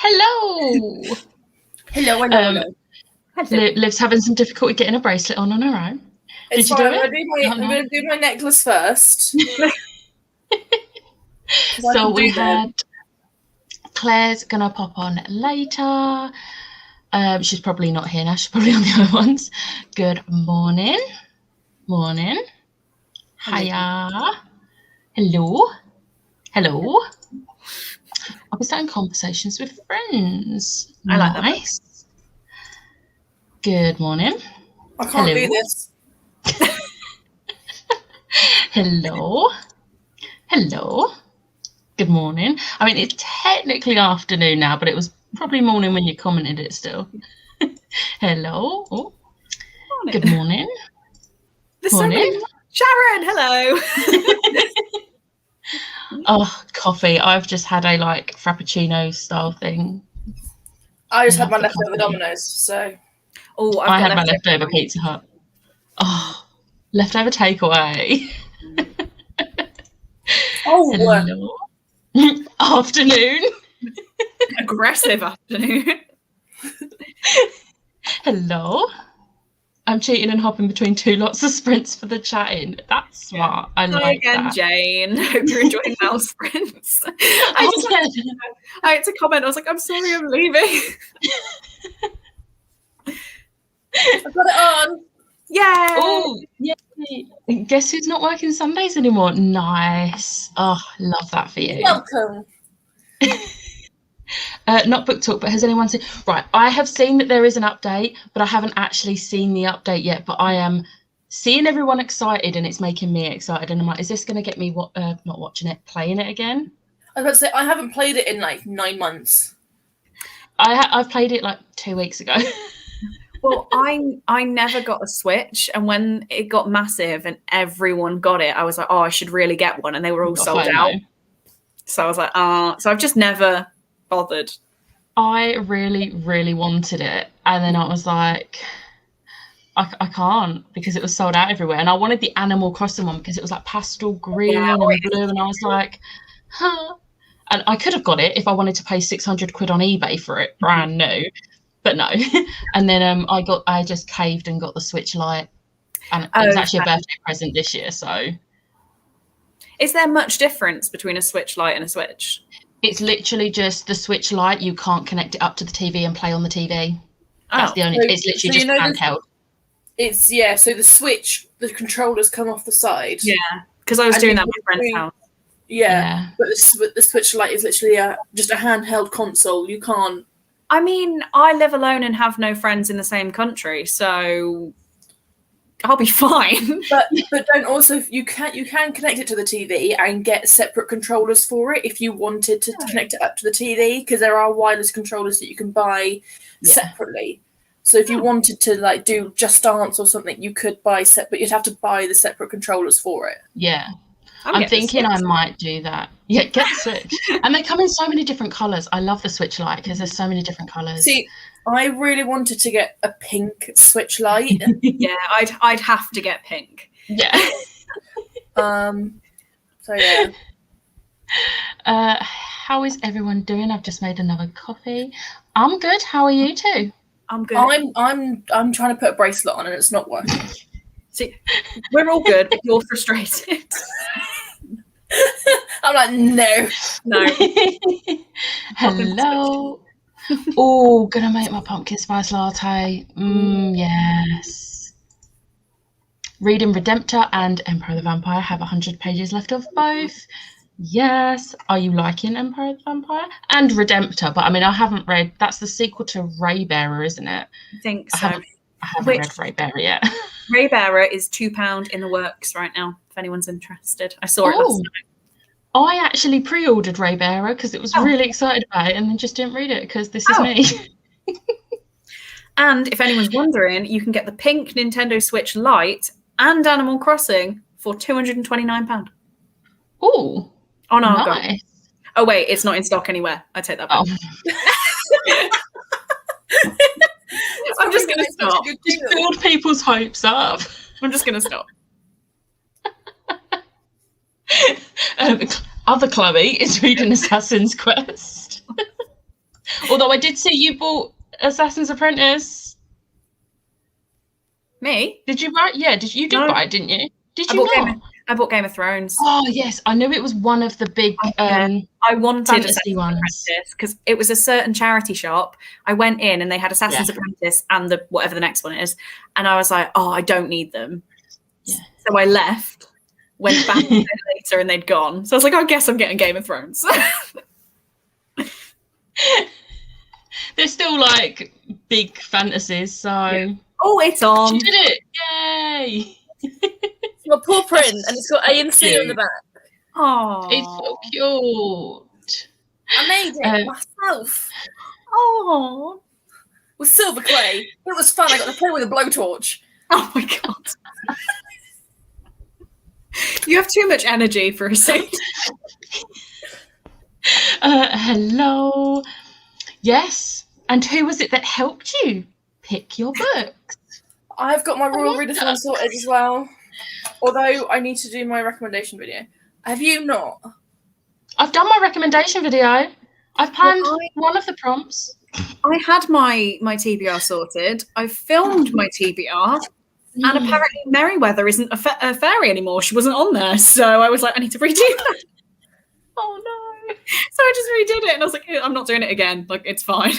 Hello. Hello. Liv's having some difficulty getting a bracelet on her own. It's Did fine. you do it? I'm going to do my necklace first. So we had Claire's going to pop on later. She's probably not here now. She's probably on the other ones. Good morning. Morning. Hiya. Hello. Hello. I'll be starting conversations with friends. I like nice. That. Good morning. I can't do this. Hello. Hello. Good morning. I mean, it's technically afternoon now, but it was probably morning when you commented it still. Hello. Oh. Morning. Good morning. Morning. Sharon, hello. Oh, coffee. I've just had a frappuccino style thing. I just had my leftover Domino's, so. Oh, I had my leftover Pizza Hut. Oh, leftover takeaway. Oh, hello. Afternoon. Aggressive afternoon. Hello. I'm cheating and hopping between two lots of sprints for the chatting. That's smart. I like again, that. Jane. Hope you're enjoying Mel's sprints. I had to comment. I was like, I'm sorry, I'm leaving. I've got it on. Yay! Oh, yay. Guess who's not working Sundays anymore? Nice. Oh, love that for you. Welcome. Not book talk, but has anyone seen? Right, I have seen that there is an update, but I haven't actually seen the update yet. But I am seeing everyone excited, and it's making me excited. And I'm like, is this going to get me not watching it, playing it again? I was about to say, I haven't played it in 9 months. I've played it 2 weeks ago. Well, I never got a Switch, and when it got massive and everyone got it, I was like, oh, I should really get one, and they were all sold out. So I was like, so I've just never bothered. I really, really wanted it, and then I was like, I can't because it was sold out everywhere. And I wanted the Animal Crossing one because it was pastel green and blue, and I was like, huh. And I could have got it if I wanted to pay 600 quid on eBay for it, brand new, but no. And then I just caved and got the Switch Lite, and it was actually a birthday present this year. So, is there much difference between a Switch Lite and a Switch? It's literally just the Switch Lite. You can't connect it up to the TV and play on the TV. That's the only. It's literally just handheld. So the Switch, the controllers come off the side. Yeah, because I was doing that at my friend's house. Yeah, but the Switch Lite is literally just a handheld console. You can't. I mean, I live alone and have no friends in the same country, so I'll be fine. But don't also you can connect it to the TV and get separate controllers for it if you wanted to connect it up to the TV, because there are wireless controllers that you can buy separately. So if you wanted to do Just Dance or something, you could buy but you'd have to buy the separate controllers for it. Yeah. I'm thinking I might do that. Yeah, get the Switch. And they come in so many different colours. I love the Switch Lite because there's so many different colours. See, I really wanted to get a pink Switch Lite. Yeah, I'd have to get pink. Yeah. So yeah. How is everyone doing? I've just made another coffee. I'm good. How are you two? I'm good. I'm trying to put a bracelet on and it's not working. See, we're all good, but you're frustrated. I'm like, no. Hello. Oh, gonna make my pumpkin spice latte. Yes. Reading Redemptor and Emperor of the Vampire. Have 100 pages left of both. Yes. Are you liking Emperor of the Vampire and Redemptor? But I mean, I haven't read. That's the sequel to Raybearer, isn't it? I think so. I haven't read Raybearer yet. Raybearer is £2 in the works right now, if anyone's interested. I saw it last night. I actually pre-ordered Raybearer because it was really excited about it and then just didn't read it because this is me. And if anyone's wondering, you can get the pink Nintendo Switch Lite and Animal Crossing for £229. Oh, on our nice. Oh wait, it's not in stock anywhere. I take that back. I'm just going to stop. Just build people's hopes up. I'm just going to stop. Other Chloe is reading Assassin's Quest. Although I did see you bought Assassin's Apprentice. Me? Did you buy? Yeah, you did buy it, didn't you? Did you not? I bought Game of Thrones. Oh yes, I knew it was one of the big I wanted fantasy Assassin's ones Apprentice because it was a certain charity shop. I went in and they had Assassin's Apprentice and the whatever the next one is, and I was like, oh, I don't need them. Yeah. So I left, went back later, and they'd gone. So I was like, I guess I'm getting Game of Thrones. They're still like big fantasies, so. Yeah. Oh, it's on. She did it! Yay! It's my paw print, and it's got A and C on the back. Oh, it's so cute. I made it myself. Oh, with silver clay. It was fun. I got to play with a blowtorch. Oh my god! You have too much energy for a second. Hello. Yes. And who was it that helped you pick your books? I've got my Royal Readathon sorted as well. Although I need to do my recommendation video. Have you not? I've done my recommendation video. I've planned one of the prompts. I had my TBR sorted. I filmed my TBR. And apparently Merryweather isn't a fairy anymore. She wasn't on there. So I was like, I need to redo that. Oh, no. So I just redid it. And I was like, I'm not doing it again. Like, it's fine.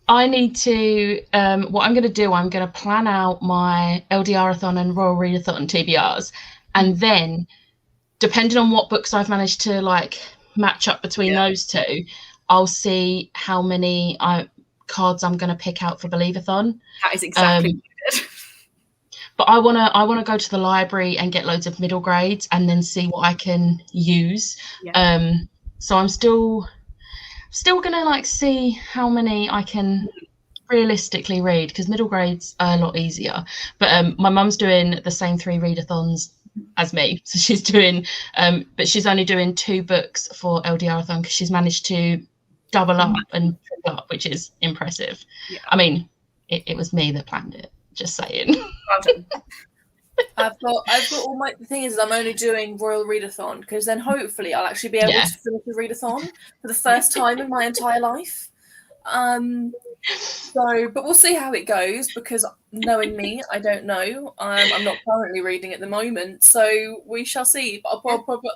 I need to, what I'm going to do, I'm going to plan out my LDR-a-thon and Royal Readathon TBRs. And then, depending on what books I've managed to, like, match up between those two, I'll see how many cards I'm going to pick out for Believathon. That is exactly what I did. But I wanna go to the library and get loads of middle grades and then see what I can use. Yeah. So I'm still gonna like see how many I can realistically read, because middle grades are a lot easier. But my mum's doing the same 3 readathons as me, so she's doing but she's only doing 2 books for LDR-a-thon because she's managed to double up and triple up, which is impressive. Yeah. I mean, it was me that planned it, just saying. I've got all my, the thing is I'm only doing Royal Readathon because then hopefully I'll actually be able to finish the readathon for the first time in my entire life. So, but we'll see how it goes, because knowing me, I don't know. I'm not currently reading at the moment, so we shall see. But I'll probably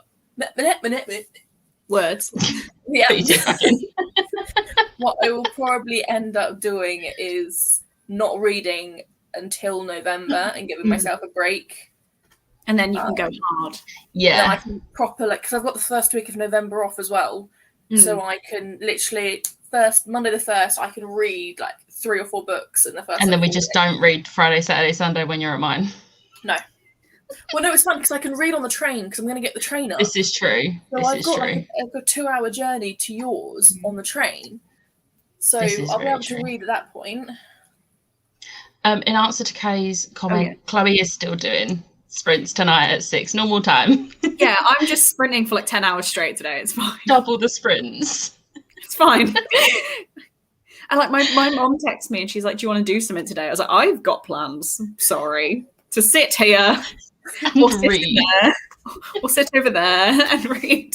words. Yeah. What I will probably end up doing is not reading until November and giving myself a break. And then you can go hard. Yeah. Then I can proper, because I've got the first week of November off as well. So I can literally, Monday the 1st, I can read like 3 or 4 books in the first. And then we just don't read Friday, Saturday, Sunday when you're at mine. No. Well, no, it's fun because I can read on the train because I'm going to get the train up. This is true. So I've got a 2-hour journey to yours on the train. So I'll be able to read at that point. In answer to Kay's comment, Chloe is still doing sprints tonight at 6 normal time. Yeah, I'm just sprinting for like 10 hours straight today. It's fine. Double the sprints. It's fine. And like my mom texts me and she's like, do you want to do something today? I was like, I've got plans. Sorry. To sit here or sit over there and read.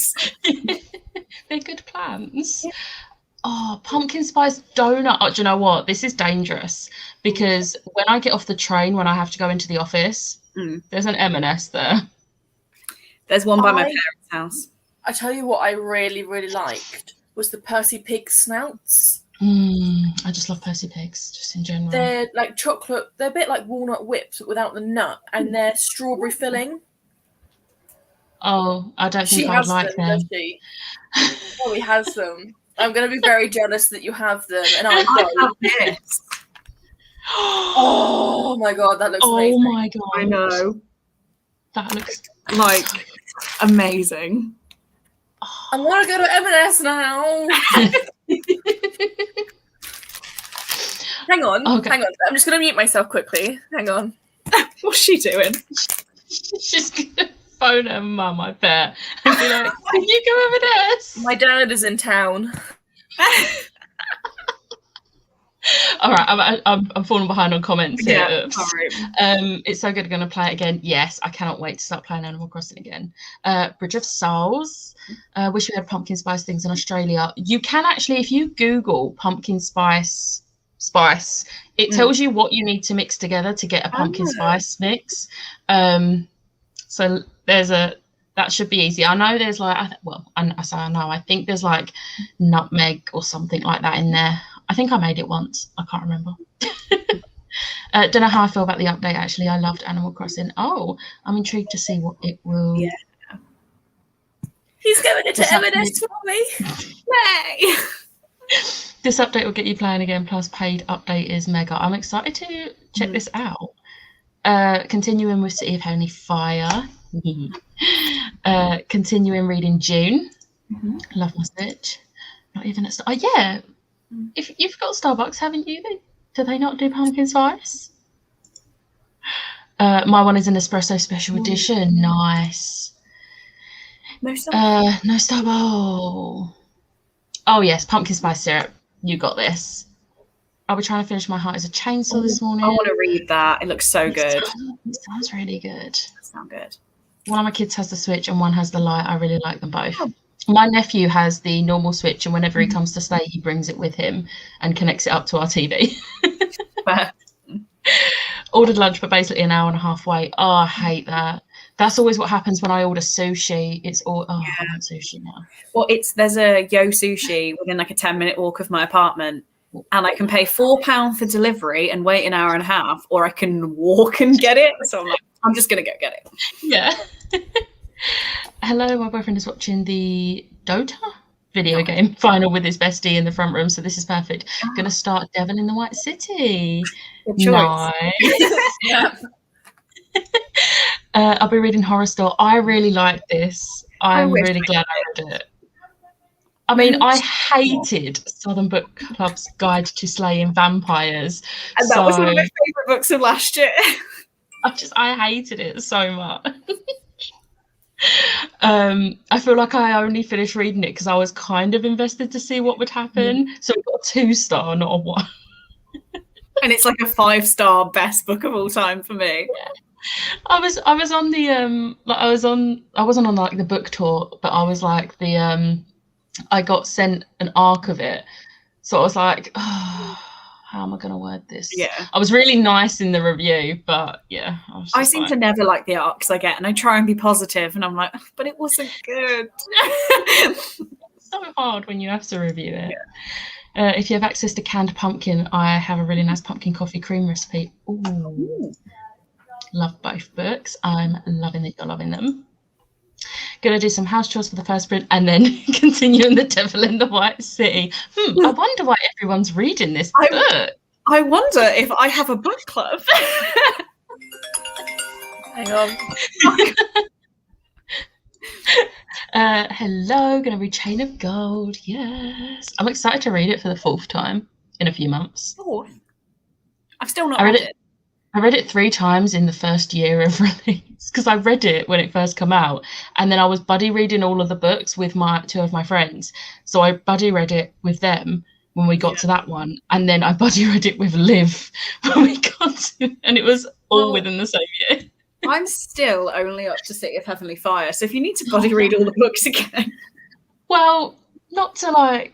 They're good plans. Oh, pumpkin spice donut. Oh, do you know what? This is dangerous because when I get off the train, when I have to go into the office, there's an M&S there. There's one by my parents' house. I tell you what I really, really liked was the Percy Pig snouts. I just love Percy Pigs, just in general. They're like chocolate. They're a bit like walnut whips, but without the nut, and they're strawberry filling. Oh, I don't think I'd like them. She probably has them. I'm going to be very jealous that you have them, and I don't. Oh my god, that looks amazing. Oh my god, I know. That looks like amazing. I want to go to M&S now. Hang on. I'm just going to mute myself quickly. Hang on. What's she doing? She's going to phone her mum, I bet, and be like, can you go M&S? My dad is in town. All right, I'm falling behind on comments here. Yeah, Oops. sorry. It's so good. Going to play it again. Yes, I cannot wait to start playing Animal Crossing again. Bridge of Souls. Wish we had pumpkin spice things in Australia. You can actually, if you Google pumpkin spice, it tells you what you need to mix together to get a pumpkin spice mix. So that should be easy. I know there's like, I think there's like nutmeg or something like that in there. I think I made it once. I can't remember. Don't know how I feel about the update, actually. I loved Animal Crossing. Oh, I'm intrigued to see what it will... Yeah. He's going into M&S for me. Yay! This update will get you playing again, plus paid update is mega. I'm excited to check this out. Continuing with City of Heavenly Fire. Continuing reading June. Love my Switch. Not even at oh yeah. If you've got Starbucks, haven't you? Do they not do pumpkin spice? My one is an espresso special edition. Nice. No Starbucks. No Starbucks. Oh yes, pumpkin spice syrup. You got this. I'll be trying to finish My Heart as a Chainsaw this morning. I want to read that. It looks so good. It sounds really good. Sounds good. One of my kids has the Switch and one has the Lite. I really like them both. My nephew has the normal Switch, and whenever he comes to stay, he brings it with him and connects it up to our TV. Ordered lunch, but basically an hour and a half wait. Oh, I hate that. That's always what happens when I order sushi. It's all, I want sushi now. Well, there's a Yo Sushi within like a 10-minute walk of my apartment, and I can pay £4 for delivery and wait an hour and a half, or I can walk and get it. So I'm like, I'm just going to go get it. Yeah. Hello, my boyfriend is watching the Dota video game final with his bestie in the front room, so this is perfect. Going to start Devil in the White City. Good choice. Nice. Yeah. I'll be reading Horror Store. I really like this. I'm really glad I read it. I mean, I hated Southern Book Club's Guide to Slaying Vampires. And that was one of my favourite books of last year. I hated it so much. I feel like I only finished reading it because I was kind of invested to see what would happen. So it got a 2-star, not a 1. And it's like a 5-star best book of all time for me. Yeah. I was on the I wasn't on like the book tour, but I was like I got sent an arc of it, so I was like, oh, how am I going to word this? Yeah, I was really nice in the review, but yeah, I seem to never like the arcs I get, and I try and be positive, and I'm like, but it wasn't good. It's so hard when you have to review it. Yeah. If you have access to canned pumpkin, I have a really nice pumpkin coffee cream recipe. Ooh. Love both books. I'm loving that you're loving them. Gonna do some house chores for the first sprint and then continue in the Devil in the White City. I wonder why everyone's reading this book. I wonder if I have a book club. Hang on. Hello, gonna read Chain of Gold. Yes. I'm excited to read it for the 4th time in a few months. Oh, I've still not read it. I read it 3 times in the first year of release because I read it when it first came out, and then I was buddy reading all of the books with 2 of my friends. So I buddy read it with them when we got to that one, and then I buddy read it with Liv when we got to it, and it was all within the same year. I'm still only up to City of Heavenly Fire, so if you need to buddy read all the books again. Well, not to like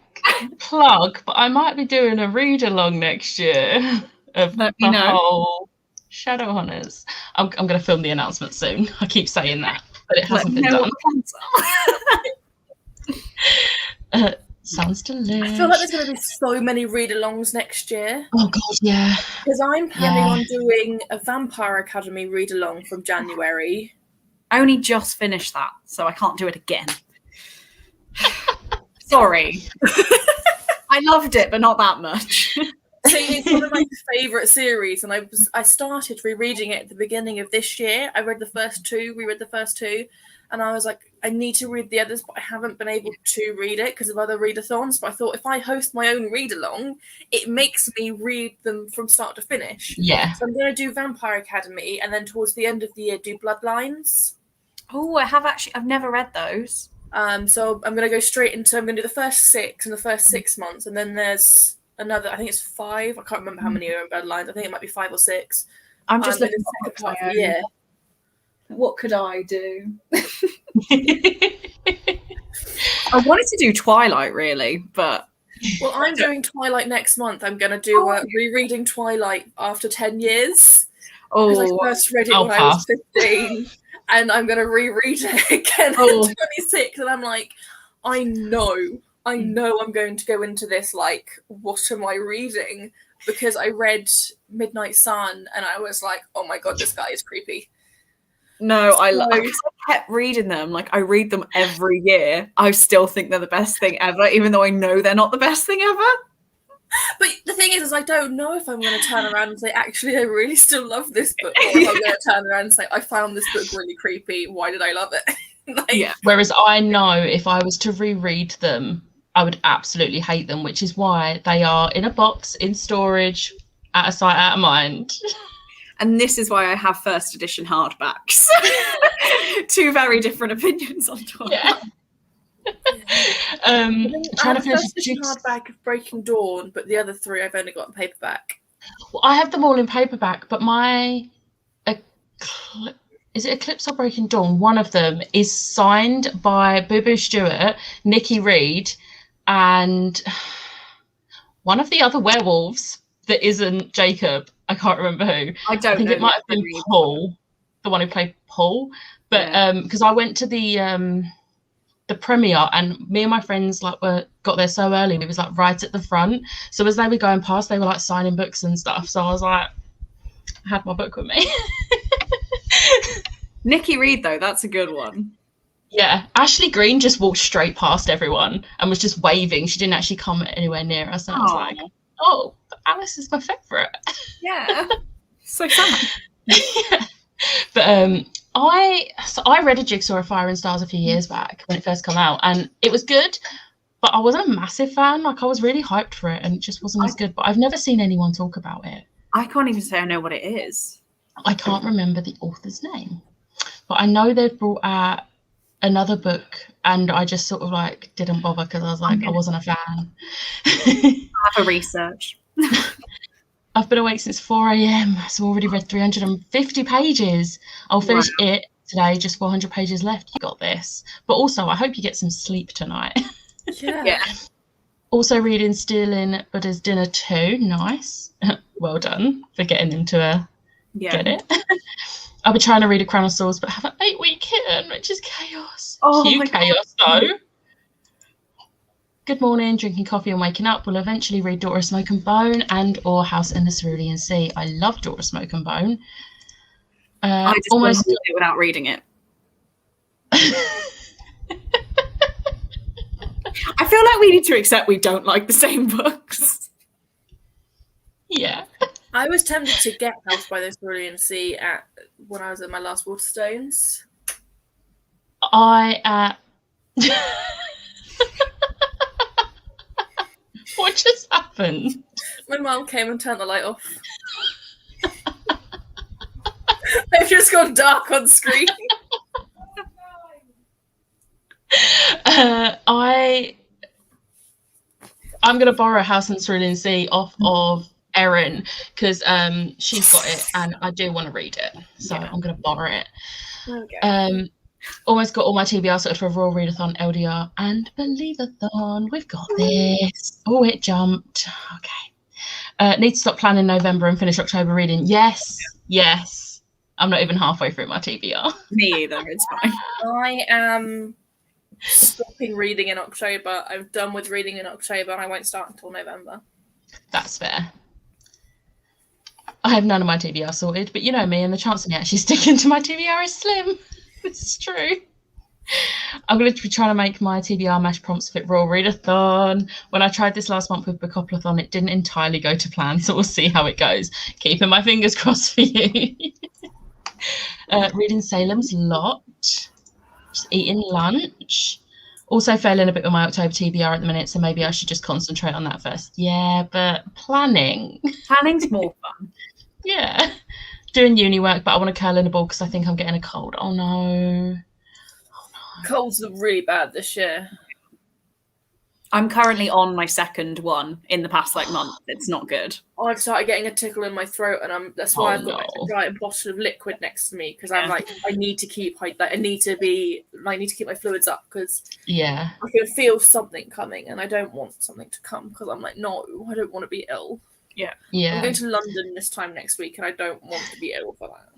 plug, but I might be doing a read along next year of the whole Shadowhunters. I'm going to film the announcement soon. I keep saying that, but it hasn't been done. Sounds delicious. I feel like there's going to be so many read-alongs next year. Oh god, yeah. Because I'm planning on doing a Vampire Academy read-along from January. I only just finished that, so I can't do it again. Sorry. I loved it, but not that much. See, it's one of my favourite series, and I started rereading it at the beginning of this year. I read the first 2, reread the first 2, and I was like, I need to read the others, but I haven't been able to read it because of other readathons. But I thought if I host my own read-along, it makes me read them from start to finish. Yeah. So I'm going to do Vampire Academy, and then towards the end of the year, do Bloodlines. Oh, I've never read those. So I'm going to go straight into, I'm going to do the first 6 in the first 6 months, and then there's another. I think it's 5. I can't remember how many are in Bloodlines. I think it might be 5 or 6. I'm just looking in the second part of the year. What could I do? I wanted to do Twilight, really, but... Well, I'm doing Twilight next month. I'm going to do rereading Twilight after 10 years. Because I first read it when I was 15. And I'm going to reread it again at 26. And I'm like, I know I'm going to go into this like, what am I reading? Because I read Midnight Sun and I was like, oh my God, this guy is creepy. No, I kept reading them. Like, I read them every year. I still think they're the best thing ever, even though I know they're not the best thing ever. But the thing is I don't know if I'm going to turn around and say, actually, I really still love this book. Or if I'm going to turn around and say, I found this book really creepy. Why did I love it? Whereas I know if I was to reread them, I would absolutely hate them, which is why they are in a box, in storage, out of sight, out of mind. And this is why I have first edition hardbacks. 2 very different opinions on Twilight. Yeah. Trying to finish the hardback of Breaking Dawn, but the other 3 I've only got in paperback. Well, I have them all in paperback, but my is it Eclipse or Breaking Dawn? One of them is signed by Boo Boo Stewart, Nikki Reed, and one of the other werewolves that isn't Jacob. I can't remember who. I think it might have been Paul, the one who played Paul. But because I went to the premiere and me and my friends got there so early, it was like right at the front. So as they were going past, they were like signing books and stuff. So I was like, I had my book with me. Nikki Reed, though, that's a good one. Yeah, Ashley Green just walked straight past everyone and was just waving. She didn't actually come anywhere near us. And I was like, oh, Alice is my favourite. Yeah. So sad. Yeah. But I read A Jigsaw of Fire and Stars a few years back when it first came out, and it was good, but I wasn't a massive fan. Like, I was really hyped for it and it just wasn't as good. But I've never seen anyone talk about it. I can't even say I know what it is. I can't remember the author's name. But I know they've brought out another book and I just sort of like didn't bother because I was like, I wasn't a fan. I have a research. I've been awake since 4 a.m. so I've already read 350 pages. I'll finish it today, just 400 pages left. You got this. But also, I hope you get some sleep tonight. Yeah. Also reading Stealing Buddha's Dinner 2. Nice. Well done for getting him to get it. I've been trying to read A Crown of Swords, but I have an 8-week kitten, which is chaos. Cute chaos, though. Good morning, drinking coffee and waking up. We'll eventually read Daughter of Smoke and Bone and or House in the Cerulean Sea. I love Daughter of Smoke and Bone. I just almost read it without reading it. I feel like we need to accept we don't like the same books. Yeah. I was tempted to get House by the Cerulean Sea when I was at my last Waterstones. What just happened? My mum came and turned the light off. They've just gone dark on screen. I'm going to borrow House in the Cerulean Sea off of Erin because she's got it and I do want to read it. So I'm going to borrow it. Okay. Almost got all my TBR sorted for Royal Readathon, LDR, and Believeathon. We've got this. Oh, it jumped. Okay. Need to stop planning November and finish October reading. Yes. I'm not even halfway through my TBR. Me either. It's fine. I am stopping reading in October. I'm done with reading in October and I won't start until November. That's fair. I have none of my TBR sorted, but you know me, and the chance of me actually sticking to my TBR is slim. This is true. I'm going to be trying to make my TBR mash prompts fit Royal Readathon. When I tried this last month with Bookoplathon, it didn't entirely go to plan, so we'll see how it goes. Keeping my fingers crossed for you. Reading Salem's Lot. Just eating lunch. Also failing a bit with my October TBR at the minute, so maybe I should just concentrate on that first. Yeah, but planning. Planning's more fun. Yeah. Doing uni work, but I want to curl in a ball because I think I'm getting a cold. Oh no. Colds are really bad this year. I'm currently on my second one in the past month. It's not good. I've started getting a tickle in my throat, and that's why I've got a giant bottle of liquid next to me, because I'm like, I need to keep my fluids up, because I can feel something coming, and I don't want something to come, because I'm like, no, I don't want to be ill. Yeah. I'm going to London this time next week, and I don't want to be ill for that.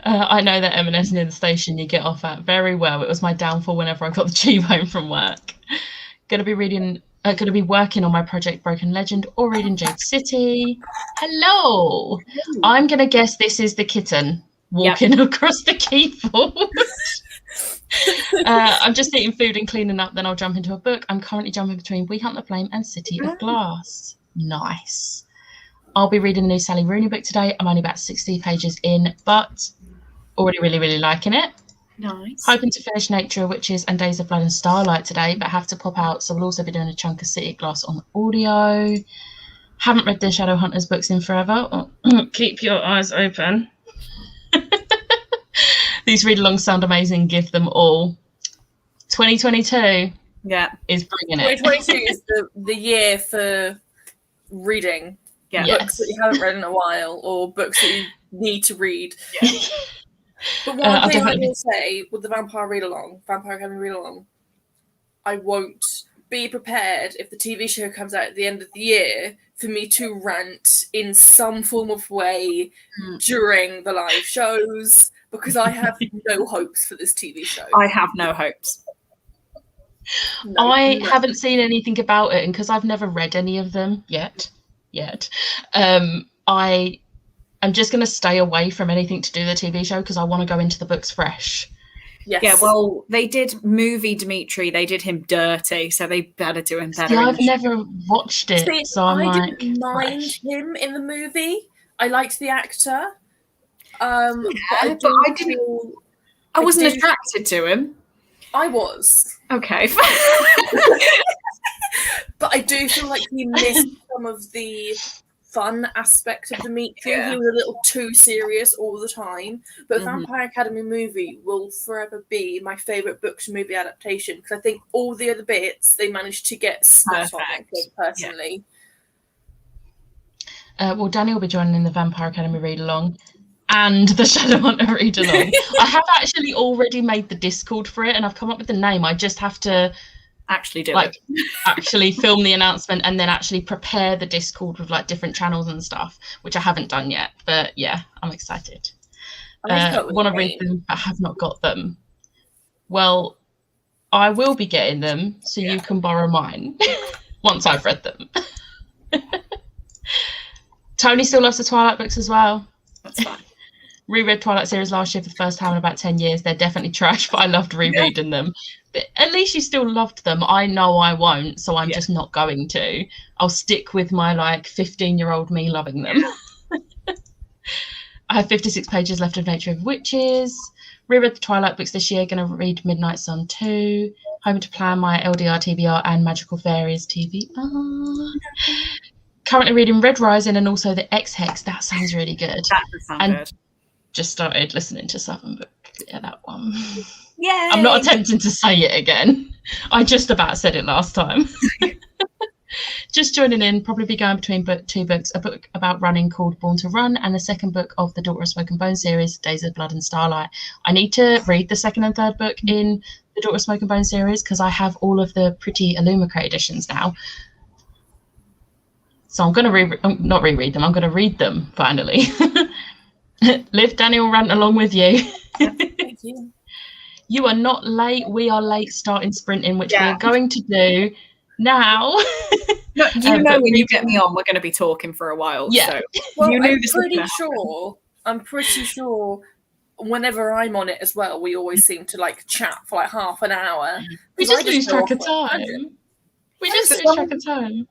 I know that M&S near the station you get off at very well. It was my downfall whenever I got the tube home from work. Going to be working on my project Broken Legend or reading Jade City. Hello. I'm going to guess this is the kitten walking across the keyboard. I'm just eating food and cleaning up, then I'll jump into a book. I'm currently jumping between We Hunt the Flame and City of Glass. Nice. I'll be reading the new Sally Rooney book today. I'm only about 60 pages in, but already really, really liking it. Nice. Hoping to finish Nature of Witches and Days of Blood and Starlight today, but have to pop out, so we'll also be doing a chunk of City of Glass on audio. Haven't read the Shadowhunters books in forever. Keep your eyes open. These read-alongs sound amazing. Give them all. 2022 is bringing it. 2022 is the year for reading. Books that you haven't read in a while, or books that you need to read. But one thing I will say with the Vampire Academy read-along, I won't be prepared if the TV show comes out at the end of the year for me to rant in some form of way during the live shows, because I have no hopes for this TV show. I have no hopes. I haven't seen anything about it, and because I've never read any of them yet, I'm just going to stay away from anything to do with the TV show, because I want to go into the books fresh. Yes. Yeah, well, they did movie Dimitri. They did him dirty, so they better do him better. I've never watched it, so I didn't mind him in the movie. I liked the actor. I wasn't attracted to him. I was. Okay. But I do feel like he missed some of the fun aspect of Dimitri. He was a little too serious all the time. But Vampire Academy movie will forever be my favourite book to movie adaptation, because I think all the other bits they managed to get spot on, I think, personally. Well, Danny will be joining in the Vampire Academy read-along and the Shadowhunter read-along. I have actually already made the Discord for it, and I've come up with the name. I just have to actually do it. Actually film the announcement and then actually prepare the Discord with different channels and stuff, which I haven't done yet. But yeah, I'm excited. Want to read them, but have not got them. Well, I will be getting them, so you can borrow mine once I've read them. Tony still loves the Twilight books as well. That's fine. Reread Twilight series last year for the first time in about 10 years. They're definitely trash, but I loved rereading them. But at least you still loved them. I know I won't, so I'm just not going to. I'll stick with my 15-year-old me loving them. I have 56 pages left of Nature of Witches. Reread the Twilight books this year. Going to read Midnight Sun 2. Hoping to plan my LDR, TBR, and Magical Fairies TBR. Currently reading Red Rising and also the X-Hex. That sounds really good. That does sound good. Just started listening to Southern Book. Yeah, that one. Yay! I'm not attempting to say it again. I just about said it last time. Just joining in, probably be going between two books, a book about running called Born to Run and the second book of the Daughter of Smoke and Bone series, Days of Blood and Starlight. I need to read the second and third book in the Daughter of Smoke and Bone series, because I have all of the pretty Illumicrate editions now. So I'm going to not reread them, I'm going to read them finally. Liv, Danny will rant along with you. Thank you. You are not late. We are late starting sprinting, which we are going to do now. No, when you get me on, we're going to be talking for a while. Yeah. So well, I'm pretty sure whenever I'm on it as well, we always seem to chat for half an hour. We just lose track of time.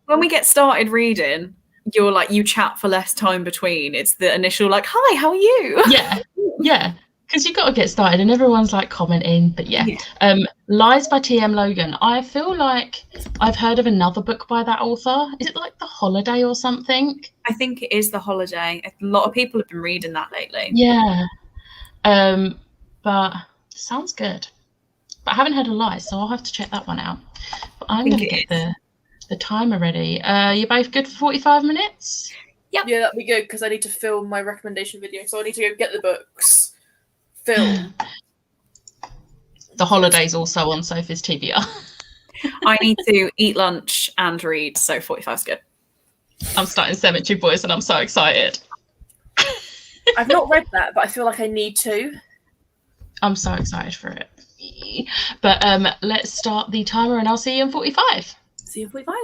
When we get started reading, you're you chat for less time between. It's the initial hi, how are you? Yeah, because you've got to get started and everyone's commenting. But Lies by T.M. Logan. I feel like I've heard of another book by that author. Is it The Holiday or something? I think it is The Holiday. A lot of people have been reading that lately. Yeah, but sounds good. But I haven't heard of Lies, so I'll have to check that one out. But I'm going to get the timer ready. You both good for 45 minutes? Yeah, that'd be good because I need to film my recommendation video. So I need to go get the books, film. The Holiday's also on Sophie's TBR. I need to eat lunch and read, so 45's good. I'm starting Cemetery Boys and I'm so excited. I've not read that, but I feel like I need to. I'm so excited for it. But let's start the timer and I'll see you in 45. See you in 45.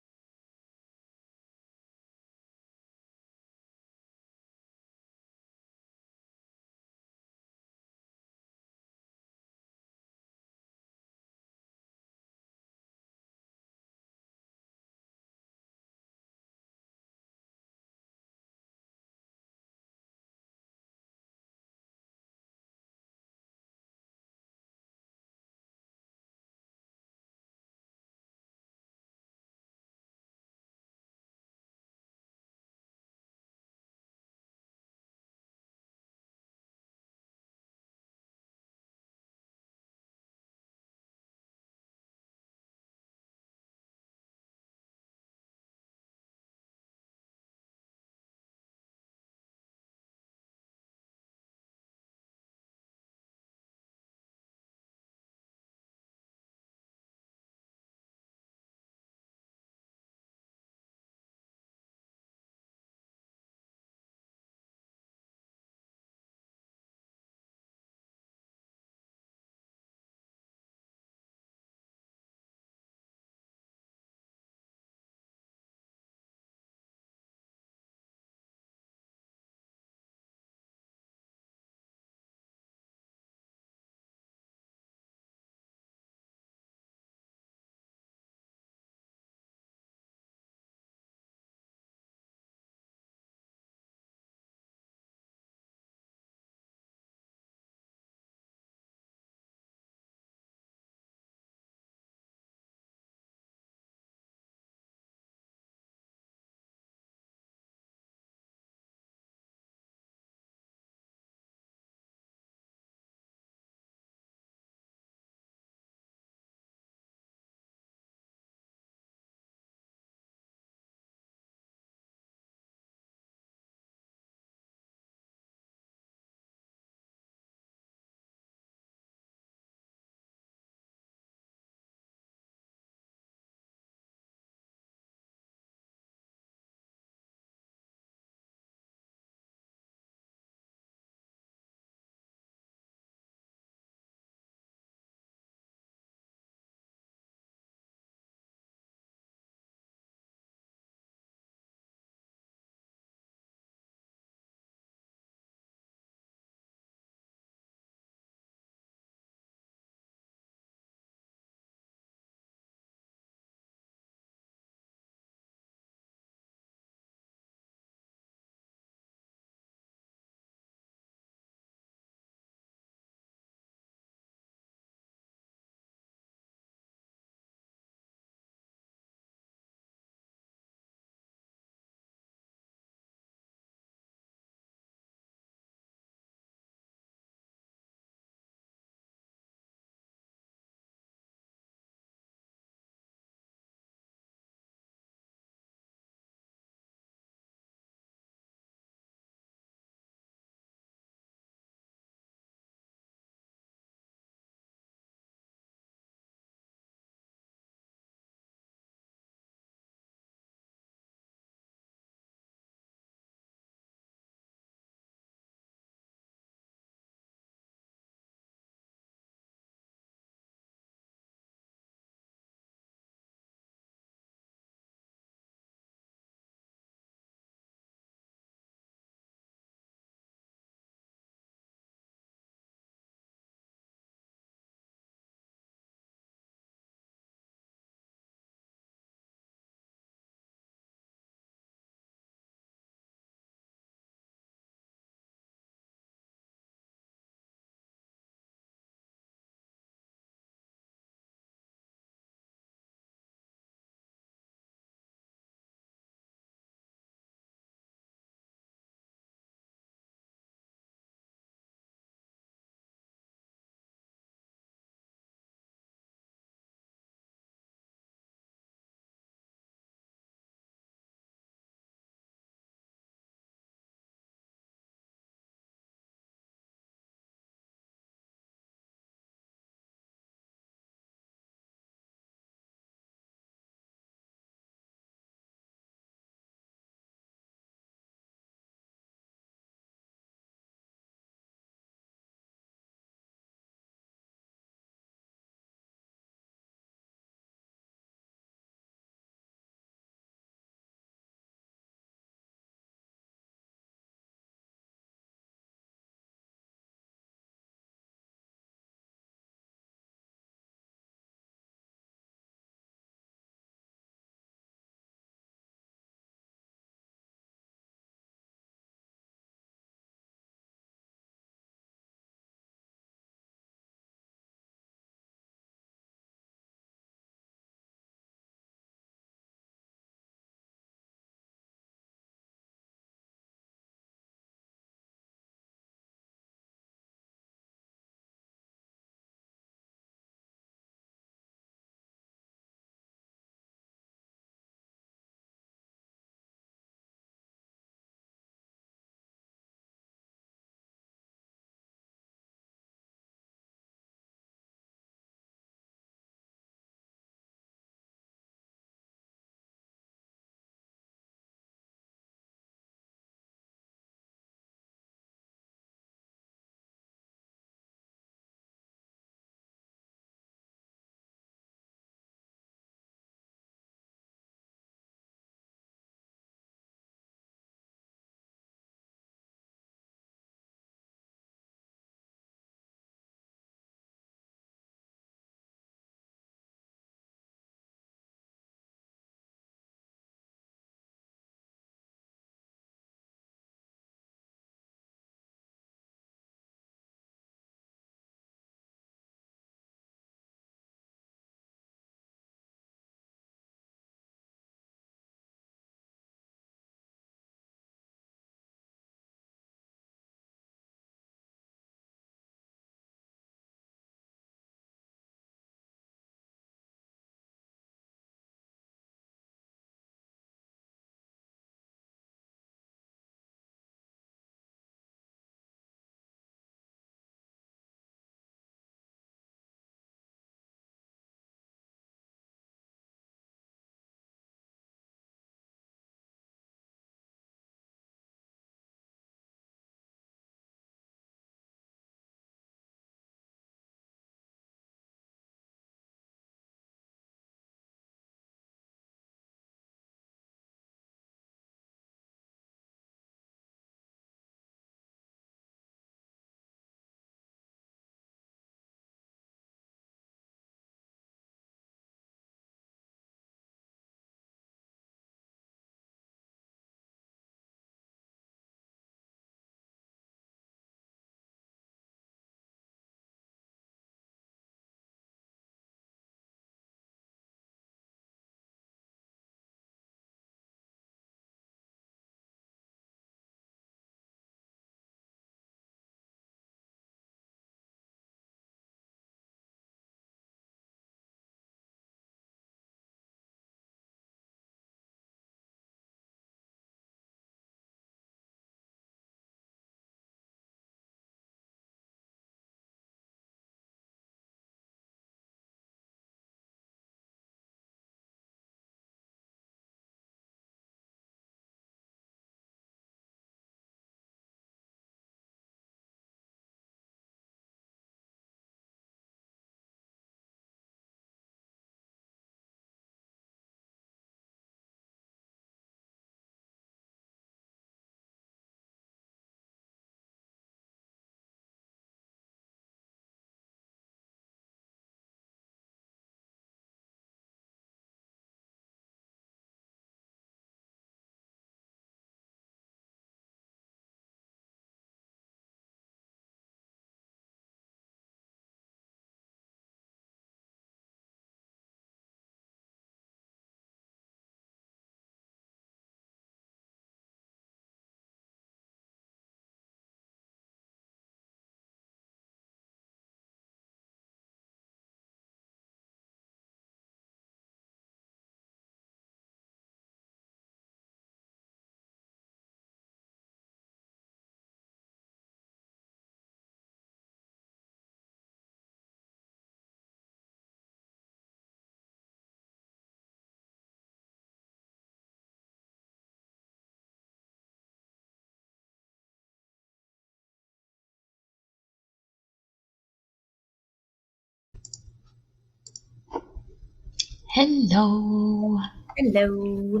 Hello. Hello.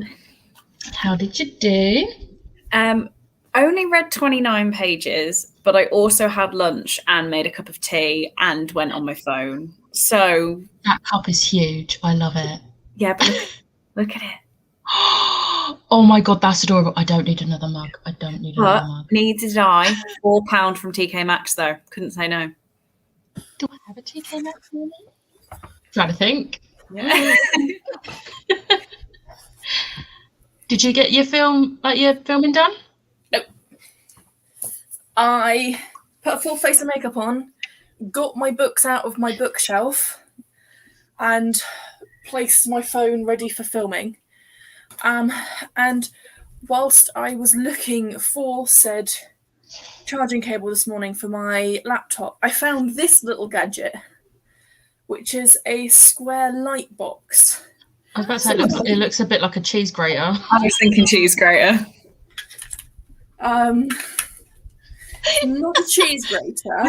How did you do? Only read 29 pages, but I also had lunch and made a cup of tea and went on my phone. So that cup is huge. I love it. Yeah, but look at it. Oh my god, that's adorable. I don't need another mug. Another mug. Neither did I. £4 from TK Maxx though. Couldn't say no. Do I have a TK Maxx near me? Trying to think. Yeah. Did you get your filming done? Nope. I put a full face of makeup on, got my books out of my bookshelf, and placed my phone ready for filming. And whilst I was looking for said charging cable this morning for my laptop, I found this little gadget, which is a square light box. I was about to say, it looks a bit like a cheese grater. I was thinking cheese grater. Not a cheese grater.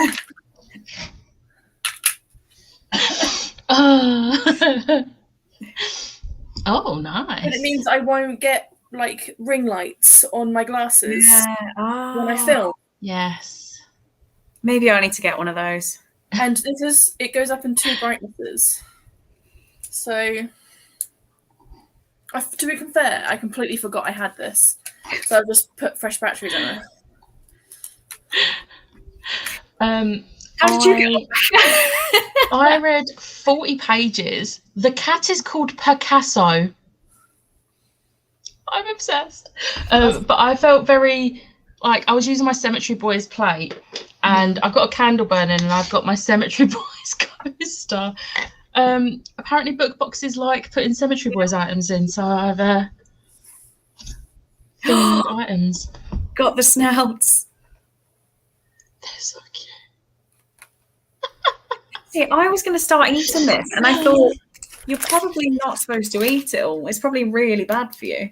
Oh, nice. But it means I won't get like ring lights on my glasses when I film. Yes. Maybe I need to get one of those. And it goes up in 2 brightnesses. So, to be fair, I completely forgot I had this. So I've just put fresh batteries in it. How did you get I read 40 pages. The cat is called Picasso. I'm obsessed. But I felt very like I was using my Cemetery Boys plate, and I've got a candle burning, and I've got my Cemetery Boys coaster. Apparently, book boxes like putting Cemetery Boys items in, so I've themed items. Got the snouts. They're so cute. See, I was going to start eating this, and I thought you're probably not supposed to eat it all. It's probably really bad for you.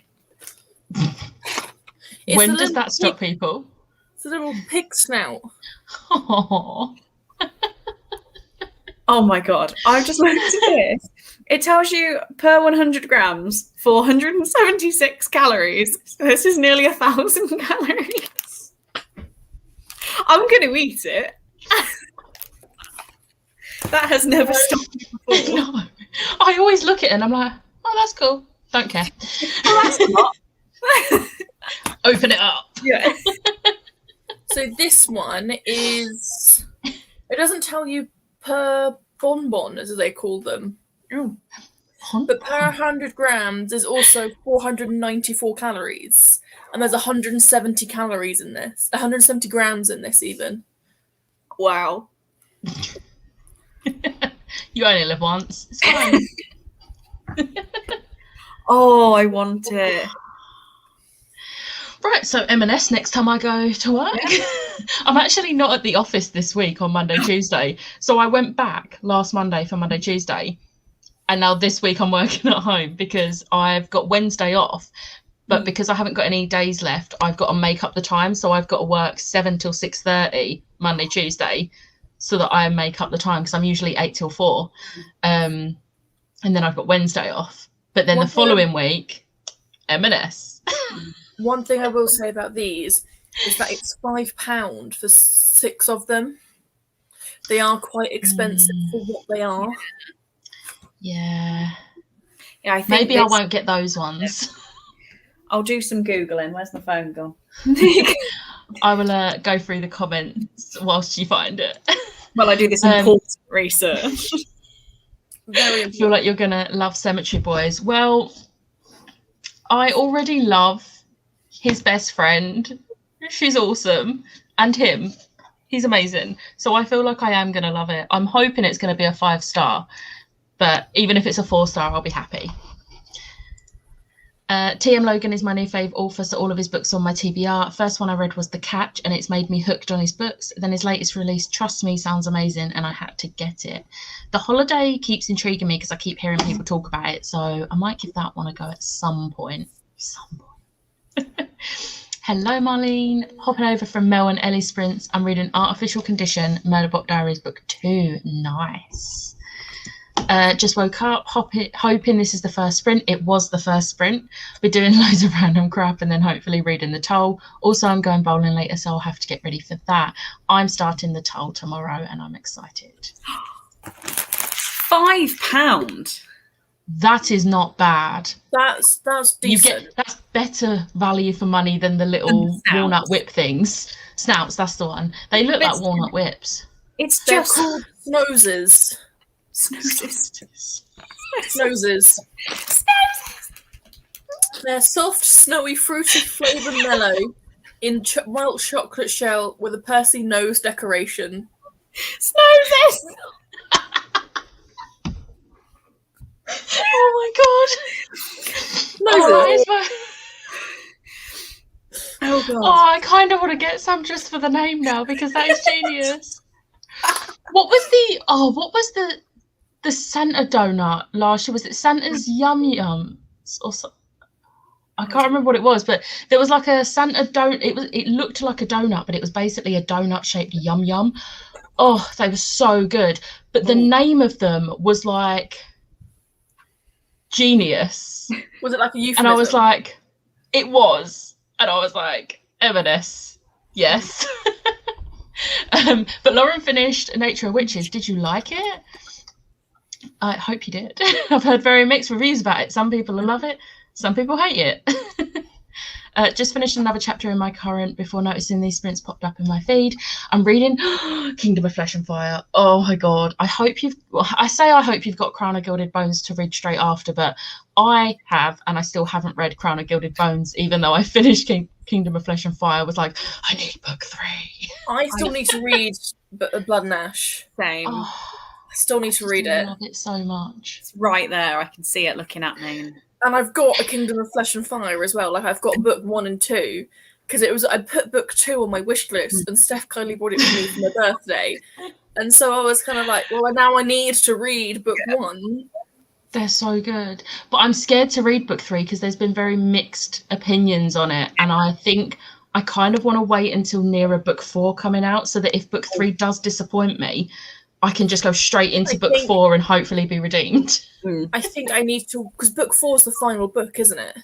When does that stop people? It's a little pig snout. Oh. Oh my god! I've just looked at this. It tells you per 100 grams, 476 calories. So this is nearly 1,000 calories. I'm going to eat it. That has never stopped me before. No. I always look at it and I'm like, oh, that's cool. Don't care. Oh, that's not. Open it up. Yeah. So this one is... It doesn't tell you per bonbon, as they call them. Oh. But per 100 grams is also 494 calories. And there's 170 calories in this. 170 grams in this, even. Wow. You only live once. It's fine. Oh, I want it. Right, so M&S next time I go to work. Yeah. I'm actually not at the office this week on Monday, Tuesday. So I went back last Monday for Monday, Tuesday. And now this week I'm working at home because I've got Wednesday off. But because I haven't got any days left, I've got to make up the time. So I've got to work 7 till 6:30 Monday, Tuesday, so that I make up the time because I'm usually 8 till 4. And then I've got Wednesday off. But then the following week, M&S. One thing I will say about these is that it's £5 for 6 of them. They are quite expensive for what they are. Yeah. Yeah, I think maybe I won't get those ones. I'll do some Googling. Where's my phone gone? I will go through the comments whilst you find it. Well, I do this important research. I feel like you're going to love Cemetery Boys. Well, I already love his best friend. She's awesome. And him. He's amazing. So I feel like I am going to love it. I'm hoping it's going to be a 5-star. But even if it's a 4-star, I'll be happy. T.M. Logan is my new fave author, so all of his books on my TBR. First one I read was The Catch, and it's made me hooked on his books. Then his latest release, Trust Me, sounds amazing, and I had to get it. The Holiday keeps intriguing me because I keep hearing people talk about it, so I might give that one a go at some point. Hello, Marlene. Hopping over from Mel and Ellie Sprints. I'm reading Artificial Condition, Murderbot Diaries Book 2. Nice. Just woke up, hoping this is the first sprint. It was the first sprint. We're doing loads of random crap and then hopefully reading the toll. Also, I'm going bowling later, so I'll have to get ready for that. I'm starting the toll tomorrow and I'm excited. £5. That is not bad. That's decent. That's better value for money than the little walnut whip things. Snouts, that's the one. They look like walnut whips. They're called snozes. Snozes. They're soft, snowy, fruity, flavoured mellow in milk chocolate shell with a Percy nose decoration. Snozes! Oh my god! Oh god! Oh, I kind of want to get some just for the name now because that is genius. What was the Santa donut last year? Was it Santa's Yum Yums or something? I can't remember what it was, but there was like a Santa donut. It looked like a donut, but it was basically a donut shaped Yum Yum. Oh, they were so good. But the name of them was like genius. Was it like a euphemism? And I was like, it was. And I was like, M&S, yes. But Lauren finished Nature of Witches. Did you like it? I hope you did. I've heard very mixed reviews about it. Some people love it. Some people hate it. Just finished another chapter in my current before noticing these sprints popped up in my feed. I'm reading Kingdom of Flesh and Fire. Oh my god. I hope you've got Crown of Gilded Bones to read straight after, but I have, and I still haven't read Crown of Gilded Bones, even though I finished Kingdom of Flesh and Fire. I was like, I need book 3. I still need to read Blood and Ash. Same. Oh, I still need to read it. I love it so much. It's right there. I can see it looking at me. And I've got a Kingdom of Flesh and Fire as well. Like I've got book 1 and 2 because I put book 2 on my wish list, and Steph kindly brought it to me for my birthday, and so I was kind of like, well, now I need to read book 1. They're so good, but I'm scared to read book 3 because there's been very mixed opinions on it, and I think I kind of want to wait until nearer book 4 coming out so that if book 3 does disappoint me, I can just go straight into book 4 and hopefully be redeemed. I think I need to, because book 4 is the final book, isn't it?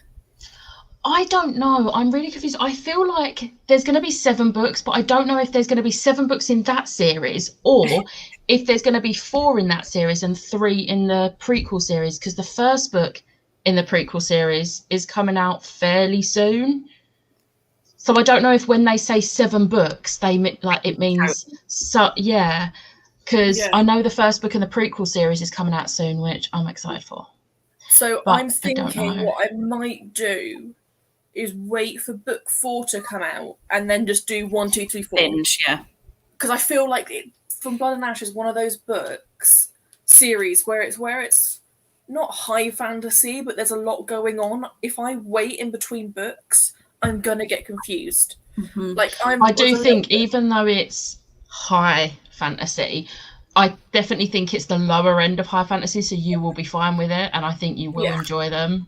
I don't know. I'm really confused. I feel like there's going to be 7 books, but I don't know if there's going to be 7 books in that series or if there's going to be 4 in that series and 3 in the prequel series, because the first book in the prequel series is coming out fairly soon. So I don't know if when they say 7 books, it means yeah. Because I know the first book in the prequel series is coming out soon, which I'm excited for. So I'm thinking what I might do is wait for book 4 to come out and then just do 1, 2, 3, 4. Binge, yeah. Because I feel like From Blood and Ash is one of those books series where it's not high fantasy, but there's a lot going on. If I wait in between books, I'm gonna get confused. Mm-hmm. I do think even though it's high fantasy, I definitely think it's the lower end of high fantasy, so you will be fine with it, and I think you will enjoy them.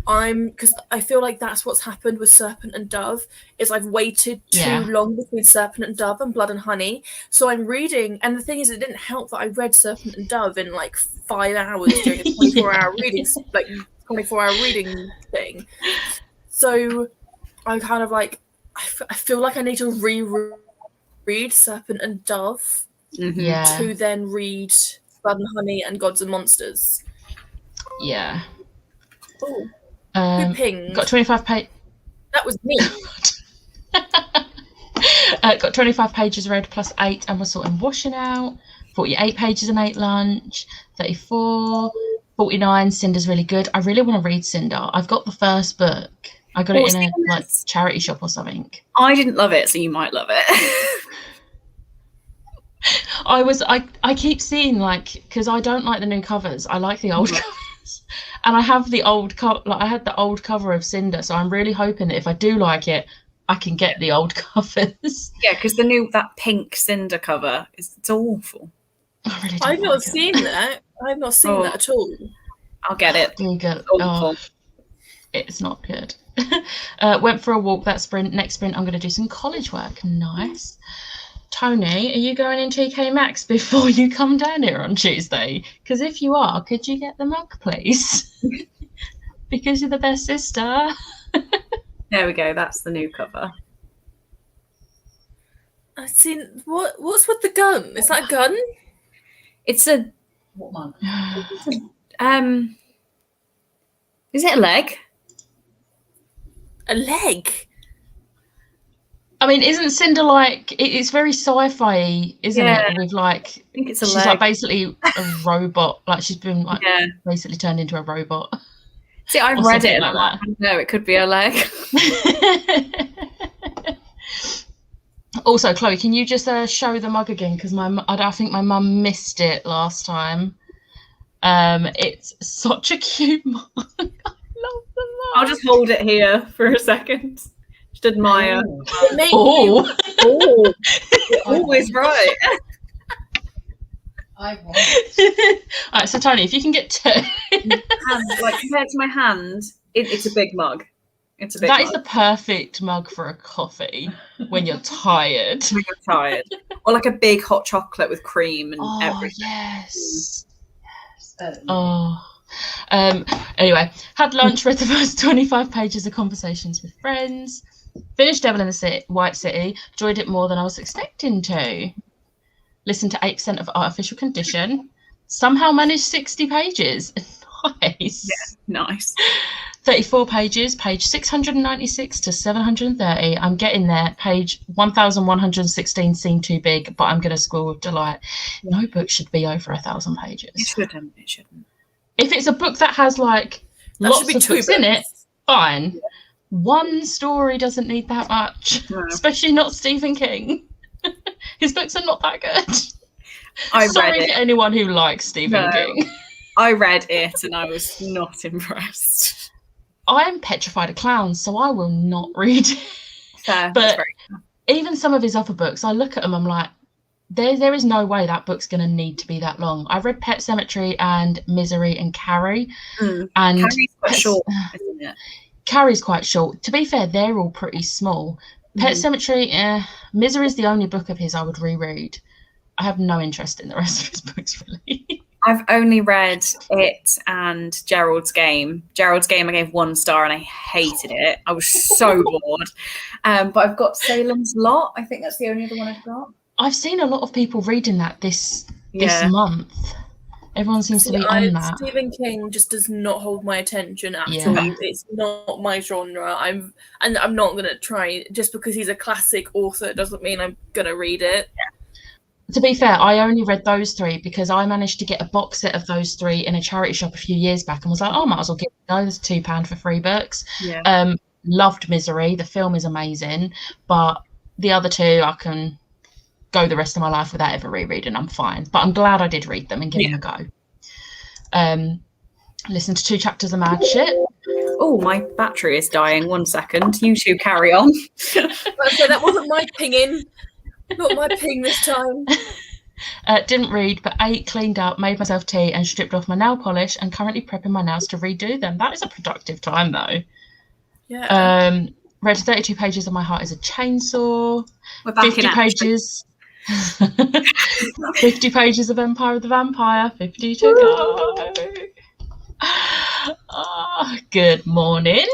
Because I feel like that's what's happened with Serpent and Dove, is I've waited too long between Serpent and Dove and Blood and Honey. So I'm reading, and the thing is, it didn't help that I read Serpent and Dove in 5 hours during a 24-hour reading, 24-hour reading thing. So I'm kind of I feel like I need to read Serpent and Dove to then read Blood and Honey and Gods and Monsters. Yeah. Oh. Who pinged? Got 25 pages. That was me. Got 25 pages read plus 8, and we're sorting washing out. 48 pages and 8 lunch. 34. 49. Cinder's really good. I really want to read Cinder. I've got the first book. I got it in a charity shop or something. I didn't love it, so you might love it. I keep seeing because I don't like the new covers. I like the old covers. And I have the old I had the old cover of Cinder, so I'm really hoping that if I do like it, I can get the old covers. Yeah, because that pink Cinder cover it's awful. I really I've not seen that. I've not seen that at all. I'll get it. It's not good. Went for a walk that sprint. Next sprint, I'm going to do some college work. Nice. Tony, are you going in TK Maxx before you come down here on Tuesday? Because if you are, could you get the mug, please? Because you're the best sister. There we go. That's the new cover. I've seen what's with the gun? Is that a gun? It's a What mug? Is it a leg? A leg? I mean, isn't Cinder like it's very sci-fi, isn't Yeah. it? With like, I think it's a she's leg. like basically a robot. Like she's been like Yeah. basically turned into a robot. See, I Or read something it and like I'm like, no, it could be a leg. Also, Chloe, can you just show the mug again? Because I think my mum missed it last time. It's such a cute mug. I love the mug. I'll just hold it here for a second. Just admire. It made Oh, Oh, you're always right. I want. All right, so Tony, if you can get two. Hand, like compared to my hand, it's a big mug. It's a big That mug. is the perfect mug for a coffee when you're tired. When you're tired. Or like a big hot chocolate with cream and Oh, everything. yes. Oh. Anyway, had lunch, read the first 25 pages of conversations with friends, finished Devil in the White City, enjoyed it more than I was expecting to. Listened to 8% of Artificial Condition, somehow managed 60 pages. Nice. Yeah, nice. 34 pages, page 696 to 730. I'm getting there. Page 1116 seemed too big, but I'm going to squeal with delight. No book should be over 1,000 pages. It shouldn't. It shouldn't. If it's a book that has like That lots should be of two books in it, books. fine. One story doesn't need that much, No. especially not Stephen King. His books are not that good. I Sorry read to it. anyone who likes Stephen No. King. I read it and I was not impressed. I'm petrified of clowns, so I will not read it. Fair. But That's very fair. even some of his other books, I look at them, I'm like, there is no way that book's going to need to be that long. I've read Pet Sematary and Misery and Carrie. Mm. And Carrie's quite Pet- short, isn't it? Carrie's quite short. To be fair, they're all pretty small. Pet Sematary, Misery is the only book of his I would reread. I have no interest in the rest of his books, really. I've only read it and Gerald's Game. Gerald's Game I gave 1 star and I hated it. I was so bored. But I've got Salem's Lot. I think that's the only other one I've got. I've seen a lot of people reading that this Yeah. month. Everyone seems to be on that. Stephen King just does not hold my attention at Yeah. all. It's not my genre. I'm not gonna try just because he's a classic author doesn't mean I'm gonna read it. To be fair, I only read those 3 because I managed to get a box set of those 3 in a charity shop a few years back and was like, oh, might as well give it a go. There's £2 for 3 books. Yeah. Loved Misery. The film is amazing. But the other 2, I can go the rest of my life without ever rereading. I'm fine. But I'm glad I did read them and give them a go. Listened to 2 chapters of Mad Shit. Oh, my battery is dying. 1 second. You two carry on. So that wasn't my pinging. Not my ping this time. Didn't read, but ate, cleaned up, made myself tea and stripped off my nail polish and currently prepping my nails to redo them. That is a productive time, though. Yeah. Read 32 pages of My Heart is a Chainsaw. We're back 50 in action. pages. 50 pages of Empire of the Vampire. 50 to go. Good morning.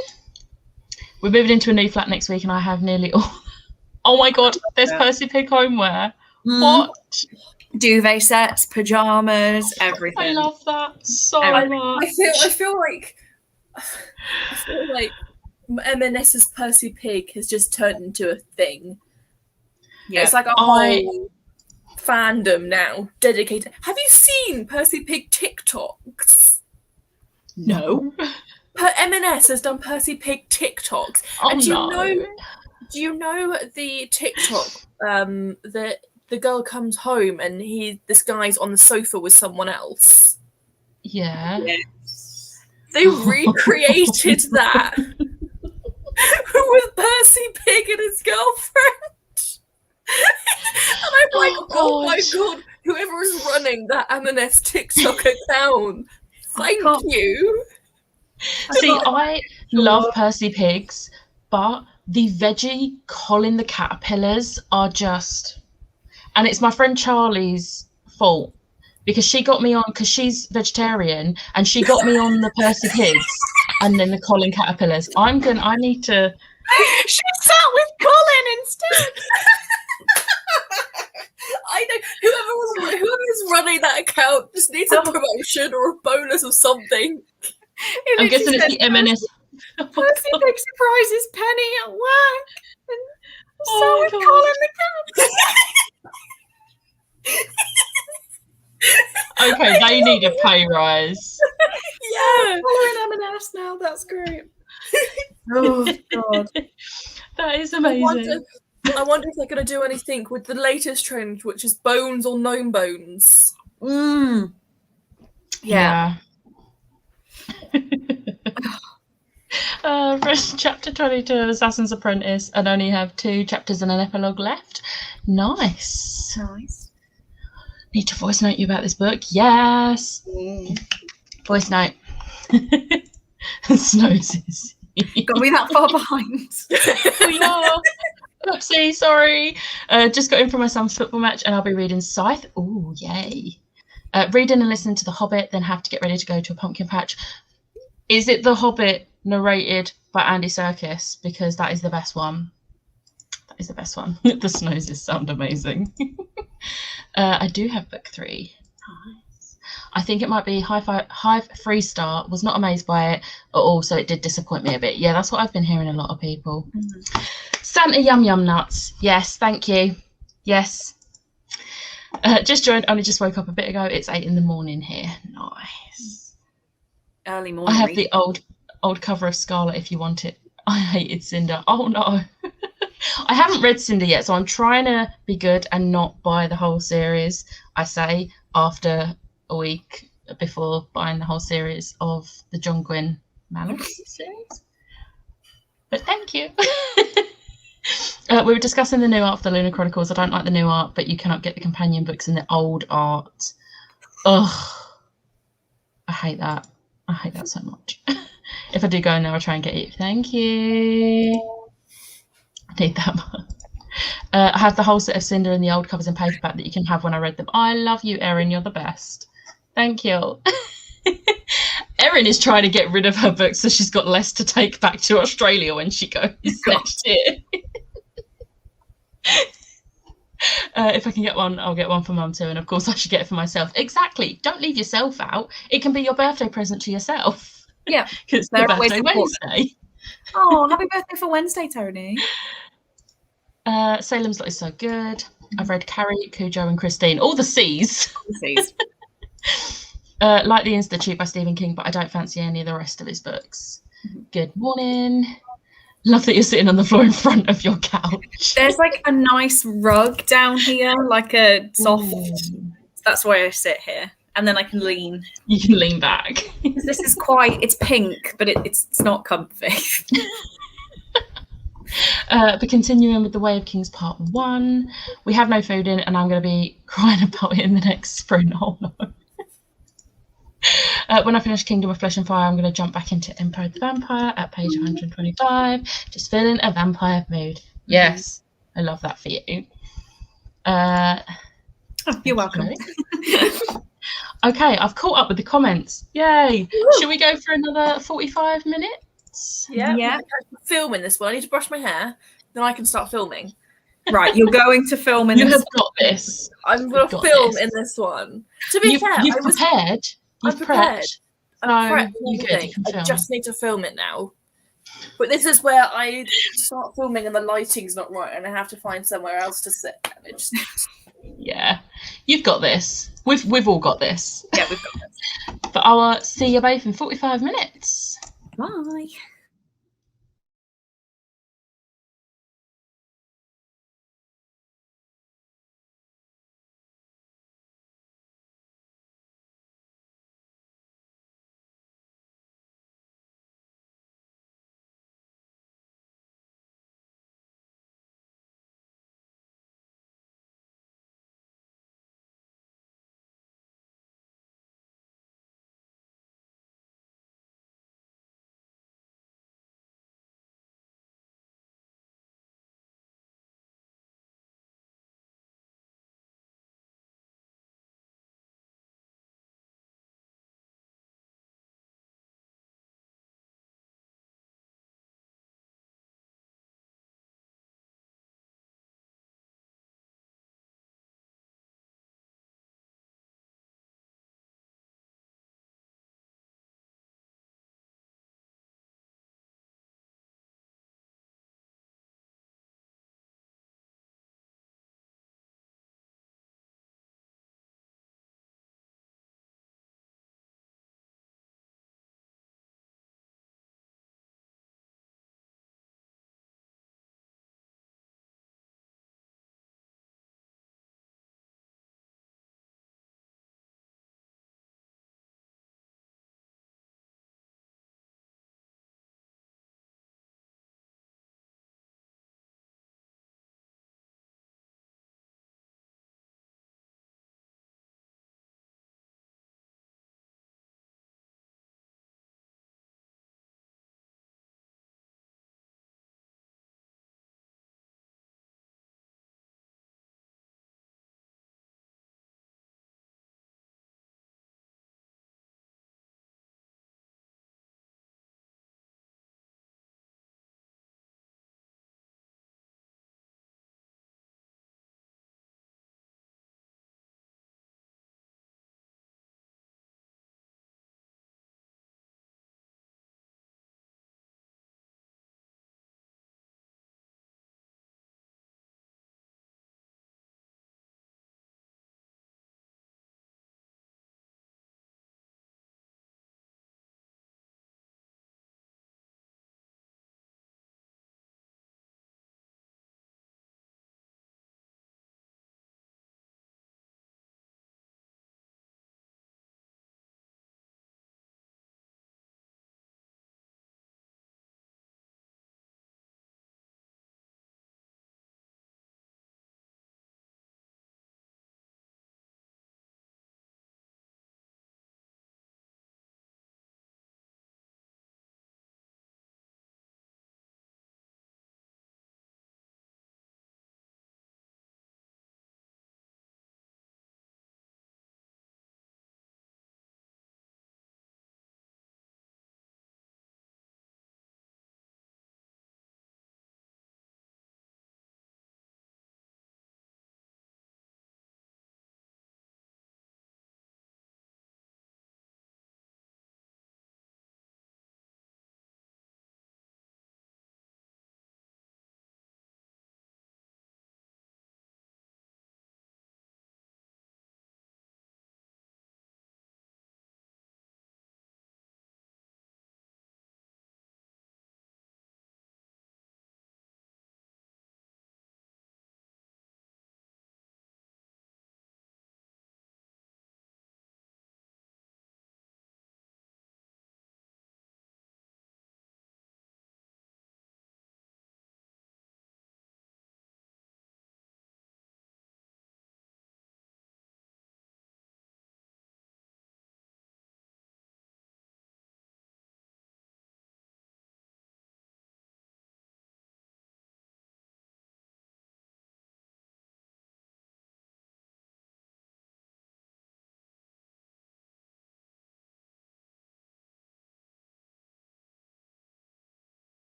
We're moving into a new flat next week and I have nearly all... Oh my god, there's Percy Pig homeware. What? Duvet sets, pajamas, everything. I love that so Everything. much. I feel like M&S's Percy Pig has just turned into a thing. Yeah. It's like a whole fandom now dedicated. Have you seen Percy Pig TikToks? No. M&S has done Percy Pig TikToks. Oh, and no. do you know the TikTok that the girl comes home and this guy's on the sofa with someone else? Yeah. They recreated that with Percy Pig and his girlfriend. And I'm like, oh my god, whoever is running that M&S TikTok account, thank you. See, I love Percy Pigs, but the veggie Colin the Caterpillars are just... and it's my friend Charlie's fault because she got me on because she's vegetarian and she got me on the Percy Pigs and then the Colin Caterpillars. I need to. She sat with Colin instead. I know whoever's running that account just needs a promotion or a bonus or something. I'm guessing it's the M&S. Percy Big surprises Penny at work. And so with God. Colin the cat. Okay, they need a pay rise. Yeah. Following M&S now. That's great. Oh God. That is amazing. I wonder if they're going to do anything with the latest trend, which is bones or no bones. Yeah. Chapter 22 of Assassin's Apprentice, and only have 2 chapters and an epilogue left. Nice. Need to voice note you about this book. Yes. Voice note. Snoses. Got me that far behind. We are. Oopsie, sorry. Just got in from my son's football match and I'll be reading Scythe. Ooh, yay. Reading and listening to The Hobbit, then have to get ready to go to a pumpkin patch. Is it The Hobbit narrated by Andy Serkis? Because that is the best one. That is the best one. The snoses sound amazing. I do have book 3. Nice. I think it might be Hive Freestar. Was not amazed by it at all, so it did disappoint me a bit. Yeah, that's what I've been hearing a lot of people. Santa Yum Yum Nuts. Yes, thank you. Yes. Just joined. Only just woke up a bit ago. It's 8 in the morning here. Nice. Early morning. I have the old cover of Scarlet if you want it. I hated Cinder. Oh no. I haven't read Cinder yet, so I'm trying to be good and not buy the whole series. I say after a week before buying the whole series of the John Gwynne Malice series. But thank you. We were discussing the new art for the Lunar Chronicles. I don't like the new art, but you cannot get the companion books in the old art. Ugh. I hate that. I hate that so much. If I do go in there, I'll try and get it. Thank you. I need that much. I have the whole set of Cinder and the old covers in paperback that you can have when I read them. I love you, Erin. You're the best. Thank you. Erin is trying to get rid of her books so she's got less to take back to Australia when she goes next year. If I can get one, I'll get one for Mum too. And of course, I should get it for myself. Exactly. Don't leave yourself out. It can be your birthday present to yourself. Yeah. Because it's birthday Wednesday. Oh, happy birthday for Wednesday, Tony. Salem's Lot is so good. I've read Carrie, Cujo, and Christine. All the C's. All the C's. Like the Institute by Stephen King, but I don't fancy any of the rest of his books. Good morning. Love that you're sitting on the floor in front of your couch. There's like a nice rug down here, like a soft. Ooh. That's why I sit here, and then I can lean. You can lean back. This is it's pink, but it's not comfy. But continuing with The Way of Kings Part 1, we have no food in, and I'm going to be crying about it in the next sprint. Oh no. When I finish Kingdom of Flesh and Fire, I'm going to jump back into Empire of the Vampire at page 125. Just feeling a vampire mood. Yes, I love that for you. You're welcome. Okay, I've caught up with the comments. Yay! Woo. Should we go for another 45 minutes? Yeah. Filming this one. I need to brush my hair. Then I can start filming. Right, you're going to film in this. You have got this. I'm going to film in this one. To be fair, you've prepared. I'm prepared. I'm prepped. I just need to film it now. But this is where I start filming and the lighting's not right, and I have to find somewhere else to sit. And it just... Yeah, you've got this. We've all got this. Yeah, we've got this. But I'll see you both in 45 minutes. Bye.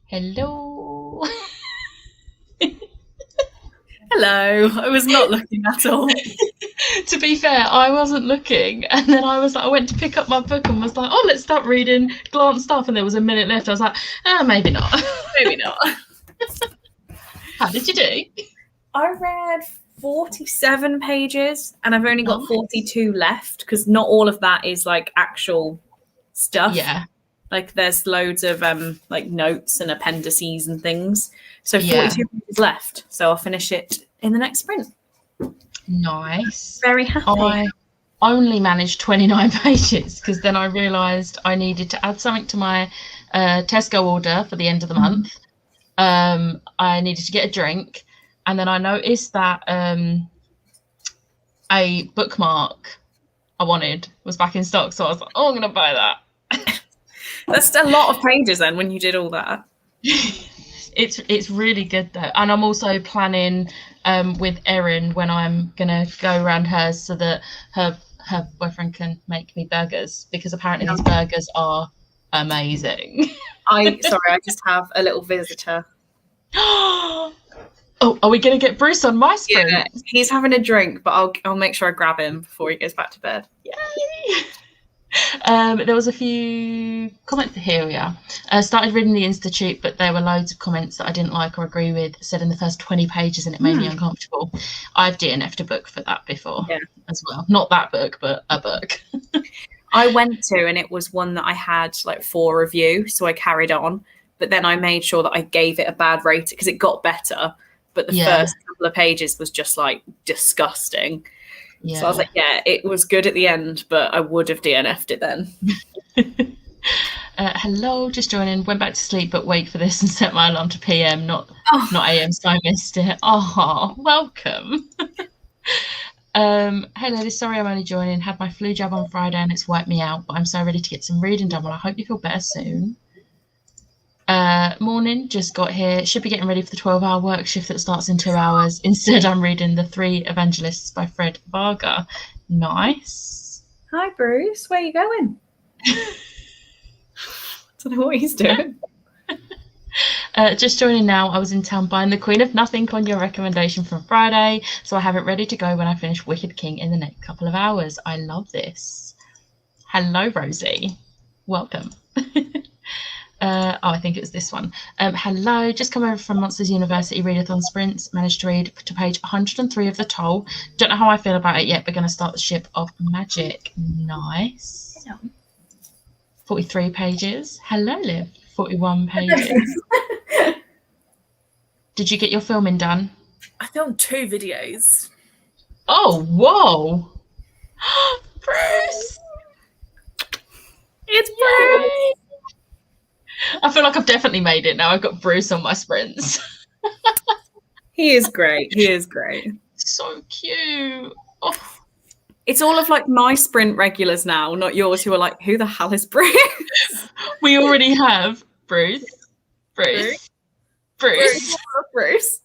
Hello. Hello. I was not looking at all. To be fair, I wasn't looking, and then I went to pick up my book and was like, oh, let's start reading, glanced up, and there was a minute left. I was like, maybe not. Maybe not. How did you do? I read 47 pages and I've only got 42 left because not all of that is like actual stuff. Yeah. Like there's loads of like notes and appendices and things. So 42 pages left. So I'll finish it in the next sprint. Nice. Very happy. I only managed 29 pages because then I realised I needed to add something to my Tesco order for the end of the month. I needed to get a drink, and then I noticed that a bookmark I wanted was back in stock, so I was like, oh, I'm going to buy that. That's a lot of pages then when you did all that. It's really good though, and I'm also planning with Erin when I'm gonna go around hers so that her boyfriend can make me burgers, because apparently these burgers are amazing. I just have a little visitor. Oh, are we gonna get Bruce on my sprint? Yeah, he's having a drink, but I'll make sure I grab him before he goes back to bed. Yay! There was a few comments. Here we are. Started reading the Institute, but there were loads of comments that I didn't like or agree with, said in the first 20 pages, and it made me uncomfortable. I've DNF'd a book for that before as well. Not that book, but a book. I went to, and it was one that I had like 4 review, so I carried on. But then I made sure that I gave it a bad rating because it got better. But the first couple of pages was just like disgusting. Yeah. So I was like, yeah, it was good at the end, but I would have DNF'd it then. Hello, just joining. Went back to sleep, but wait for this and set my alarm to PM, not AM, so I missed it. Oh, welcome. Hey ladies, sorry I'm only joining. Had my flu jab on Friday and it's wiped me out, but I'm so ready to get some reading done. Well, I hope you feel better soon. Morning, just got here. Should be getting ready for the 12-hour work shift that starts in 2 hours. Instead, I'm reading The Three Evangelists by Fred Varga. Nice. Hi, Bruce. Where are you going? Don't know what he's doing. Just joining now. I was in town buying The Queen of Nothing on your recommendation from Friday, so I have it ready to go when I finish Wicked King in the next couple of hours. I love this. Hello, Rosie. Welcome. I think it was this one. Hello, just come over from Monsters University readathon sprints. Managed to read to page 103 of The Toll. Don't know how I feel about it yet. We're going to start the Ship of Magic. Nice. 43 pages. Hello, Liv. 41 pages. Did you get your filming done? I filmed 2 videos. Oh, whoa. Bruce. It's Bruce. I feel like I've definitely made it now. I've got Bruce on my sprints. He is great. He is great. So cute. Oh. It's all of like my sprint regulars now, not yours, who are like, who the hell is Bruce? We already have Bruce. Bruce. Bruce. Bruce.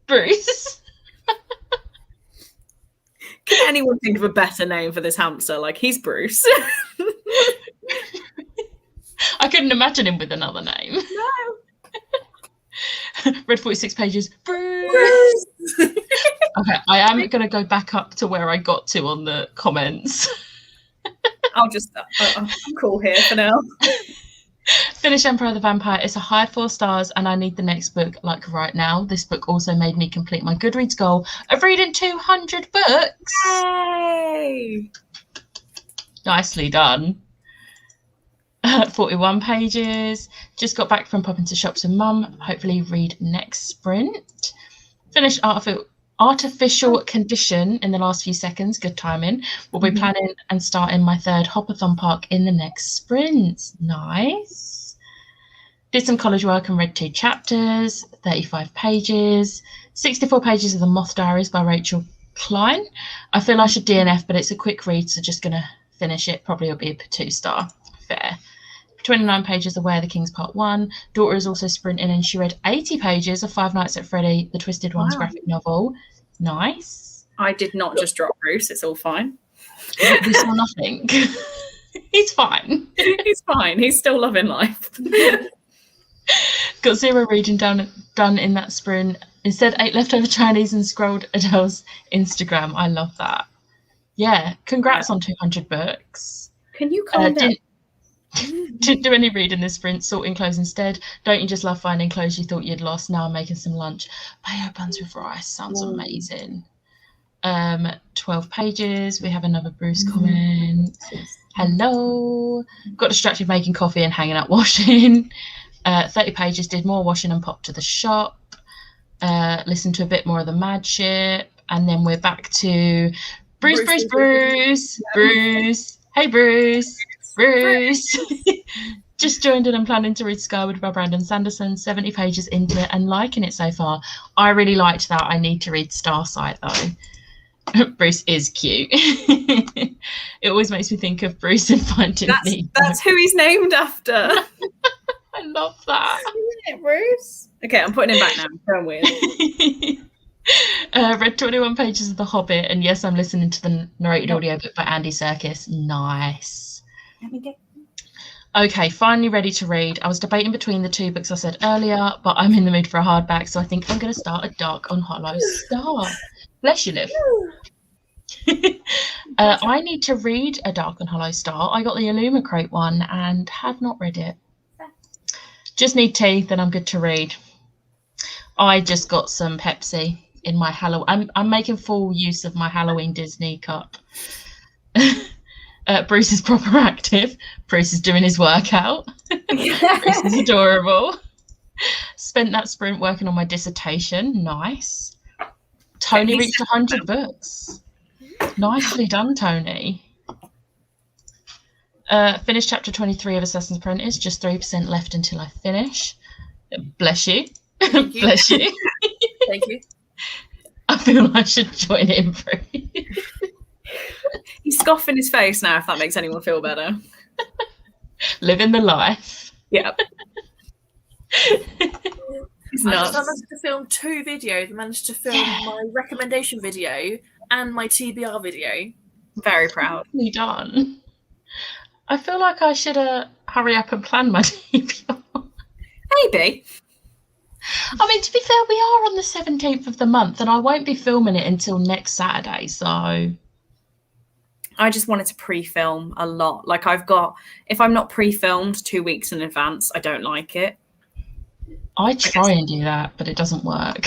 Bruce. Can anyone think of a better name for this hamster? Like, he's Bruce. I couldn't imagine him with another name. No. Read 46 pages. Bruce. Okay, I am going to go back up to where I got to on the comments. I'll just, I'm cool here for now. Finish Emperor of the Vampire. It's a high 4 stars and I need the next book like right now. This book also made me complete my Goodreads goal of reading 200 books. Yay! Nicely done. 41 pages. Just got back from popping to shops with Mum. Hopefully read next sprint. Finished Artificial Condition in the last few seconds. Good timing. We'll be planning and starting my 3rd Hopathon Park in the next sprint. Nice. Did some college work and read 2 chapters. 35 pages. 64 pages of The Moth Diaries by Rachel Klein. I feel I should DNF, but it's a quick read, so just going to finish it. Probably will be a 2-star. Fair. 29 pages of Where the King's Part 1. Daughter is also sprinting and she read 80 pages of Five Nights at Freddy, the Twisted Ones graphic novel. Nice. I did not just drop Bruce. It's all fine. We saw nothing. He's fine. He's fine. He's still loving life. Got 0 reading done in that sprint. Instead, 8 leftover Chinese and scrolled Adele's Instagram. I love that. Yeah, congrats on 200 books. Can you calm down? Didn't do any reading this sprint, sorting clothes instead. Don't you just love finding clothes you thought you'd lost? Now I'm making some lunch. Mayo buns with rice. Sounds amazing. 12 pages. We have another Bruce comment. Hello. Got distracted making coffee and hanging out washing. 30 pages. Did more washing and popped to the shop. Listened to a bit more of the mad ship. And then we're back to Bruce. Hey, Bruce. Just joined in and planning to read Skyward by Brandon Sanderson. 70 pages into it and liking it so far. I really liked that. I need to read Starsight though. Bruce is cute. It always makes me think of Bruce in Finding Nemo. That's who he's named after. I love that. Isn't it, Bruce? Okay, I'm putting him back now. I'm so weird. Read 21 pages of The Hobbit, and yes, I'm listening to the narrated audiobook by Andy Serkis. Nice. Okay, finally ready to read. I was debating between the 2 books I said earlier, but I'm in the mood for a hardback, so I think I'm going to start a Dark on Hollow Star. Bless you, Liv. I need to read A Dark and Hollow Star. I got the Illumicrate one and have not read it. Just need tea, then I'm good to read. I just got some Pepsi in my Halloween. I'm making full use of my Halloween Disney cup. Bruce is proper active. Bruce is doing his workout. Bruce is adorable. Spent that sprint working on my dissertation. Nice. Tony reached 100 books. Nicely done, Tony. Finished chapter 23 of Assassin's Apprentice. Just 3% left until I finish. Bless you. Bless you. Thank you. I feel I should join in, Bruce. He's scoffing his face now, if that makes anyone feel better. Living the life. Yeah. I managed to film 2 videos. I managed to film my recommendation video and my TBR video. Very proud. Nicely done. I feel like I should hurry up and plan my TBR. Maybe. I mean, to be fair, we are on the 17th of the month, and I won't be filming it until next Saturday, so... I just wanted to pre-film a lot. Like if I'm not pre-filmed 2 weeks in advance, I don't like it. I try and do that, but it doesn't work.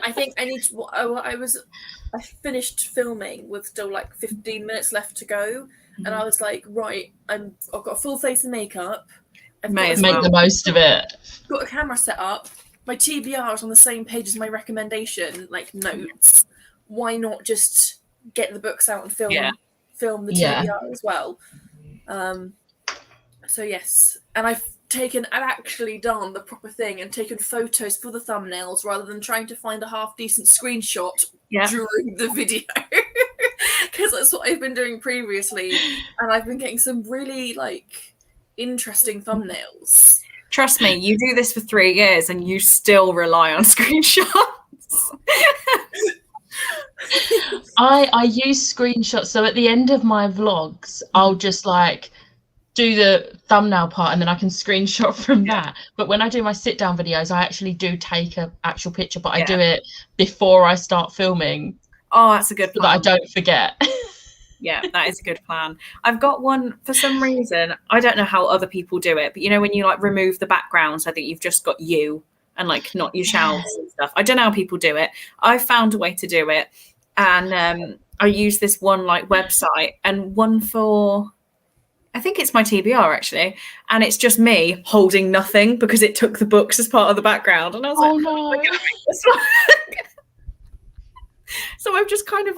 I think I need to. I finished filming with still like 15 minutes left to go, and I was like, right, I've got a full face of makeup. Make the most of it. Got a camera set up. My TBR is on the same page as my recommendation, like notes. Why not just get the books out and film the TBR as well? So yes, and I've actually done the proper thing and taken photos for the thumbnails rather than trying to find a half decent screenshot during the video, because that's what I've been doing previously, and I've been getting some really interesting thumbnails. Trust me, you do this for 3 years and you still rely on screenshots. I use screenshots, so at the end of my vlogs I'll just do the thumbnail part and then I can screenshot from that. But when I do my sit down videos, I actually do take an actual picture, but I do it before I start filming. Oh, that's a good plan. So that I don't forget. Yeah, that is a good plan. I've got one for some reason. I don't know how other people do it, but you know when you remove the background so that you've just got you and not your shelves and stuff. I don't know how people do it. I found a way to do it, and I use this one website and one for, I think it's my TBR actually, and it's just me holding nothing because it took the books as part of the background, and I was no. I can make this work. So I've just kind of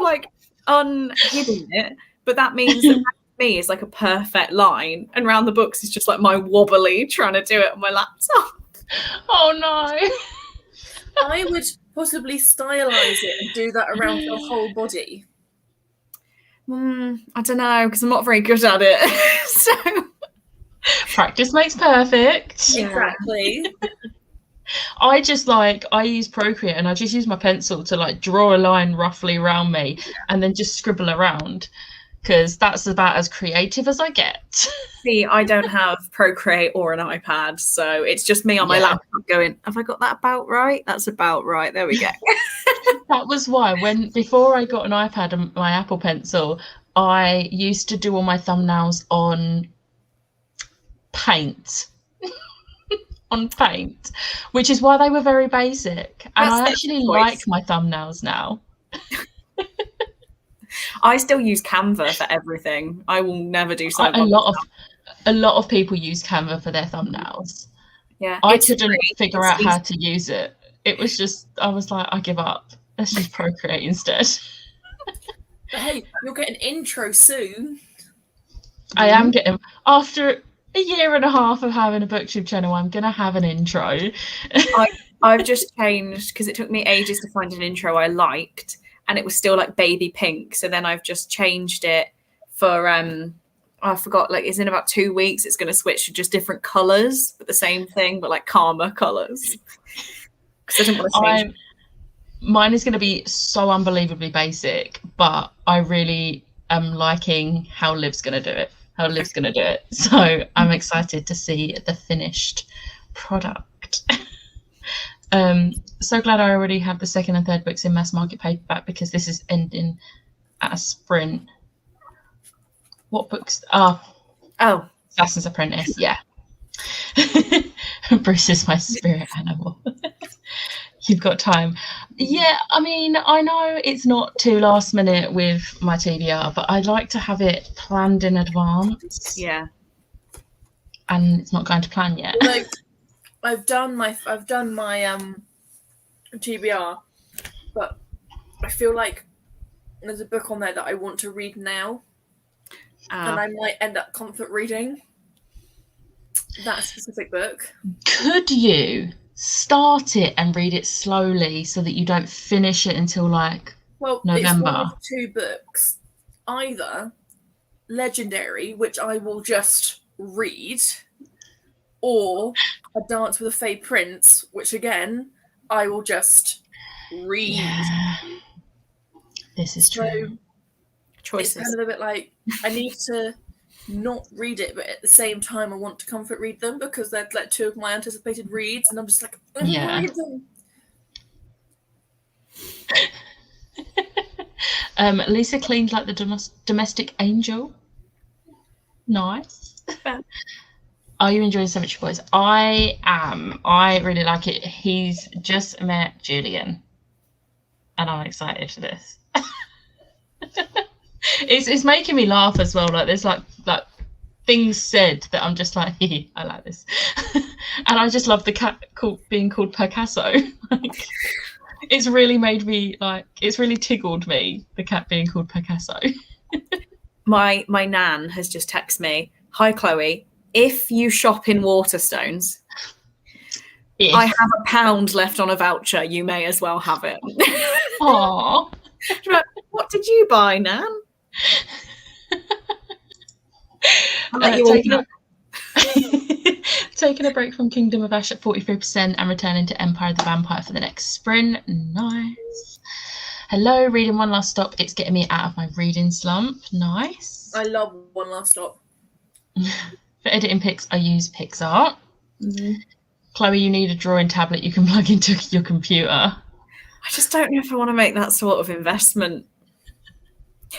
unhidden it, but that means that me is a perfect line, and round the books is just my wobbly trying to do it on my laptop. Oh no. I would possibly stylize it and do that around your whole body. I don't know, because I'm not very good at it. So practice makes perfect. Exactly. I just I use Procreate and I just use my pencil to draw a line roughly around me and then just scribble around. because that's about as creative as I get. See, I don't have Procreate or an iPad, so it's just me on my laptop going, have I got that about right? That's about right. There we go. That was why before I got an iPad and my Apple Pencil, I used to do all my thumbnails on Paint. On Paint, which is why they were very basic. And I actually like my thumbnails now. I still use Canva for everything. I will never do something. A lot of people use Canva for their thumbnails. Yeah, I couldn't figure out how to use it. It was just, I was like, I give up. Let's just Procreate instead. But hey, you'll get an intro soon. I am getting, after a year and a half of having a booktube channel, I'm gonna have an intro. I've just changed because it took me ages to find an intro I liked, and it was still like baby pink. So then I've just changed it for I forgot, like, it's in about 2 weeks. It's going to switch to just different colours, but the same thing, but like calmer colours. Because I didn't want to change. Mine is going to be so unbelievably basic, but I really am liking how Liv's going to do it. So I'm excited to see the finished product. So glad I already have the second and third books in mass market paperback, because this is ending at a sprint. What books? Oh, Assassin's Apprentice. Yeah. Bruce is my spirit animal. You've got time. Yeah, I mean, I know it's not too last minute with my TBR, but I'd like to have it planned in advance. Yeah. And it's not going to plan yet. Like, I've done my TBR, but I feel like there's a book on there that I want to read now, and I might end up comfort reading that specific book. Could you start it and read it slowly so that you don't finish it until like November? It's one of two books, either Legendary, which I will just read, or A Dance with a Fey Prince, which again I will just read. Yeah. This is true. Choices. It's kind of a bit like, I need to not read it, but at the same time I want to comfort read them, because they're like two of my anticipated reads, and I'm just like, read them. Lisa cleaned like the domestic angel. Nice. Are you enjoying So Much Boys? I am. I really like it. He's just met Julian, and I'm excited for this. It's making me laugh as well. Like, there's like things said that I'm just like, I like this. And I just love the cat being called Picasso. Like, it's really made me it's really tickled me, the cat being called Picasso. My nan has just texted me, "Hi Chloe, if you shop in Waterstones, I have £1 left on a voucher. You may as well have it." Aww. Like, what did you buy, Nan? Taking a break from Kingdom of Ash at 43% and returning to Empire of the Vampire for the next sprint. Nice. Hello, reading One Last Stop. It's getting me out of my reading slump. Nice. I love One Last Stop. For editing pics, I use PixArt. Mm-hmm. Chloe, you need a drawing tablet you can plug into your computer. I just don't know if I want to make that sort of investment.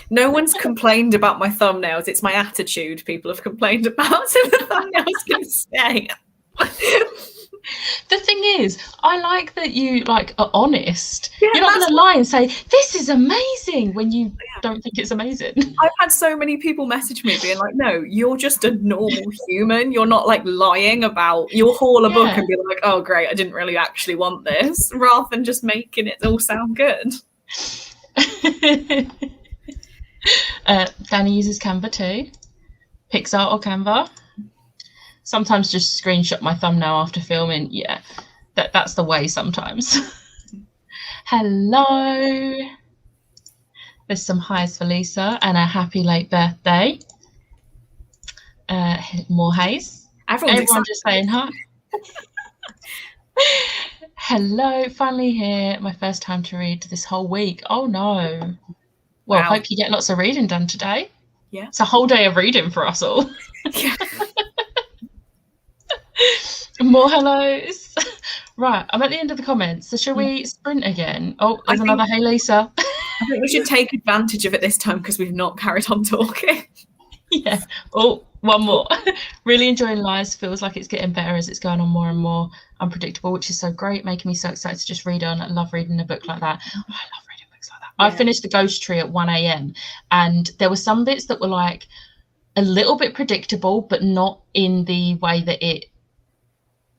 No one's complained about my thumbnails. It's my attitude people have complained about, so the thumbnails can stay. The thing is, I like that you are honest. Yeah, you're not going to lie and say, this is amazing, when you don't think it's amazing. I've had so many people message me being like, no, you're just a normal human. You're not lying about, you'll haul a book and be like, oh great, I didn't really actually want this, rather than just making it all sound good. Danny uses Canva too. PixArt or Canva. Sometimes just screenshot my thumbnail after filming. Yeah, that's the way sometimes. Hello. There's some highs for Lisa and a happy late birthday. More haze. Everyone just saying hi. Hello, finally here. My first time to read this whole week. Oh no. Well, I hope you get lots of reading done today. Yeah. It's a whole day of reading for us all. Yeah. More hellos. Right, I'm at the end of the comments. So shall we sprint again? Oh, there's another hey Lisa. I think we should take advantage of it this time because we've not carried on talking. Yeah. Oh, one more. Really enjoying Lies. Feels like it's getting better as it's going on more and more unpredictable, which is so great, making me so excited to just read on. I love reading a book like that. Oh, I love reading books like that. Yeah. I finished The Ghost Tree at 1 a.m. and there were some bits that were like a little bit predictable, but not in the way that it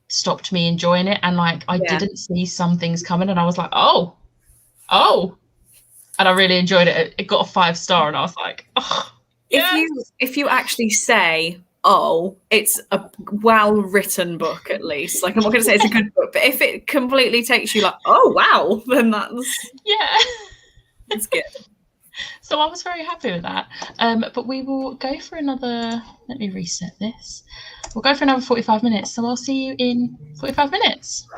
stopped me enjoying it. And like I didn't see some things coming and I was like, oh. And I really enjoyed it. It got a 5-star and I was like, oh. Yes. If you actually say, oh, it's a well-written book, at least. Like, I'm not going to say it's a good book, but if it completely takes you like, oh, wow, then that's good. So I was very happy with that. But we will go for another, let me reset this. We'll go for another 45 minutes. So I'll see you in 45 minutes.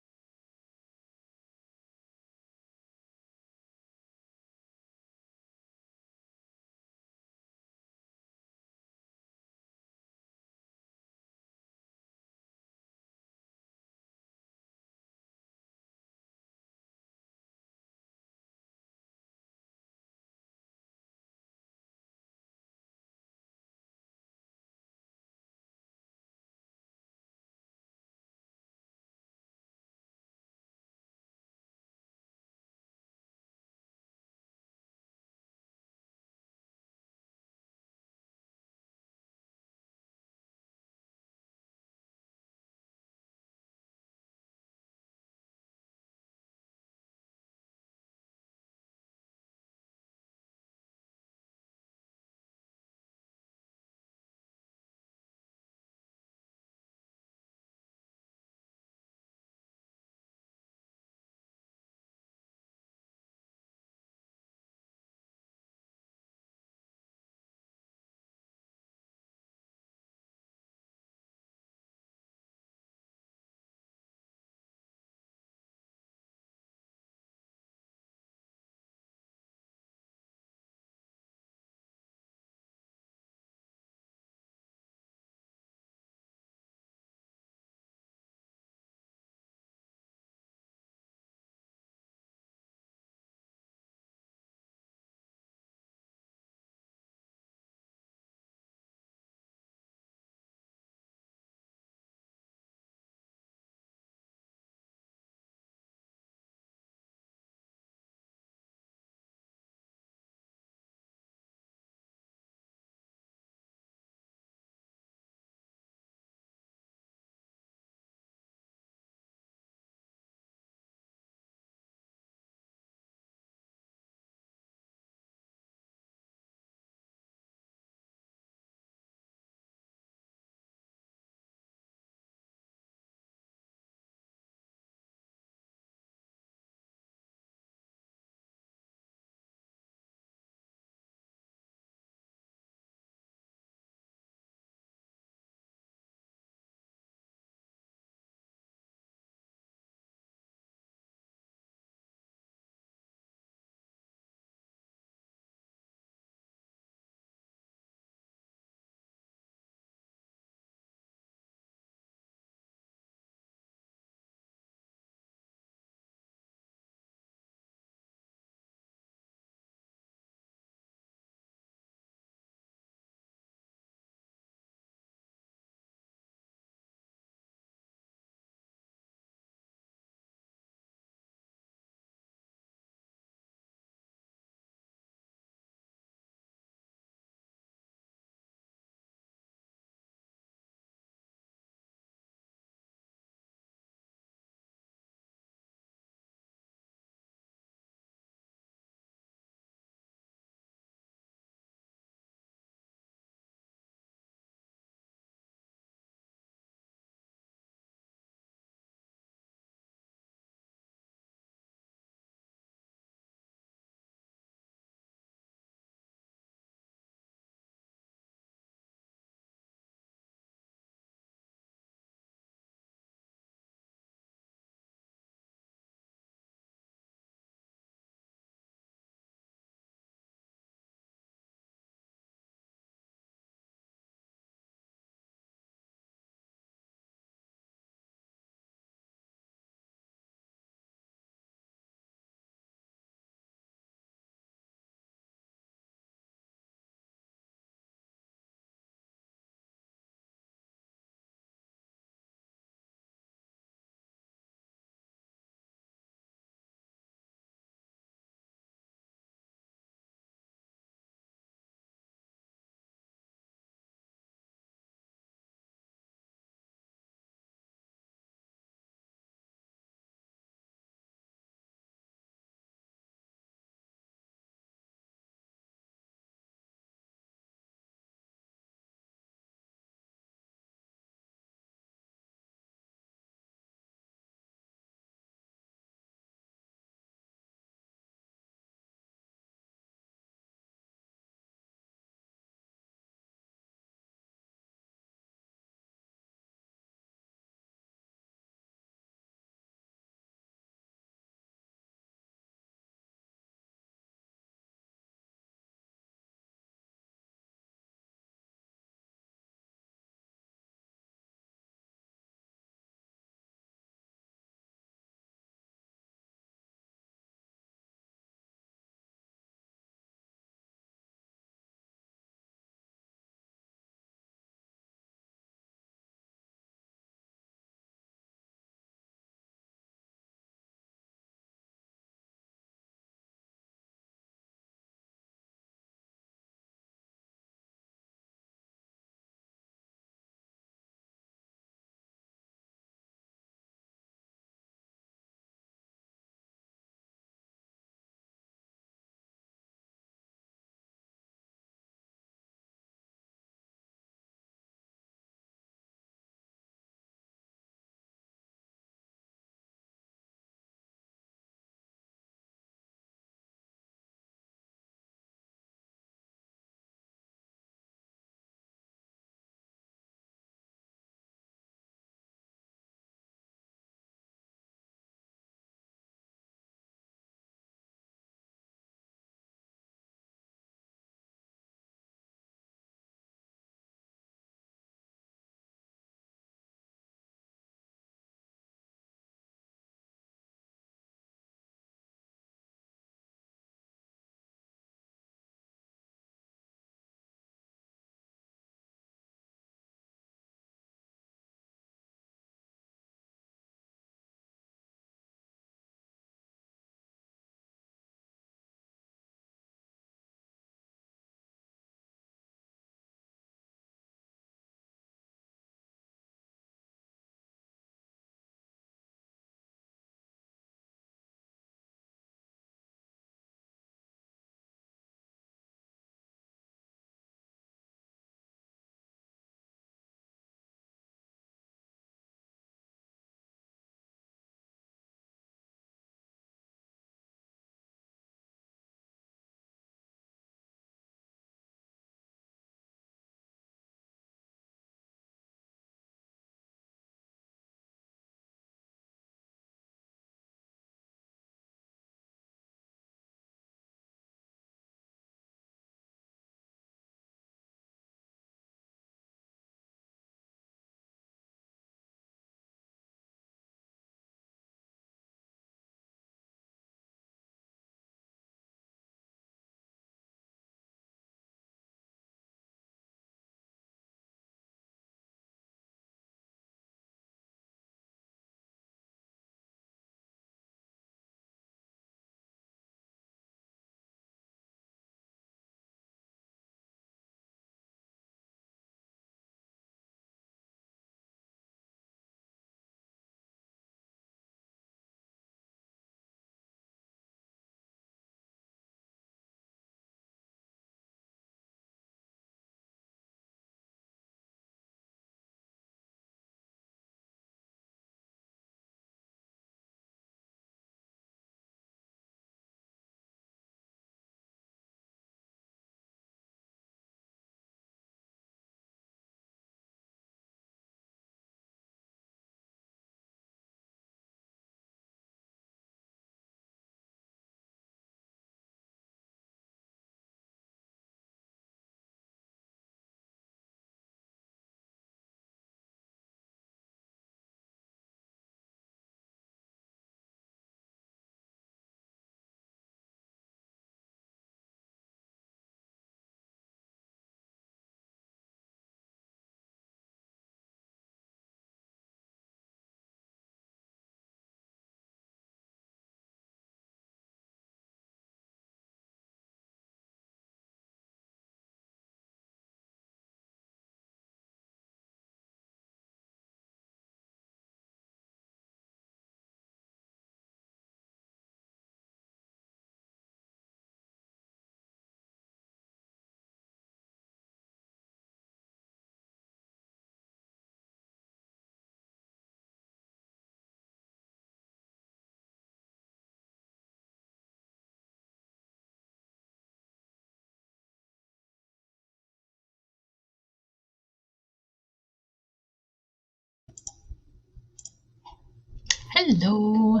Hello.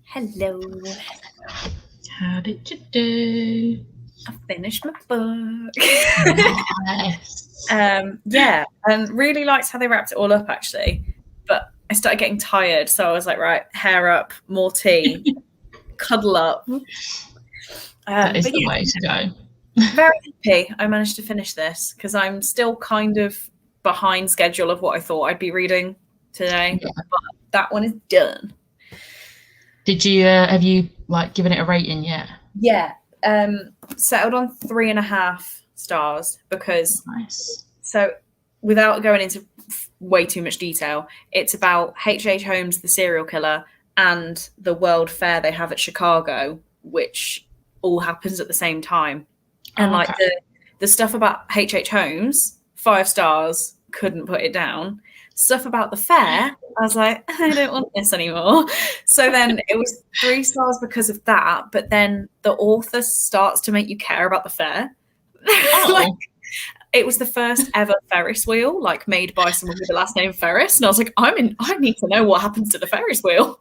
Hello. How did you do? I finished my book. Nice. Yeah, and really liked how they wrapped it all up, actually. But I started getting tired, so I was like, right, hair up, more tea, cuddle up. That is the way to go. Very happy I managed to finish this because I'm still kind of behind schedule of what I thought I'd be reading today. Yeah. But that one is done. Did you have you like given it a rating yet? Yeah, settled on 3.5 stars because Nice. so without going into way too much detail, it's about H.H. Holmes, the serial killer, and the World Fair they have at Chicago, which all happens at the same time. And like the stuff about H.H. Holmes, 5 stars, couldn't put it down. Stuff about the fair, I was like, I don't want this anymore. So then it was 3 stars because of that, but then the author starts to make you care about the fair. Like, it was the first ever Ferris wheel, like made by someone with the last name Ferris, and I was like, I need to know what happens to the Ferris wheel.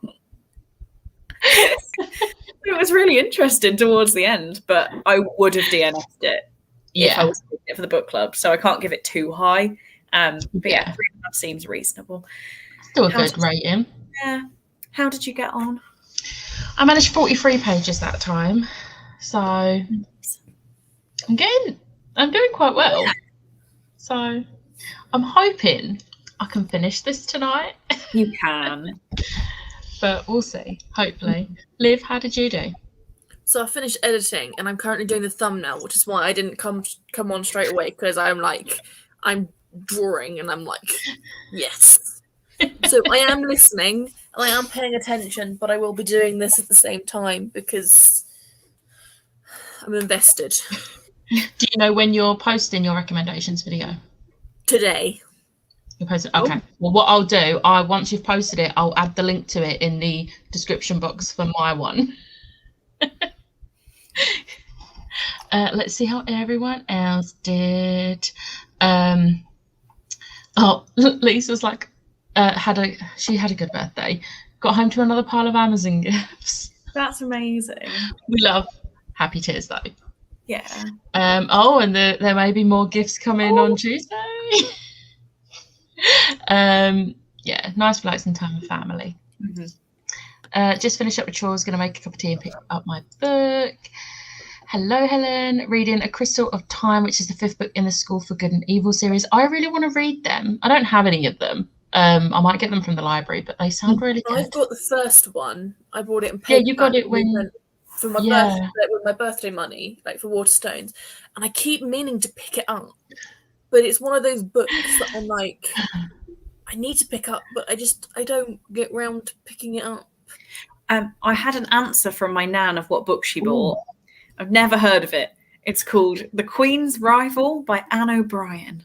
It was really interesting towards the end, but I would have DNF'd it if I was doing it for the book club, so I can't give it too high. But yeah, 3.5 seems reasonable. Still a good rating. Yeah. How did you get on? I managed 43 pages that time, so I'm doing quite well. So I'm hoping I can finish this tonight. You can. But we'll see, hopefully. Liv, how did you do? So I finished editing and I'm currently doing the thumbnail, which is why I didn't come on straight away, because I'm drawing and I'm like, yes. So I am listening and I am paying attention, but I will be doing this at the same time because I'm invested. Do you know when you're posting your recommendations video? Today. You're posting? Okay. Well, what I'll do, once you've posted it, I'll add the link to it in the description box for my one. Let's see how everyone else did. Lisa's like, she had a good birthday. Got home to another pile of Amazon gifts. That's amazing. We love happy tears though. Yeah. And there may be more gifts coming on Tuesday. Yeah, nice relaxing time with family. Mm-hmm. Just finished up with chores, gonna make a cup of tea and pick up my book. Hello, Helen. Reading A Crystal of Time, which is the 5th book in the School for Good and Evil series. I really want to read them. I don't have any of them. I might get them from the library, but they sound really good. I've got the first one. I bought it in paper. Yeah, you got it for my birthday, with my birthday money, like for Waterstones, and I keep meaning to pick it up, but it's one of those books that I'm like, I need to pick up, but I don't get round to picking it up. I had an answer from my nan of what book she bought. I've never heard of it. It's called The Queen's Rival by Anne O'Brien.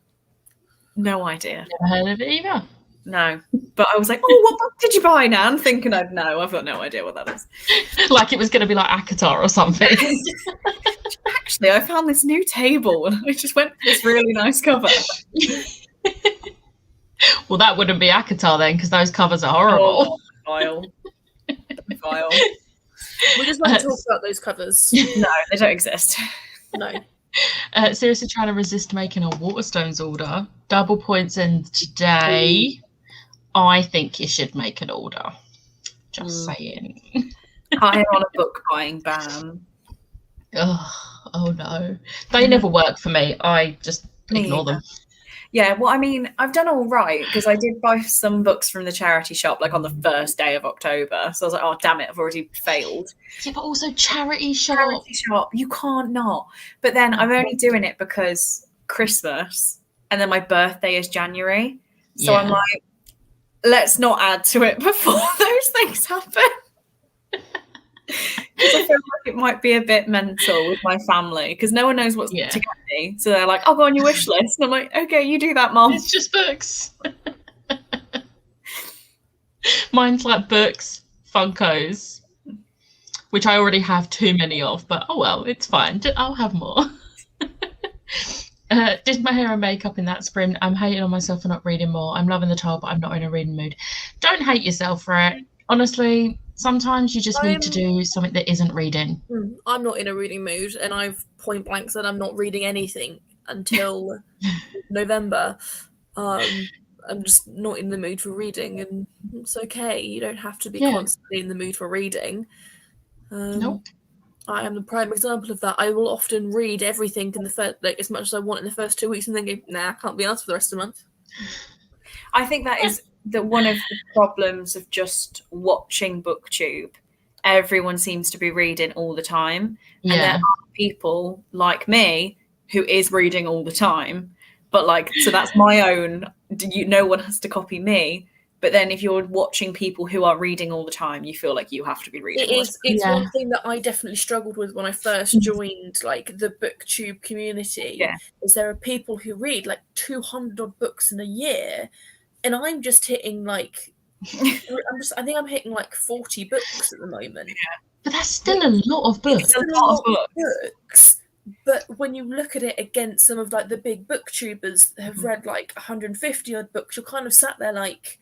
No idea. Never heard of it either. No. But I was like, oh, what book did you buy, Nan? Thinking I'd know. I've got no idea what that is. Like it was going to be like ACOTAR or something. Actually, I found this new table and I just went for this really nice cover. Well, that wouldn't be ACOTAR then, because those covers are horrible. Vile. Vile. We just want to talk about those covers. No, they don't exist. No. Seriously trying to resist making a Waterstones order. Double points in today. I think you should make an order. Just saying. I'm on a book buying ban. Oh no. They never work for me. I just ignore them. Yeah, well, I mean, I've done all right because I did buy some books from the charity shop like on the first day of October. So I was like, oh, damn it, I've already failed. Yeah, but also charity shop. Charity shop, you can't not. But then I'm only doing it because Christmas and then my birthday is January. So I'm like, let's not add to it before those things happen. Because I feel like it might be a bit mental with my family because no one knows what's to get me. So they're like, I'll go on your wish list. And I'm like, okay, you do that, Mom. It's just books. Mine's like books, Funkos, which I already have too many of, but oh well, it's fine. I'll have more. Did my hair and makeup in that sprint. I'm hating on myself for not reading more. I'm loving the title, but I'm not in a reading mood. Don't hate yourself for it. Honestly, sometimes you just need to do something that isn't reading. I'm not in a reading mood, and I've point blank said I'm not reading anything until November. I'm just not in the mood for reading, and it's okay. You don't have to be constantly in the mood for reading. Nope. I am the prime example of that. I will often read everything in the first, like, as much as I want in the first 2 weeks, and then go, nah, I can't be asked for the rest of the month. I think that is one of the problems of just watching BookTube. Everyone seems to be reading all the time, and there are people like me who is reading all the time. But like, so that's my own. No one has to copy me. But then if you're watching people who are reading all the time, you feel like you have to be reading. It's one thing that I definitely struggled with when I first joined like the BookTube community. Yeah. Is there are people who read like 200 odd books in a year, and I'm just hitting like I think I'm hitting like 40 books at the moment. Yeah. But that's still a lot of books. It's a lot of books. But when you look at it against some of like the big booktubers that have read like 150 odd books, you're kind of sat there like,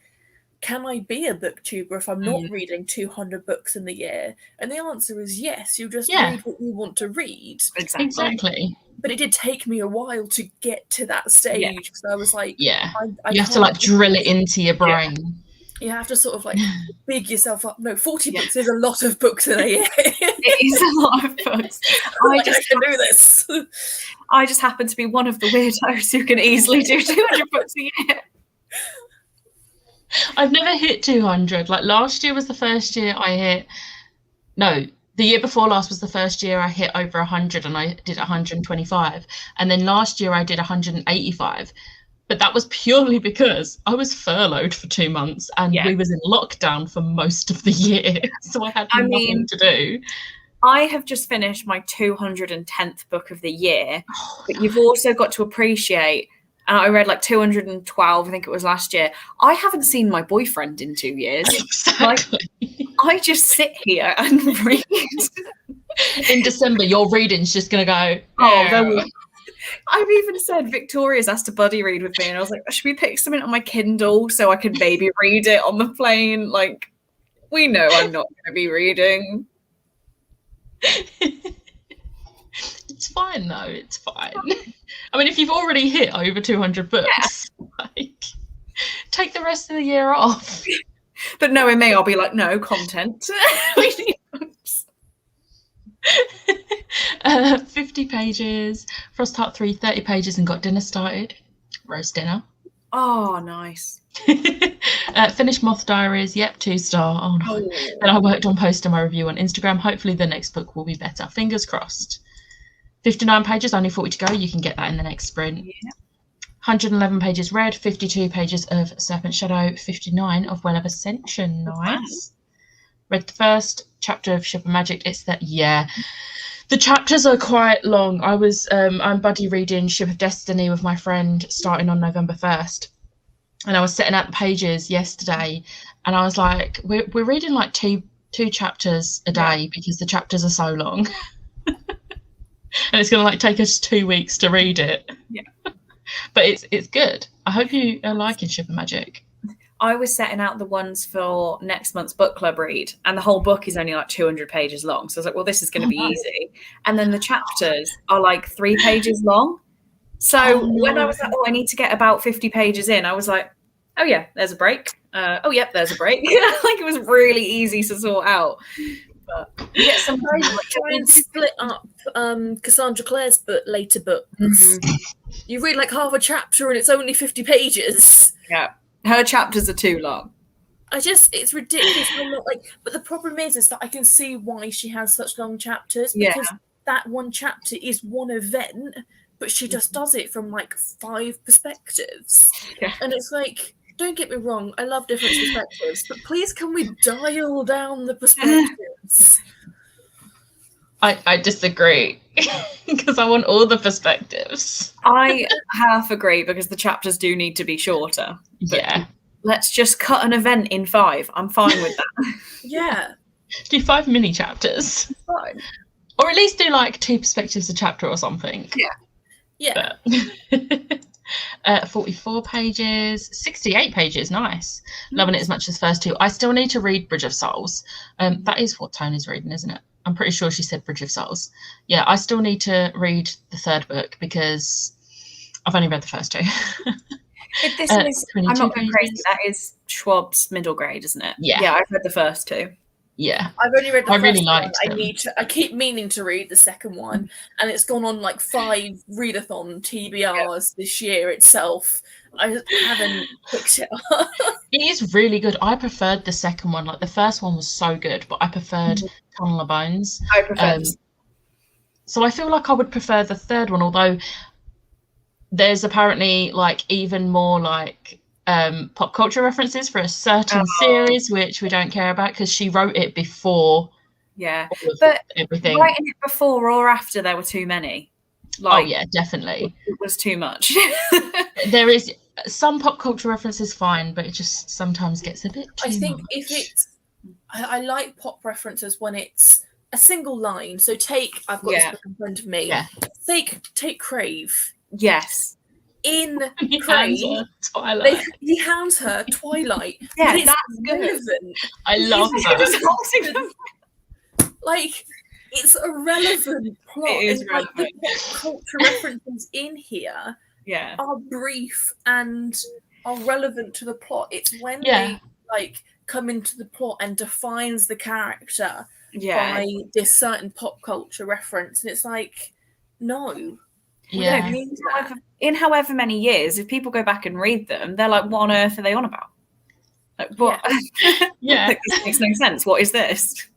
can I be a booktuber if I'm not reading 200 books in the year? And the answer is yes. You just read what you want to read. Exactly. But it did take me a while to get to that stage because I was like, you have to like drill it into your brain. You have to sort of like big yourself up. No, 40 books is a lot of books in a year. It is a lot of books. I can do this. I just happen to be one of the weirdos who can easily do 200 books a year. I've never hit 200. Like last year was the first year I hit. No, the year before last was the first year I hit over 100, and I did 125. And then last year I did 185. But that was purely because I was furloughed for 2 months and we was in lockdown for most of the year. So I had nothing to do. I have just finished my 210th book of the year, but you've also got to appreciate, and I read like 212, I think it was last year. I haven't seen my boyfriend in 2 years. Exactly. Like, I just sit here and read. In December, your reading's just going to go, I've even said Victoria's asked to buddy read with me, and I was like, should we pick something on my Kindle so I can maybe read it on the plane? Like, we know I'm not going to be reading. It's fine, though. It's fine. I mean, if you've already hit over 200 books, like, take the rest of the year off. But knowing me, I'll be like, no, content. 50 pages. Frost Heart 3, 30 pages, and got dinner started. Roast dinner. Oh, nice. Finished Moth Diaries. Yep, 2-star. Oh no. Then I worked on posting my review on Instagram. Hopefully the next book will be better. Fingers crossed. 59 pages, only 40 to go. You can get that in the next sprint. Yeah. 111 pages read, 52 pages of Serpent Shadow, 59 of Well of Ascension. Nice. Read the first chapter of Ship of Magic. It's that, the chapters are quite long. I'm buddy reading Ship of Destiny with my friend starting on November 1st. And I was setting out the pages yesterday, and I was like, we're reading like two chapters a day because the chapters are so long. And it's going to like take us 2 weeks to read it. Yeah. But it's good. I hope you are liking Ship of Magic. I was setting out the ones for next month's book club read, and the whole book is only like 200 pages long. So I was like, well, this is going to be easy. And then the chapters are like 3 pages long. So when I was like, I need to get about 50 pages in, I was like, oh yeah, there's a break. There's a break. Like, it was really easy to sort out. But yeah, sometimes try and split up Cassandra Clare's later books. Mm-hmm. You read like half a chapter and it's only 50 pages. Yeah. Her chapters are too long. It's ridiculous. I'm not like, but the problem is that I can see why she has such long chapters, because that one chapter is one event, but she just does it from like 5 perspectives. Yeah. And it's like, don't get me wrong, I love different perspectives, but please can we dial down the perspectives? I disagree because I want all the perspectives. I half agree because the chapters do need to be shorter. Yeah. Let's just cut an event in 5. I'm fine with that. Yeah. Do 5 mini chapters. Fine. Or at least do like 2 perspectives a chapter or something. Yeah. Yeah. But 44 pages, 68 pages. Nice. Loving it as much as first two. I still need to read Bridge of Souls. That is what Tony's reading, isn't it? I'm pretty sure she said Bridge of Souls. Yeah, I still need to read the third book because I've only read the first two. This is, I'm not going crazy. pages. That is Schwab's middle grade, isn't it? Yeah. Yeah, I've read the first two. Yeah. I've only read the I first really one. liked I them. I keep meaning to read the second one, and it's gone on like 5 readathon TBRs this year itself. I just haven't picked it up. It is really good. I preferred the second one. Like the first one was so good, but I preferred Tunnel of Bones. I prefer So I feel like I would prefer the third one, although there's apparently like even more like pop culture references for a certain series which we don't care about because she wrote it before. Yeah, all of but everything. writing it before or after there were too many. Like, oh yeah, definitely. It was too much. There is some pop culture references fine, but it just sometimes gets a bit too I think much. if it's, I like pop references when it's a single line. So take, I've got this book in front of me. Yeah. Take Crave. Yes. In He Crave, hands her Twilight. he hands her Twilight. Yeah, but it's that's good. relevant. I love that. Like, it's a relevant plot. It is and, like, the relevant. pop culture references in here Yeah. are brief and are relevant to the plot. It's when Yeah. they like come into the plot and defines the character Yeah. by this certain pop culture reference, and it's like, no, we Yeah. don't need that. In however many years, if people go back and read them, they're like, what on earth are they on about? Like, what? Yeah. Like, this makes no sense. What is this?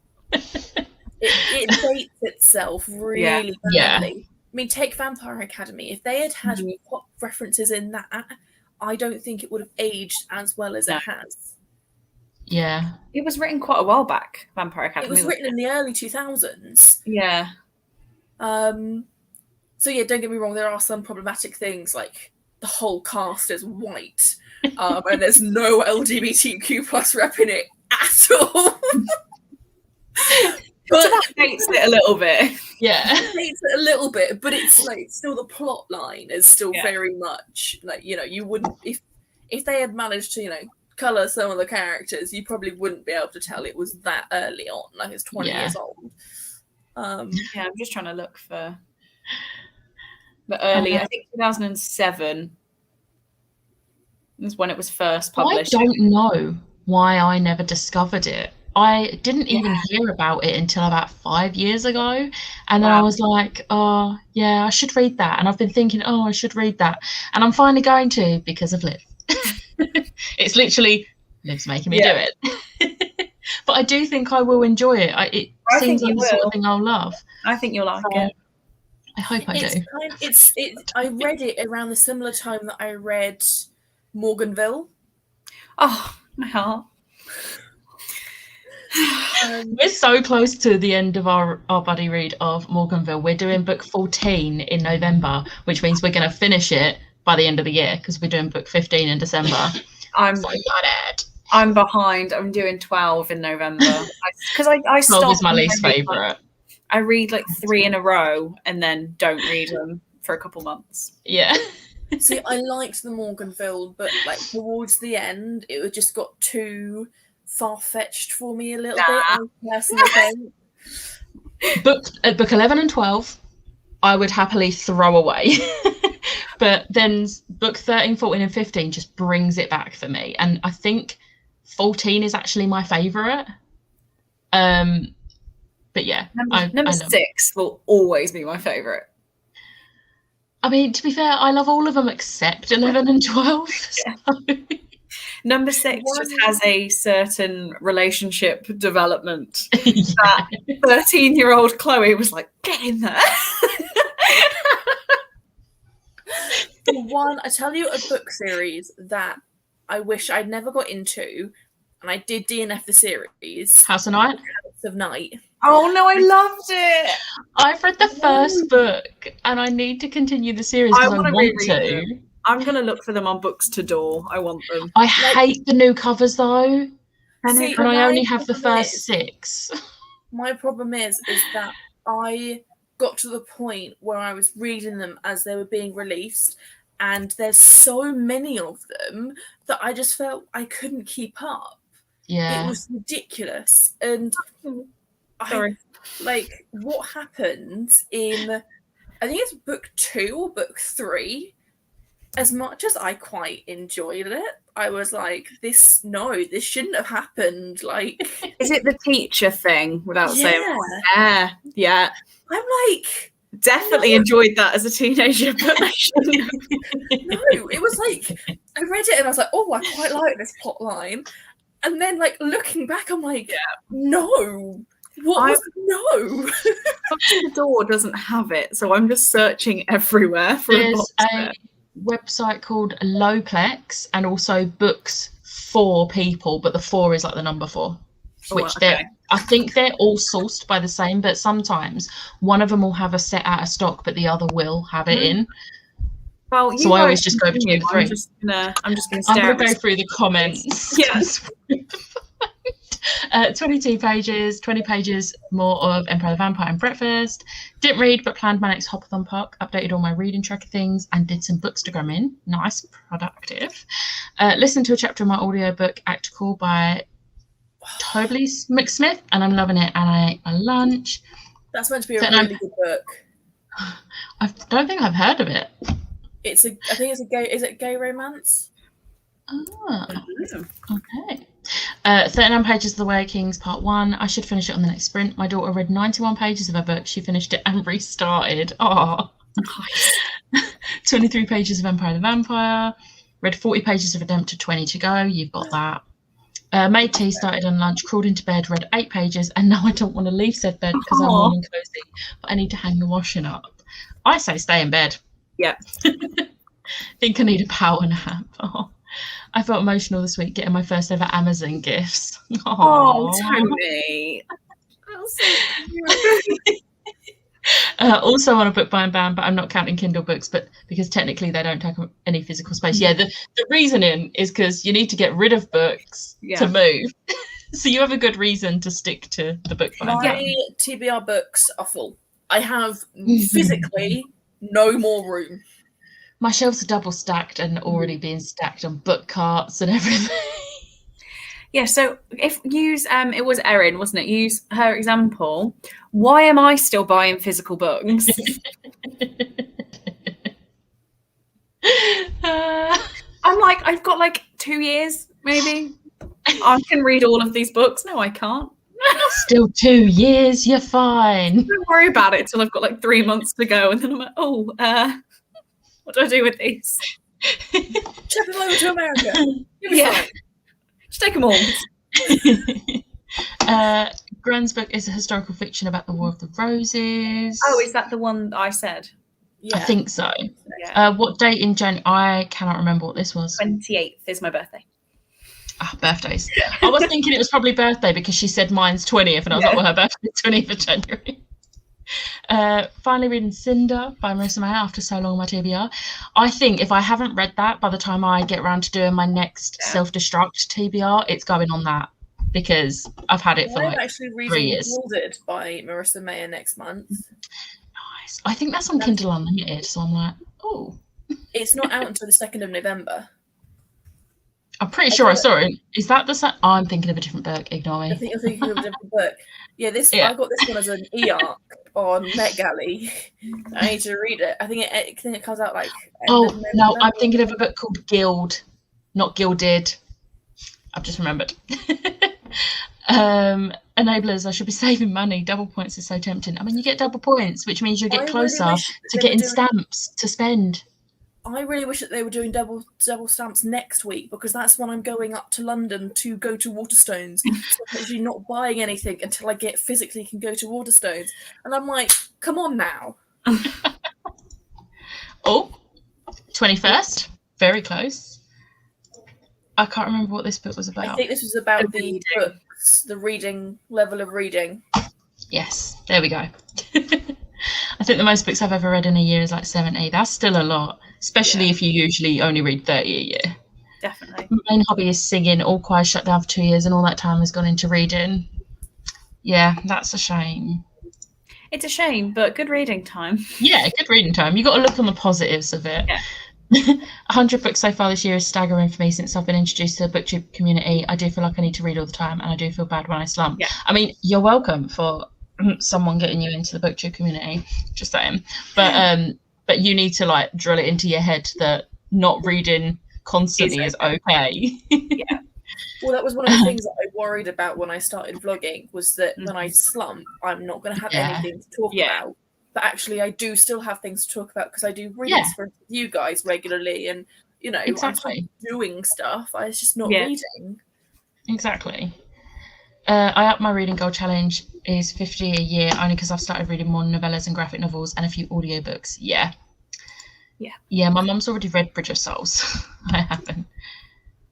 It dates itself really Yeah. badly. I mean, take Vampire Academy. If they had pop references in that, I don't think it would have aged as well as it has. Yeah. It was written quite a while back, Vampire Academy. It was written in the early 2000s. Yeah. So yeah, don't get me wrong, there are some problematic things, like the whole cast is white, and there's no LGBTQ plus rep in it at all. But so that dates it a little bit. Yeah. it dates it a little bit, but it's like still the plot line is still very much like, you know, you wouldn't, if they had managed to, you know, colour some of the characters, you probably wouldn't be able to tell it was that early on, like it's 20 years old. Yeah, I'm just trying to look for the early, I think 2007 is when it was first published. I don't know why I never discovered it. I didn't even hear about it until about 5 years ago. And then I was like, oh, yeah, I should read that. And I've been thinking, oh, I should read that. And I'm finally going to because of Liv. It's literally Liv's making me do it. But I do think I will enjoy it. It seems like the sort of thing I'll love. I think you'll like it. I hope I do. I read it around the similar time that I read Morganville. Oh, my heart. We're so close to the end of our buddy read of Morganville. We're doing book 14 in November, which means we're going to finish it by the end of the year because we're doing book 15 in December. I'm so excited. I'm behind. I'm doing 12 in November because I 12 is my least favourite. I read like 3 in a row and then don't read them for a couple months. Yeah. See, I liked the Morganville, but like towards the end, it just got too far-fetched for me a little bit. I personally think. Book 11 and 12, I would happily throw away. But then book 13, 14 and 15 just brings it back for me. And I think 14 is actually my favourite. But yeah. Number 6 will always be my favourite. I mean, to be fair, I love all of them except 11 and 12. Yeah. So. Number 6 just has a certain relationship development. That 13-year-old Chloe was like, get in there. I tell you a book series that I wish I'd never got into, and I did DNF the series. House of Night? House of Night. Oh no, I loved it. I've read the first book and I need to continue the series because I want to. I'm going to look for them on Books to Door. I want them. I hate the new covers though. See, and I only have the first 6. My problem is that I got to the point where I was reading them as they were being released, and there's so many of them that I just felt I couldn't keep up. Yeah. It was ridiculous. And what happened in, I think it's book 2 or book 3, as much as I quite enjoyed it, I was like, this shouldn't have happened. Like, is it the teacher thing without saying? Yeah. I'm like, definitely enjoyed that as a teenager, but I shouldn't. No, it was like, I read it and I was like, oh, I quite like this plot line. And then, like, looking back, I'm like, no. The door doesn't have it, so I'm just searching everywhere for There's a website called Lowplex, and also books for people, but the 4 is like the number 4, which I think they're all sourced by the same, but sometimes one of them will have a set out of stock, but the other will have it in. Well, so I always just go between the 3. I'm just going to go through the comments. Yes. 22 pages, 20 pages more of Empire of the Vampire and Breakfast. Didn't read, but planned my next Hopathon Puck. Updated all my reading tracker things and did some bookstagram in. Nice, productive. Listened to a chapter of my audiobook, Actical by Toby McSmith, and I'm loving it. And I ate my lunch. That's meant to be a really good book. I don't think I've heard of it. I think it's a gay. Is it gay romance? Oh, okay. 39 pages of The Way of Kings, Part 1. I should finish it on the next sprint. My daughter read 91 pages of her book. She finished it and restarted. Oh, nice. 23 pages of Empire of the Vampire. Read 40 pages of Redemptor, 20 to go. You've got that. Made tea, started on lunch, crawled into bed, read 8 pages, and now I don't want to leave said bed because I'm morning cozy, but I need to hang the washing up. I say stay in bed. Yeah. Think I need a power nap. Oh. I felt emotional this week getting my first ever Amazon gifts. Oh, Tony. Also on a book buying ban, but I'm not counting Kindle books, but because technically they don't take any physical space. Yeah, the reasoning is because you need to get rid of books to move. So you have a good reason to stick to the book buying ban. My TBR books are full. I have physically no more room. My shelves are double stacked and already being stacked on book carts and everything. Yeah, so if use it was Erin, wasn't it? Use her example. Why am I still buying physical books? I'm like, I've got like 2 years, maybe. I can read all of these books. No, I can't. Still 2 years, you're fine. Don't worry about it until I've got like 3 months to go, and then I'm like, what do I do with these? Ship them over to America. Yeah. Just take them all. Gran's book is a historical fiction about the War of the Roses. Oh, is that the one that I said? Yeah. I think so. Yeah. What date in January? I cannot remember what this was. 28th is my birthday. Birthdays. I was thinking it was probably birthday because she said mine's 20th, and I was like, well, her birthday's 20th of January. Finally reading Cinder by Marissa May after so long on my TBR. I think if I haven't read that by the time I get around to doing my next self-destruct TBR, it's going on that because I've had it for like 3 years. I'm actually reading Gilded by Marissa May next month. Nice. I think that's on Kindle Unlimited, so I'm like, oh. It's not out until the 2nd of November. I'm pretty sure I saw it. Is that the same? Oh, I'm thinking of a different book. Ignore me. I think you're thinking of a different book. Yeah, I got this one as an e-arc on NetGalley. I need to read it. I think it comes out like. Oh no, I'm thinking of a book called Guild, not Gilded. I've just remembered. Enablers. I should be saving money. Double points is so tempting. I mean, you get double points, which means you'll get closer to getting stamps to spend. I really wish that they were doing double stamps next week because that's when I'm going up to London to go to Waterstones. So I'm actually not buying anything until I physically can go to Waterstones. And I'm like, come on now. Oh, 21st. Very close. I can't remember what this book was about. I think this was about the books, the reading, level of reading. Yes, there we go. I think the most books I've ever read in a year is like 70. That's still a lot, especially if you usually only read 30 a year. Definitely. My main hobby is singing. All choir shut down for 2 years and all that time has gone into reading. Yeah, that's a shame. It's a shame, but good reading time. Yeah, good reading time. You've got to look on the positives of it. Yeah. 100 books so far this year is staggering for me since I've been introduced to the booktube community. I do feel like I need to read all the time, and I do feel bad when I slump. Yeah. I mean, you're welcome for someone getting you into the booktube community, just saying. But you need to like drill it into your head that not reading constantly is okay. Yeah. Well, that was one of the things that I worried about when I started vlogging, was that when I slump, I'm not going to have anything to talk about. But actually, I do still have things to talk about because I do reads for you guys regularly, and you know, I'm still doing stuff. I was just not reading. Exactly. I up my reading goal challenge is 50 a year, only because I've started reading more novellas and graphic novels and a few audiobooks. Yeah. My mum's already read Bridge of Souls. I haven't.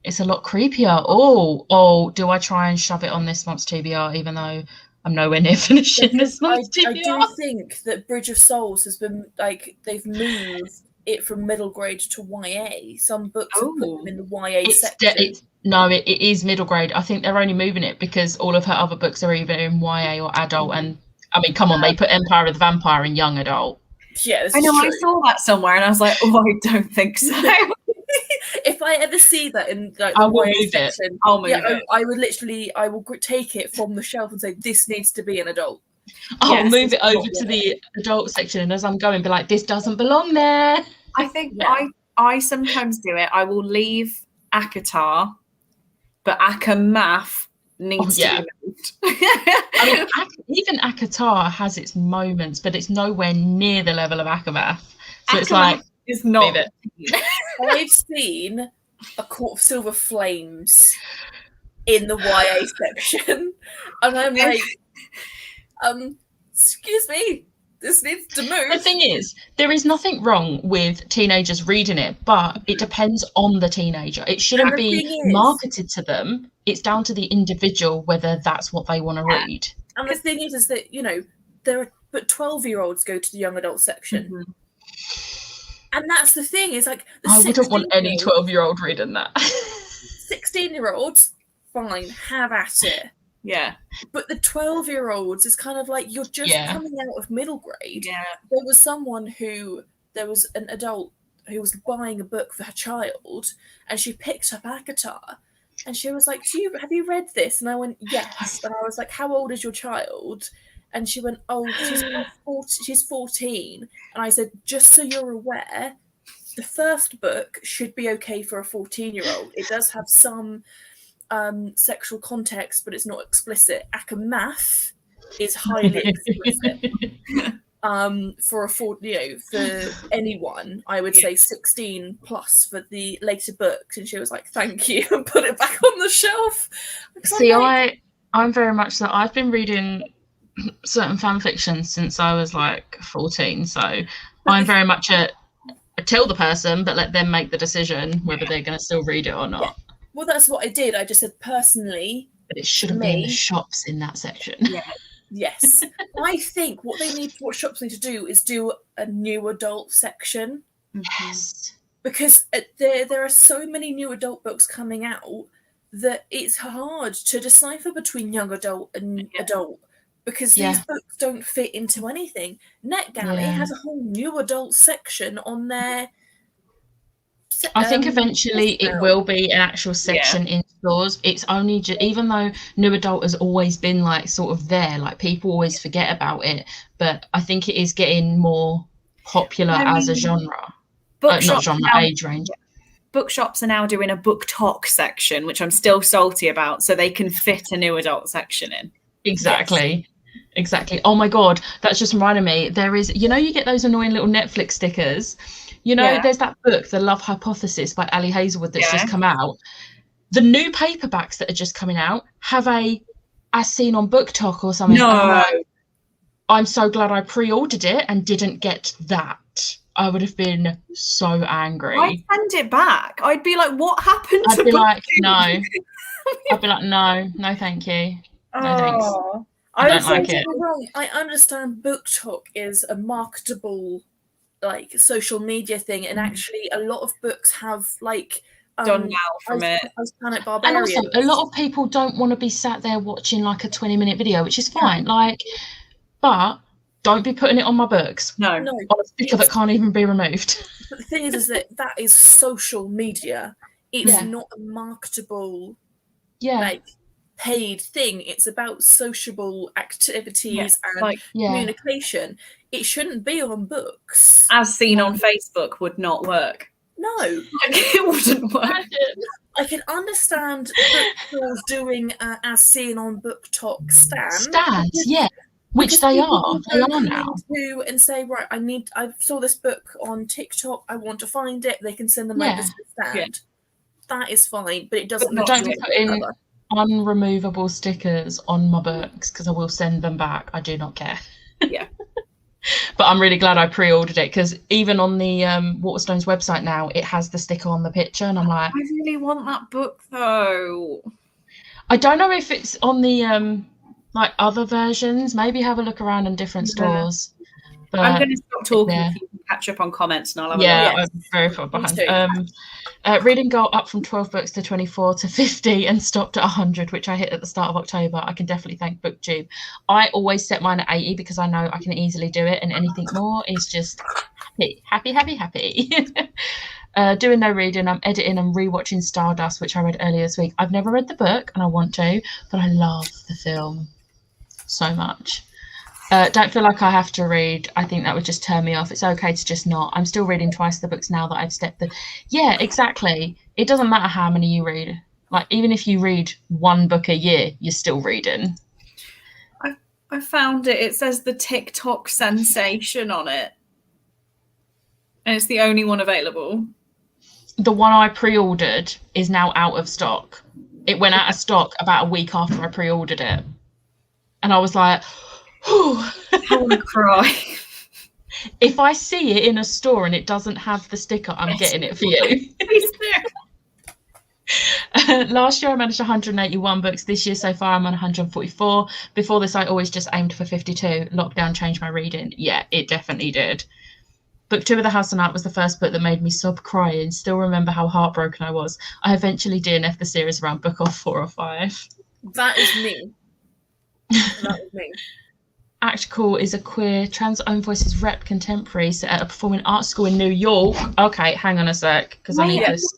It's a lot creepier. Oh, do I try and shove it on this month's TBR, even though I'm nowhere near finishing this month's TBR? I do think that Bridge of Souls has been, like, they've moved it from middle grade to YA. Some books have put them in the YA section. It is middle grade. I think they're only moving it because all of her other books are either in YA or adult. And I mean, come on, they put Empire of the Vampire in young adult. Yeah, I know. I saw that somewhere, and I was like, "Oh, I don't think so." If I ever see that in like I the will YA move section, it. I'll move it. I will take it from the shelf and say, "This needs to be an adult." I'll move it over to the adult section, and as I'm going, be like, "This doesn't belong there." I think I sometimes do it. I will leave Akatar, but Akamath needs to be moved. I mean, even Akatar has its moments, but it's nowhere near the level of Akamath. So it's like, it's not. I've seen A Court of Silver Flames in the YA section, and I'm like, excuse me, this needs to move. The thing is, there is nothing wrong with teenagers reading it, but it depends on the teenager. It shouldn't be marketed to them. It's down to the individual whether that's what they want to read. And the thing is that, you know, but 12-year-olds go to the young adult section. Mm-hmm. And that's the thing, is like, I wouldn't want any 12-year-old reading that. 16-year-olds, fine, have at it. Yeah. But the 12-year-olds is kind of like, you're just coming out of middle grade. Yeah. There was an adult who was buying a book for her child, and she picked up Akatar, and she was like, have you read this? And I went, yes. And I was like, how old is your child? And she went, she's 14. And I said, just so you're aware, the first book should be okay for a 14-year-old. It does have some sexual context, but it's not explicit. Akamath is highly explicit. For for anyone, I would say 16 plus for the later books. And she was like, thank you, and put it back on the shelf. See, I'm very much that. I've been reading certain fan fiction since I was like 14, so I'm very much tell the person, but let them make the decision whether they're going to still read it or not. Yeah. Well, that's what I did. I just said, personally, but it shouldn't be in the shops in that section. Yeah. Yes. I think what shops need to do is do a new adult section. Yes. Because there are so many new adult books coming out that it's hard to decipher between young adult and adult, because these books don't fit into anything. NetGalley has a whole new adult section on their... I think eventually it will be an actual section in stores. It's only even though new adult has always been like sort of there, like people always forget about it, but I think it is getting more popular as a genre. Not genre, age range. Bookshops are now doing a book talk section, which I'm still salty about, so they can fit a new adult section in. Exactly. Oh my god, that's just reminded me. There is, you get those annoying little Netflix stickers. There's that book, The Love Hypothesis by Ali Hazelwood, that's just come out. The new paperbacks that are just coming out have as seen on Book Talk or something. No. I'm so glad I pre-ordered it and didn't get that. I would have been so angry. I'd send it back. I'd be like, what happened to I'd be Book like, Talk? no. I'd be like, no, thank you. No, thanks. I don't like it. Wrong. I understand Book Talk is a marketable, like, social media thing, and actually a lot of books have like done now from it. Planet Barbarian. And also, a lot of people don't want to be sat there watching like a 20-minute video, which is fine. Like, but don't be putting it on my books. No. No, On a sticker that can't even be removed. but the thing is that is social media. It's Yeah. not a marketable, Yeah. like, paid thing. It's about sociable activities and Like, communication. It shouldn't be on books. as seen on Facebook would not work. No. Like, it wouldn't work. I can understand bookstores doing as seen on BookTok stands, yeah, which they are. They are come now. into and say, right, I saw this book on TikTok. I want to find it. They can send them over to the stand. Yeah. That is fine, but it doesn't. Don't be putting unremovable stickers on my books because I will send them back. I do not care. Yeah. But I'm really glad I pre-ordered it because even on the Waterstones website now, it has the sticker on the picture, and I'm like, I really want that book though. I don't know if it's on the like other versions. Maybe have a look around in different stores. But I'm going to stop talking yeah. if you can catch up on comments and I'll have Yeah, a look. I'm very far behind. Reading goal up from 12 books to 24 to 50 and stopped at 100, which I hit at the start of October. I can definitely thank BookTube. I always set mine at 80 because I know I can easily do it, and anything more is just happy. Doing no reading. I'm editing and rewatching Stardust, which I read earlier this week. I've never read the book and I want to, but I love the film so much. Don't feel like I have to read. I think that would just turn me off. It's okay to just not. I'm still reading twice the books now that I've stepped the... Yeah, exactly. It doesn't matter how many you read. Like, even if you read one book a year, you're still reading. I found it. It says the TikTok sensation on it. And it's the only one available. The one I pre-ordered is now out of stock. It went out of stock about a week after I pre-ordered it. And I was like... I want to cry. If I see it in a store and it doesn't have the sticker, I'm getting it for you. Please do. Last year I managed 181 books. This year so far I'm on 144. Before this I always just aimed for 52. Lockdown changed my reading. Yeah, it definitely did. Book 2 of The House of Night was the first book that made me sob crying. Still remember how heartbroken I was. I eventually DNF'd the series around book 4 or 5. That is me. That is me. Act Cool is a queer trans-owned voices rep contemporary set at a performing arts school in New York. Okay, hang on a sec, because I need this.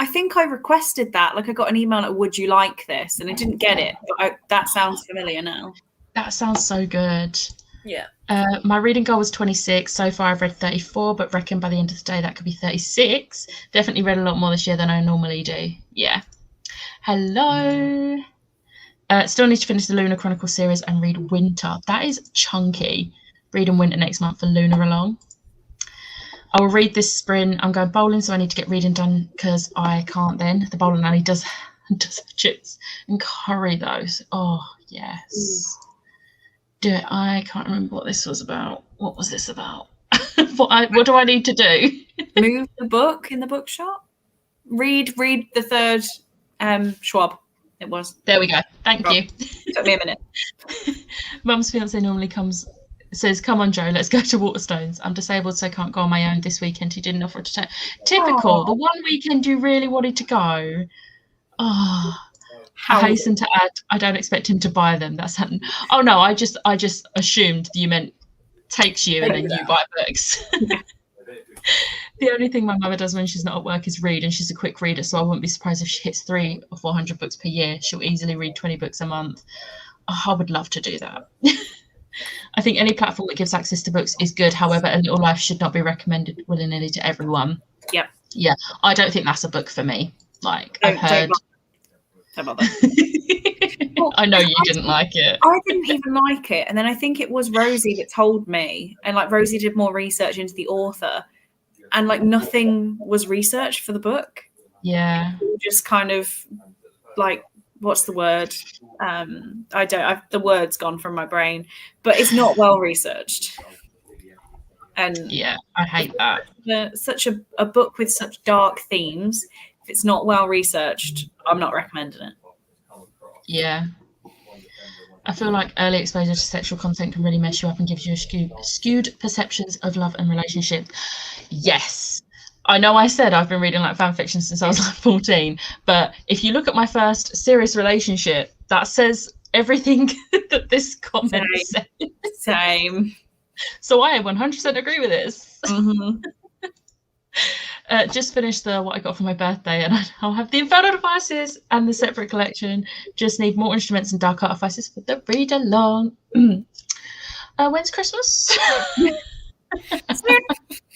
I think I requested that. Like, I got an email like, would you like this? And I didn't get it, but that sounds familiar now. That sounds so good. Yeah. My reading goal was 26. So far I've read 34, but reckon by the end of the day that could be 36. Definitely read a lot more this year than I normally do. Yeah. Hello. Still need to finish the Lunar Chronicle series and read Winter. That is chunky. Reading Winter next month for Lunar along. I will read this spring. I'm going bowling, so I need to get reading done because I can't then. The bowling alley does have chips and curry, though. So, oh, yes. Do it. I can't remember what this was about. What was this about? What do I need to do? Move the book in the bookshop. Read the third Schwab. It was. There we go. Thank you. Took me a minute. Mum's fiance normally says, come on, Joe, let's go to Waterstones. I'm disabled, so I can't go on my own this weekend. He didn't offer to take. Typical. The one weekend you really wanted to go. Oh, I hasten to add, I don't expect him to buy them. Oh no, I just assumed you meant takes you and then you buy books. The only thing my mother does when she's not at work is read, and she's a quick reader, so I wouldn't be surprised if she hits 300 or 400 books per year. She'll easily read 20 books a month. Oh, I would love to do that. I think any platform that gives access to books is good. However, A Little Life should not be recommended willy-nilly to everyone. Yep. Yeah, I don't think that's a book for me. Like, I've heard... Don't bother. I know you didn't like it. I didn't even like it. And then I think it was Rosie that told me. And like Rosie did more research into the author. And like nothing was researched for the book. Yeah. Just kind of like, what's the word? The word's gone from my brain. But it's not well researched. And yeah, I hate that. Such a book with such dark themes. If it's not well researched, I'm not recommending it. Yeah. I feel like early exposure to sexual content can really mess you up and gives you skewed perceptions of love and relationship. Yes. I know I said I've been reading like fan fiction since I was like 14, but if you look at my first serious relationship, that says everything that this comment says. Same. So I 100% agree with this. Mhm. Just finished what I got for my birthday, and I'll have the Infernal Devices and the separate collection. Just need more instruments and dark artifices for the read-along. When's Christmas?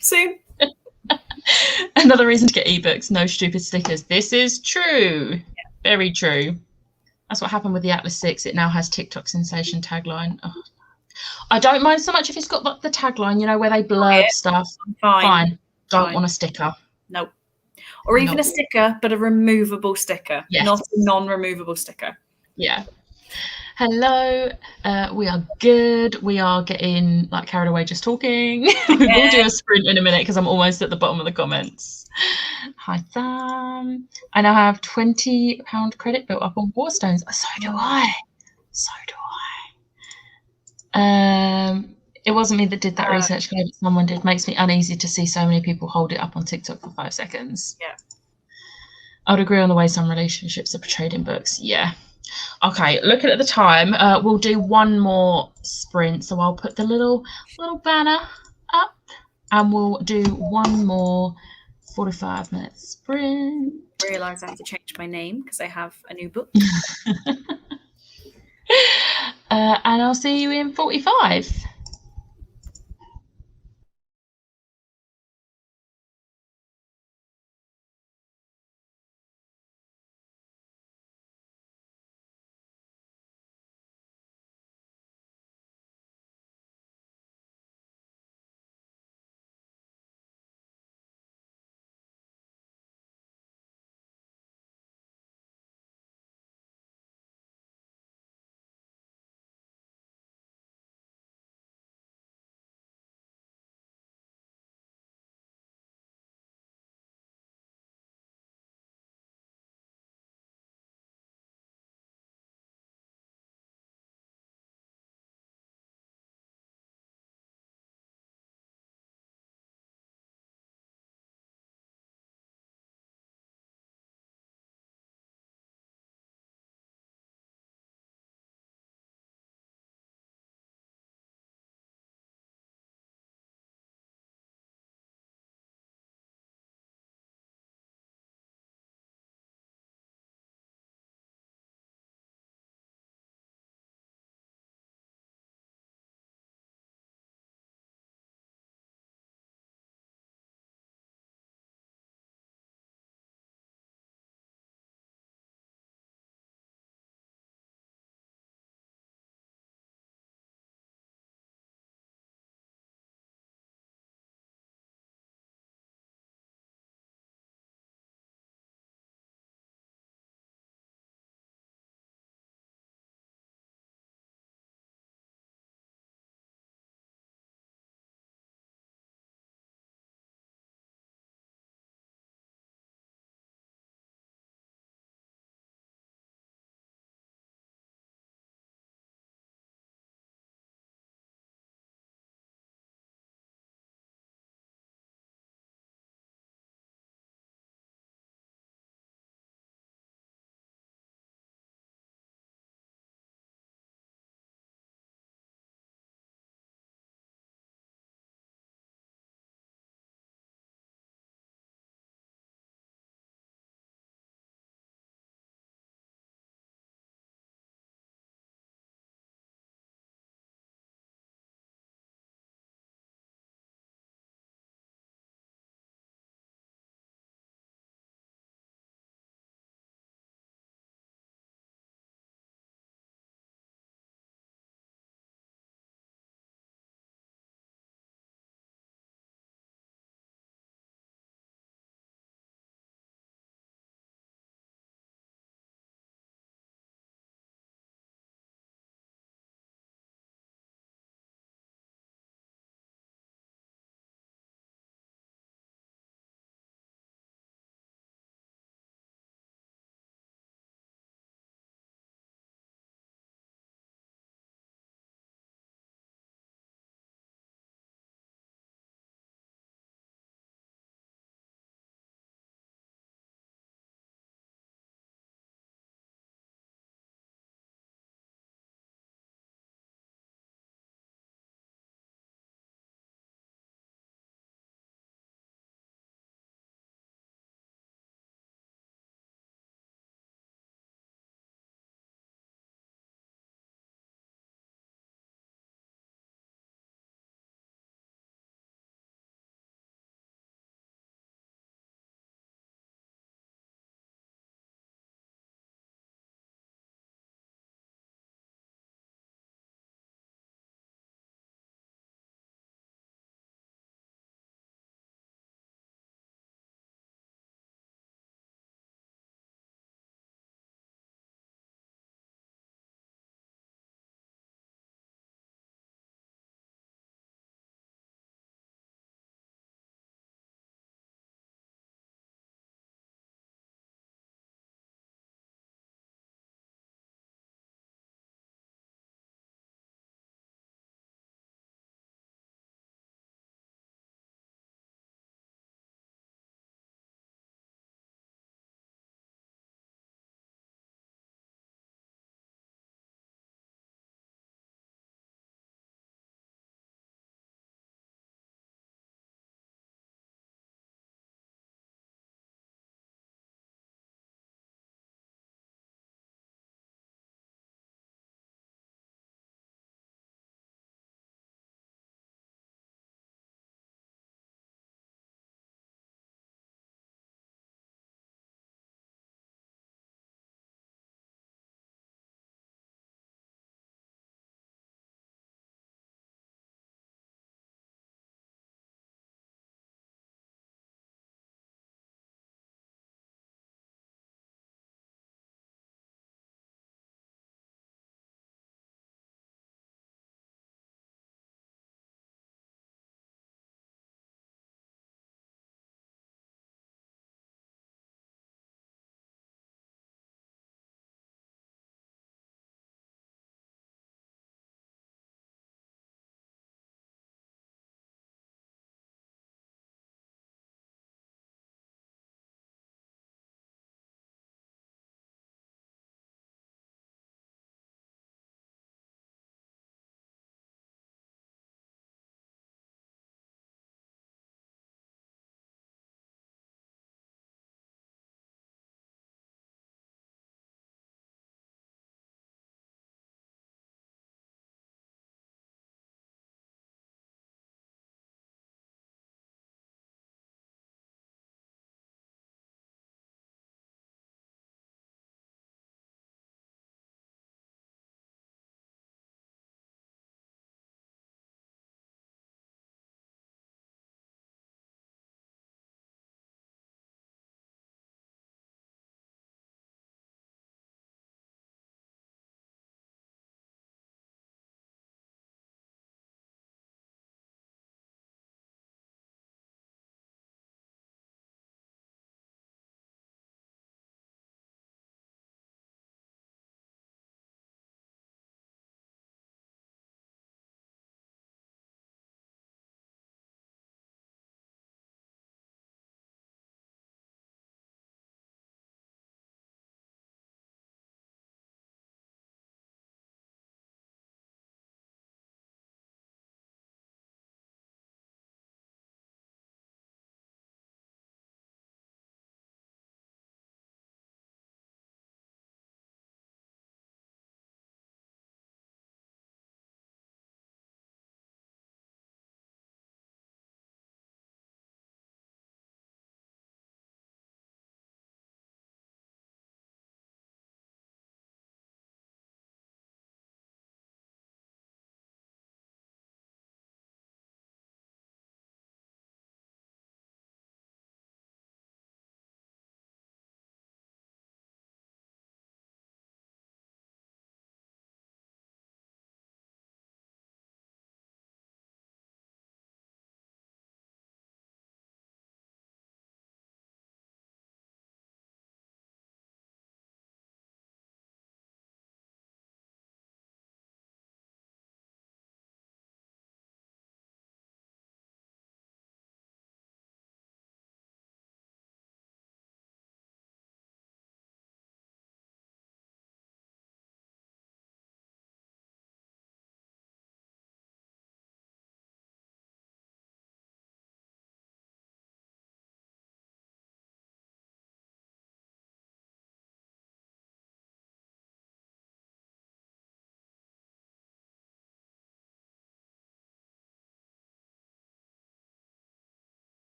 Soon. Another reason to get ebooks, no stupid stickers. This is true. Very true. That's what happened with the Atlas 6. It now has TikTok sensation tagline. Oh. I don't mind so much if it's got the tagline, where they blurb stuff. Fine. Don't want a sticker. Nope. Or even a sticker, but a removable sticker, not a non-removable sticker. Yeah. Hello. We are good. We are getting carried away just talking. We will do a sprint in a minute because I'm almost at the bottom of the comments. Hi, Sam. I now have £20 credit built up on Waterstones. So do I. It wasn't me that did that research, but someone did. Makes me uneasy to see so many people hold it up on TikTok for 5 seconds. Yeah. I'd agree on the way some relationships are portrayed in books. Yeah. Okay, looking at the time, we'll do one more sprint. So I'll put the little banner up and we'll do one more 45-minute sprint. I realise I have to change my name because I have a new book. And I'll see you in 45.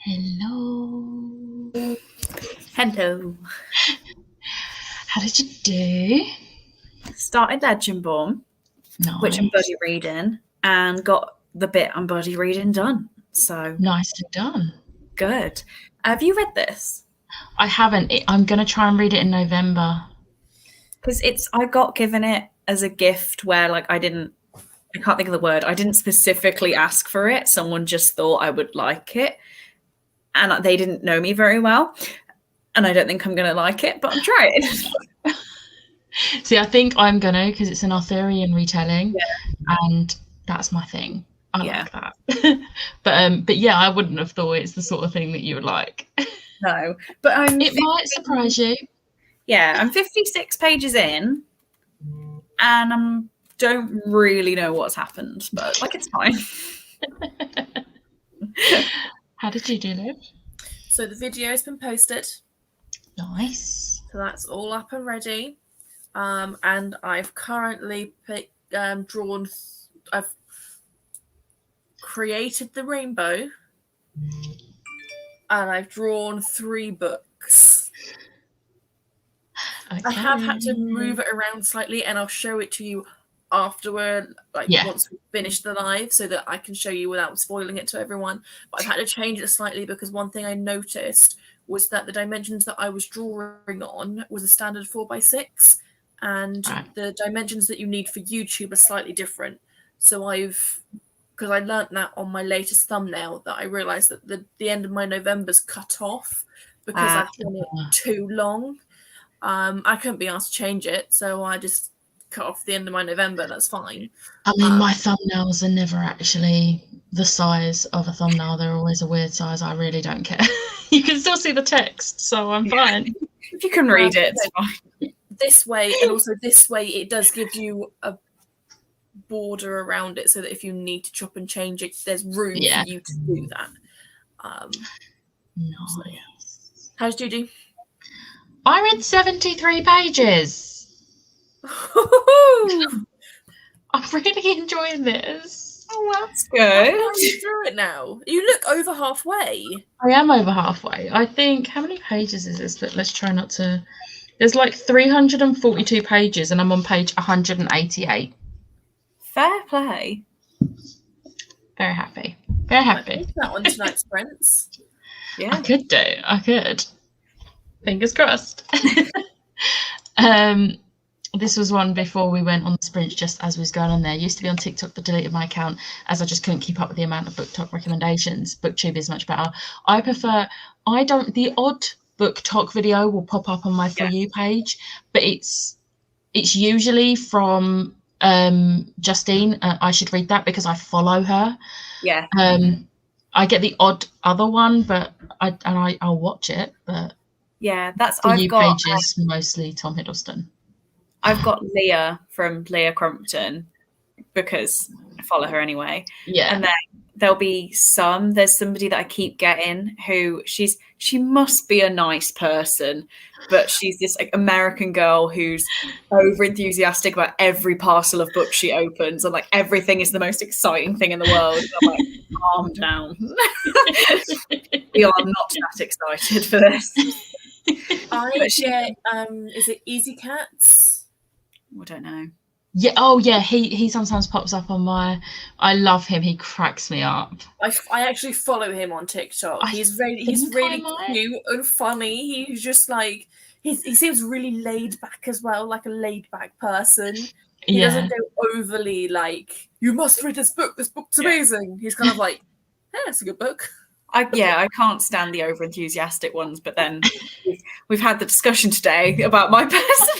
Hello. Hello. How did you do? Started Legendborn, Nice. which I'm buddy reading, and got the bit I'm buddy reading done. So Nicely done. good. Have you read this? I haven't. I'm going to try and read it in November. Because I got given it as a gift where like I can't think of the word. I didn't specifically ask for it. Someone just thought I would like it. And they didn't know me very well. And I don't think I'm going to like it, but I'm trying. See, I think I'm going to, because it's an Arthurian retelling. Yeah. And that's my thing. I like that. But yeah, I wouldn't have thought it's the sort of thing that you would like. No. But it might surprise you. Yeah, I'm 56 pages in. And I don't really know what's happened, but like it's fine. How did you do, Liv? So the video has been posted. Nice. So that's all up and ready. And I've currently I've created the rainbow. And I've drawn 3 books. Okay. I have had to move it around slightly, and I'll show it to you afterward, once we finish the live, so that I can show you without spoiling it to everyone. But I've had to change it slightly because one thing I noticed was that the dimensions that I was drawing on was a standard 4x6, and the dimensions that you need for YouTube are slightly different. So because I learnt that on my latest thumbnail, that I realised that the end of my November's cut off because I've done it too long. I couldn't be asked to change it, so I just cut off the end of my November. That's fine. I mean, my thumbnails are never actually the size of a thumbnail. They're always a weird size. I really don't care. You can still see the text, so I'm fine. If you can read it, it's fine. This way, and also this way, it does give you a border around it, so that if you need to chop and change it, there's room for you to do that. Nice. So, how's Judy? I read 73 pages. I'm really enjoying this. Oh, that's good. How are you through it now? You look over halfway. I am over halfway. I think, how many pages is this? But let's try not to. There's like 342 pages, and I'm on page 188. Fair play. Very happy. Very happy. That on tonight's sprints. Yeah. I could. Fingers crossed. This was one before we went on the sprint, just as we was going on there. Used to be on TikTok, but deleted my account as I just couldn't keep up with the amount of book talk recommendations. BookTube is much better. The odd book talk video will pop up on my For You page, but it's usually from Justine. I should read that because I follow her. Yeah. I get the odd other one, but I'll watch it. But yeah, that's For You page is mostly Tom Hiddleston. I've got Leah from Leah Crumpton because I follow her anyway. Yeah. And then there's somebody that I keep getting who she must be a nice person, but she's this like American girl who's over enthusiastic about every parcel of books she opens, and like everything is the most exciting thing in the world. And I'm like, calm down. We are not that excited for this. Is it Easy Cats? I don't know. Yeah. Oh, yeah. He sometimes pops up on my. I love him. He cracks me up. I actually follow him on TikTok. He's really cute and funny. He's just like he seems really laid back as well, like a laid back person. He doesn't go overly like, you must read this book. This book's amazing. He's kind of like, hey, it's a good book. I can't stand the over enthusiastic ones. But then we've had the discussion today about my personality.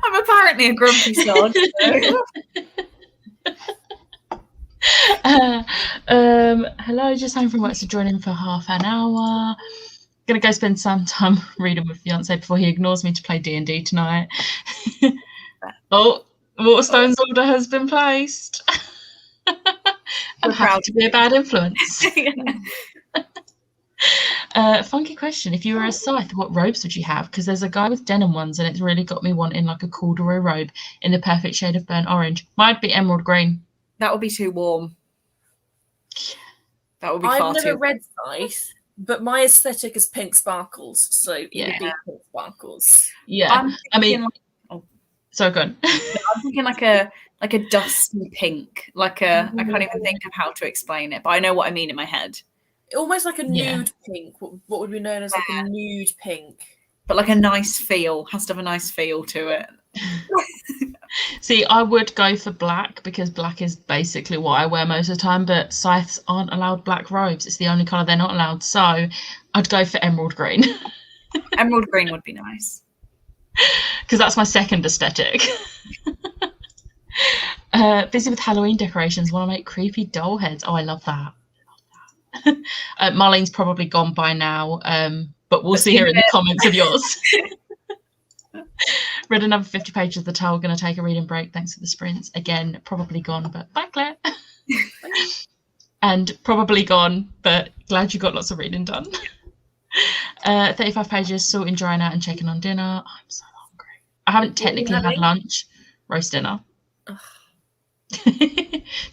I'm apparently a grumpy sod. Hello, just home from work to join in for half an hour. Gonna go spend some time reading with fiance before he ignores me to play D&D tonight. Oh, Waterstone's order has been placed. I'm proud to be a bad influence. Funky question. If you were a scythe, what robes would you have? Because there's a guy with denim ones, and it's really got me wanting like a corduroy robe in the perfect shade of burnt orange. Might be emerald green. That would be too warm. That would be I've far never too. read Scythe, but my aesthetic is pink sparkles, so it would be pink sparkles. Yeah, I mean, so good. I'm thinking like a dusty pink, I can't even think of how to explain it, but I know what I mean in my head. Almost like a nude pink. What would be known as like a nude pink, but like a nice feel. Has to have a nice feel to it. See, I would go for black because black is basically what I wear most of the time, but scythes aren't allowed black robes. It's the only colour they're not allowed. So I'd go for emerald green. Emerald green would be nice. Because that's my second aesthetic. Busy with Halloween decorations. Want to make creepy doll heads. Oh, I love that. Marlene's probably gone by now, but we'll see her in the comments of yours. Read another 50 pages of the towel. Going to take a reading break. Thanks for the sprints. Again, probably gone, but bye, Claire. And probably gone, but glad you got lots of reading done. 35 pages, sorting, drying out and checking on dinner. I'm so hungry. I haven't technically had lunch. Roast dinner.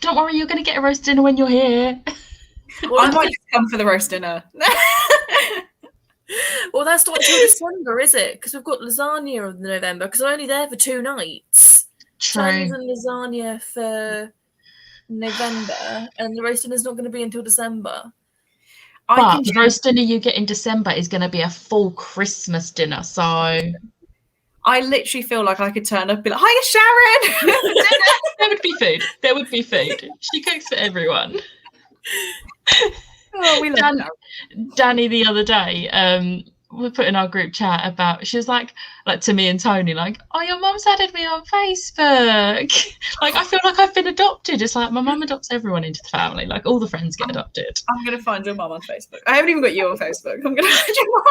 Don't worry, you're going to get a roast dinner when you're here. Well, I might come for the roast dinner. Well, that's not until December, is it? Because we've got lasagna in November, because I'm only there for 2 nights. True. Chinese and lasagna for November, and the roast dinner's not going to be until December. But the roast dinner you get in December is going to be a full Christmas dinner, so... I literally feel like I could turn up and be like, "Hiya, Sharon!" There would be food. There would be food. She cooks for everyone. Oh, we love Danny the other day, we put in our group chat about, she was like to me and Tony, like, "Oh, your mum's added me on Facebook." Like, I feel like I've been adopted. It's like my mum adopts everyone into the family. Like, all the friends get adopted. I'm going to find your mum on Facebook. I haven't even got you on Facebook. I'm going to find your mum.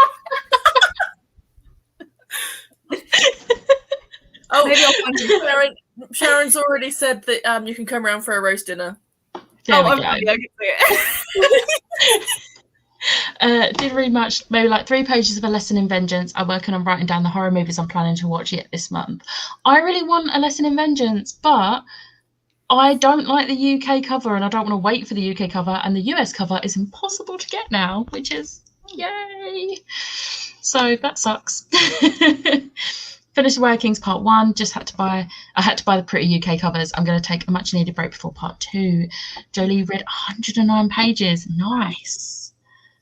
Oh, maybe I'll find you. Sharon's already said that you can come around for a roast dinner. There we go. I can see it. Didn't read much, maybe like 3 pages of A Lesson in Vengeance. I'm working on writing down the horror movies I'm planning to watch yet this month. I really want A Lesson in Vengeance, but I don't like the UK cover and I don't want to wait for the UK cover, and the US cover is impossible to get now, which is yay. So that sucks. Finished Workings Part 1. I had to buy the pretty UK covers. I'm going to take a much needed break before Part 2. Jolie read 109 pages. Nice.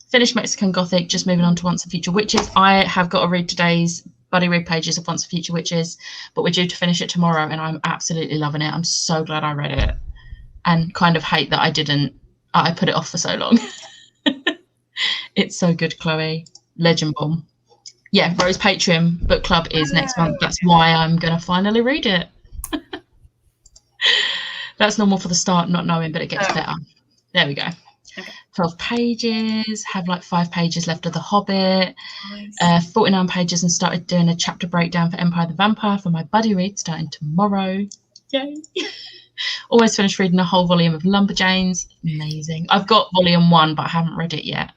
Finished Mexican Gothic. Just moving on to Once and Future Witches. I have got to read today's buddy read pages of Once and Future Witches, but we're due to finish it tomorrow and I'm absolutely loving it. I'm so glad I read it and kind of hate that I put it off for so long. It's so good, Chloe. Legend bomb. Yeah, Rose Patreon book club is next month. That's why I'm going to finally read it. That's normal for the start, not knowing, but it gets better. There we go. Okay. 12 pages, have like 5 pages left of The Hobbit. Nice. 49 pages, and started doing a chapter breakdown for Empire the Vampire for my buddy read starting tomorrow. Yay. Almost finished reading a whole volume of Lumberjanes. Amazing. I've got volume 1, but I haven't read it yet.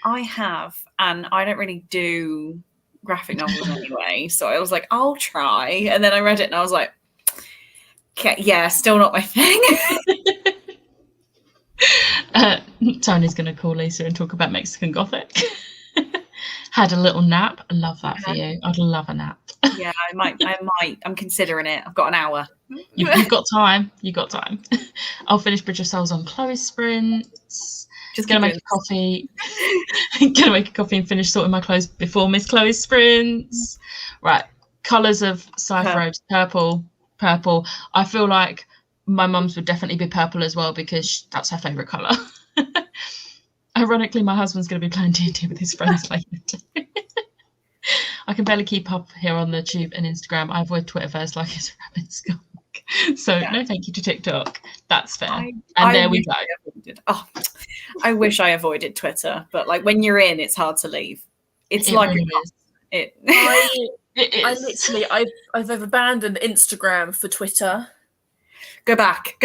I have, and I don't really do graphic novels anyway, so I was like, I'll try, and then I read it and I was like, okay, yeah, still not my thing. Tony's going to call Lisa and talk about Mexican Gothic. Had a little nap. I love that for you. I'd love a nap. Yeah, I might. I'm considering it. I've got an hour. You've got time. I'll finish Bridge of Souls on Chloe's sprints. Just gonna make a coffee. Gonna make a coffee and finish sorting my clothes before Miss Chloe's sprints. Right, colours of Scythe robes: purple. I feel like my mum's would definitely be purple as well because that's her favourite colour. Ironically, my husband's going to be playing D&D with his friends later too. I can barely keep up here on the tube and Instagram. I avoid Twitterverse like it's a rabbit skunk. So no thank you to TikTok. That's fair. There we go. I wish I avoided Twitter, but like when you're in, it's hard to leave. It's it like really I've abandoned Instagram for Twitter. Go back.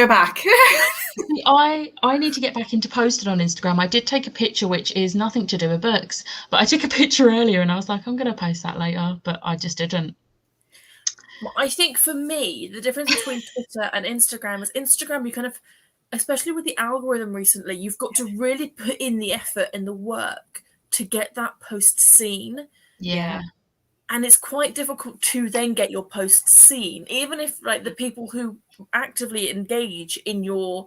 I need to get back into posting on Instagram. I did take a picture which is nothing to do with books, but I took a picture earlier and I was like, I'm going to post that later, but I just didn't. I think for me, the difference between Twitter and Instagram is Instagram, you kind of especially with the algorithm recently, you've got to really put in the effort and the work to get that post seen. Yeah. And it's quite difficult to then get your post seen, even if like the people who actively engage in your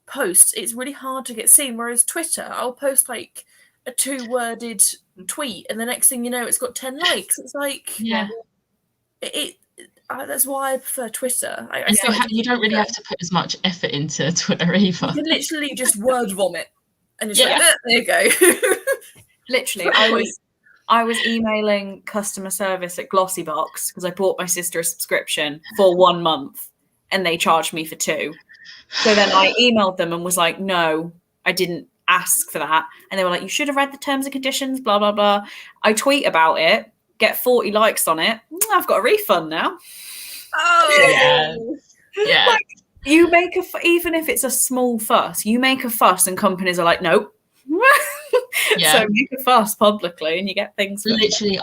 posts, it's really hard to get seen. Whereas Twitter, I'll post like a 2-worded tweet, and the next thing you know, it's got 10 likes. It's like, that's why I prefer Twitter. You don't really have to put as much effort into Twitter either. You can literally just word vomit, and it's like, there you go. Literally, I was emailing customer service at Glossybox because I bought my sister a subscription for 1 month, and they charged me for 2. So then I emailed them and was like, no, I didn't ask for that. And they were like, you should have read the terms and conditions, blah, blah, blah. I tweet about it, get 40 likes on it. I've got a refund now. Oh, yeah. Like, you make even if it's a small fuss, you make a fuss and companies are like, nope. So make a fuss publicly and you get things. Literally,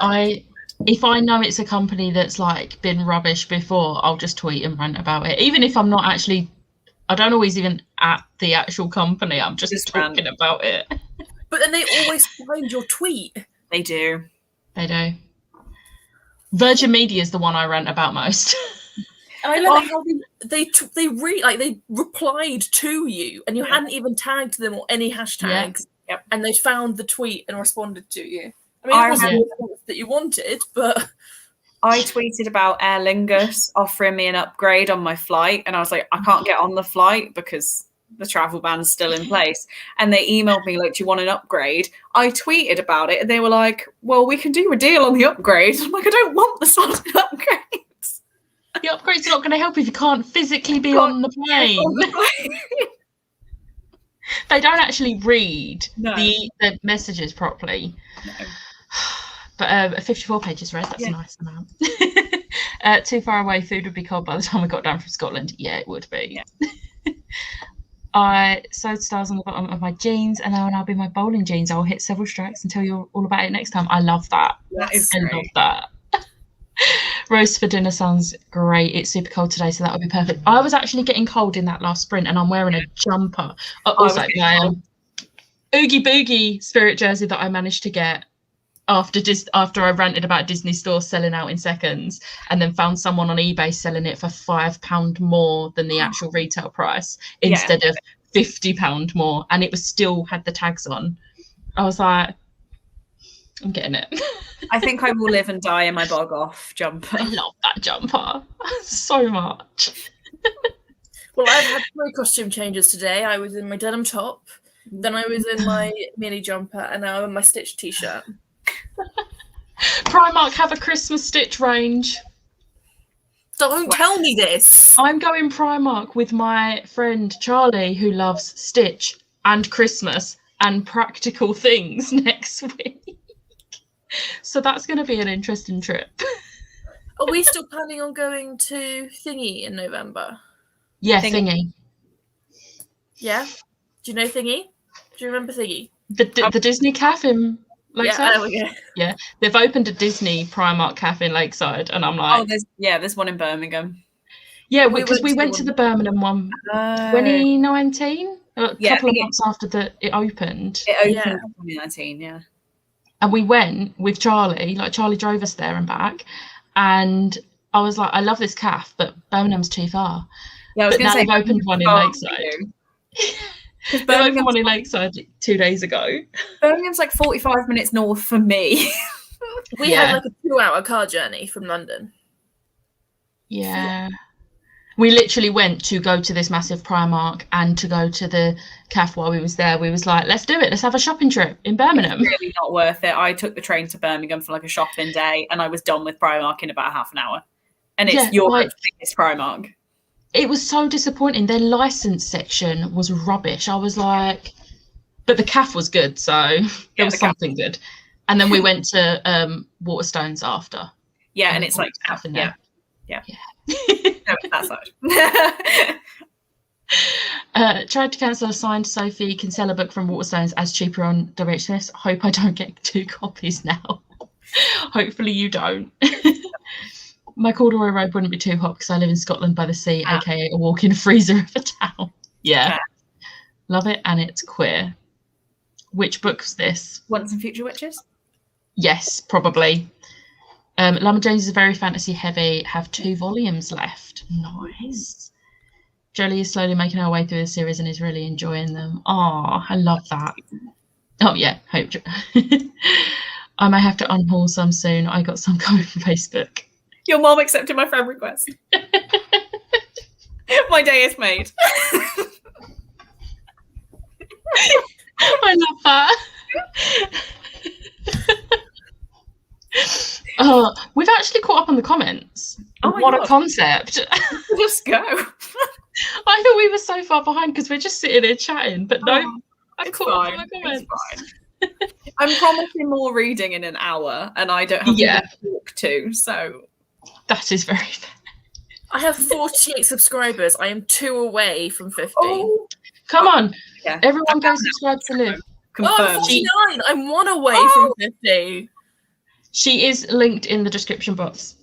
if I know it's a company that's like been rubbish before, I'll just tweet and rant about it. Even if I'm not actually, I don't always even at the actual company. I'm just talking about it. But then they always find your tweet. They do. They do. Virgin Media is the one I rant about most. And I love how they replied to you, and you hadn't even tagged them or any hashtags, and they found the tweet and responded to you. I mean, it wasn't the response that you wanted, but I tweeted about Aer Lingus offering me an upgrade on my flight, and I was like, I can't get on the flight because the travel ban's still in place. And they emailed me like, do you want an upgrade? I tweeted about it, and they were like, well, we can do a deal on the upgrade. I'm like, I don't want the solid upgrade. The upgrade's not going to help if you can't physically be on the plane. They don't actually read the messages properly. No. But 54 pages read, that's a nice amount. Too far away, food would be cold by the time we got down from Scotland. Yeah, it would be. Yeah. I sewed stars on the bottom of my jeans, and now be my bowling jeans. I'll hit several strikes and tell you all about it next time. I love that. That is I love that. Roast for dinner sounds great. It's super cold today, so that would be perfect. I was actually getting cold in that last sprint, and I'm wearing a jumper. Also, my Oogie Boogie spirit jersey that I managed to get after I ranted about Disney stores selling out in seconds, and then found someone on eBay selling it for £5 more than the actual retail price instead of £50 more, and it was still had the tags on. I was like, I'm getting it. I think I will live and die in my bog off jumper. I love that jumper so much. Well, I've had 3 costume changes today. I was in my denim top, then I was in my mini jumper, and now I'm in my Stitch t-shirt. Primark have a Christmas Stitch range. Don't tell me this. I'm going Primark with my friend Charlie, who loves Stitch and Christmas and practical things next week. So that's going to be an interesting trip. Are we still planning on going to Thingy in November? Yeah, Thingy. Yeah? Do you know Thingy? Do you remember Thingy? The Disney cafe in Lakeside? Yeah, there we go. Yeah, they've opened a Disney Primark cafe in Lakeside, and I'm like... there's one in Birmingham. Yeah, because we went to the Birmingham one 2019, a couple of months after it opened. It opened in 2019, yeah. And we went with Charlie, like Charlie drove us there and back. And I was like, I love this cafe, but Birmingham's too far. Yeah, I was going to say, they've opened one in Lakeside. They opened one in Lakeside 2 days ago. Birmingham's like 45 minutes north for me. We had like a 2-hour car journey from London. Yeah. We literally went to go to this massive Primark and to go to the cafe while we was there. We was like, let's do it. Let's have a shopping trip in Birmingham. It's really not worth it. I took the train to Birmingham for like a shopping day, and I was done with Primark in about half an hour. And it's Europe's biggest Primark. It was so disappointing. Their license section was rubbish. I was like, but the cafe was good, so there was something good. And then we went to Waterstones after. Yeah, and it's like in there. Yeah. No, that side. Tried to cancel a signed Sophie Kinsella book from Waterstones as cheaper on WHS. Hope I don't get 2 copies now. Hopefully you don't. My corduroy robe wouldn't be too hot because I live in Scotland by the sea, aka a walk-in freezer of a town. Yeah. Love it, and it's queer. Which book's this? Once and Future Witches? Yes, probably. Llama James is very fantasy heavy, have 2 volumes left. Nice. Jolie is slowly making her way through the series and is really enjoying them. Oh, I love that. Oh, yeah, hope. I may have to unhaul some soon. I got some coming from Facebook. Your mom accepted my friend request. My day is made. I love that. We've actually caught up on the comments. Oh my what God. A concept. Just go. I thought we were so far behind because we're just sitting here chatting, but no, I've It's caught up fine. on the comments. It's fine. I'm promising more reading in an hour, and I don't have to walk to, so That is very fair. I have 48 subscribers. I am 2 away from 50. oh, Come on, yeah. everyone go subscribe to Liv. Confirmed. 49. I'm 1 away from 50. She is linked in the description box,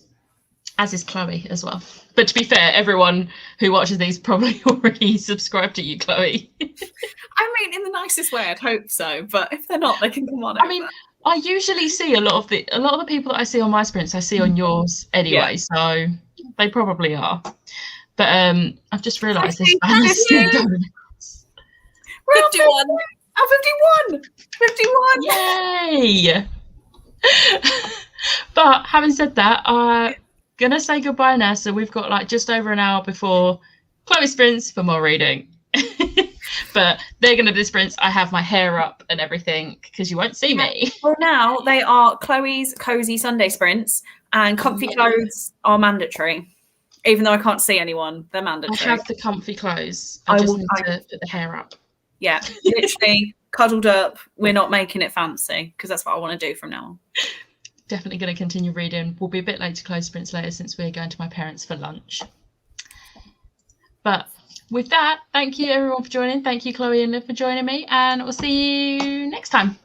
as is Chloe as well. But to be fair, everyone who watches these probably already subscribed to you, Chloe. I mean, in the nicest way, I'd hope so. But if they're not, they can come on. I mean, I usually see a lot of the people that I see on my sprints, I see on yours anyway, so they probably are. But I've just realised this band is still going. We're 51. Oh, 51! 51! Yay! But having said that, I'm gonna say goodbye now. So we've got like just over an hour before Chloe sprints for more reading. But they're gonna do sprints. I have my hair up and everything because you won't see me. Well, now they are Chloe's cozy Sunday sprints, and comfy clothes are mandatory. Even though I can't see anyone, they're mandatory. I have the comfy clothes. I just need to put the hair up. Yeah, literally cuddled up. We're not making it fancy because that's what I want to do from now on. Definitely going to continue reading. We'll be a bit late to close sprints later since we're going to my parents for lunch. But with that, thank you everyone for joining. Thank you, Chloe and Liv, for joining me, and we'll see you next time.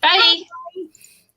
Bye.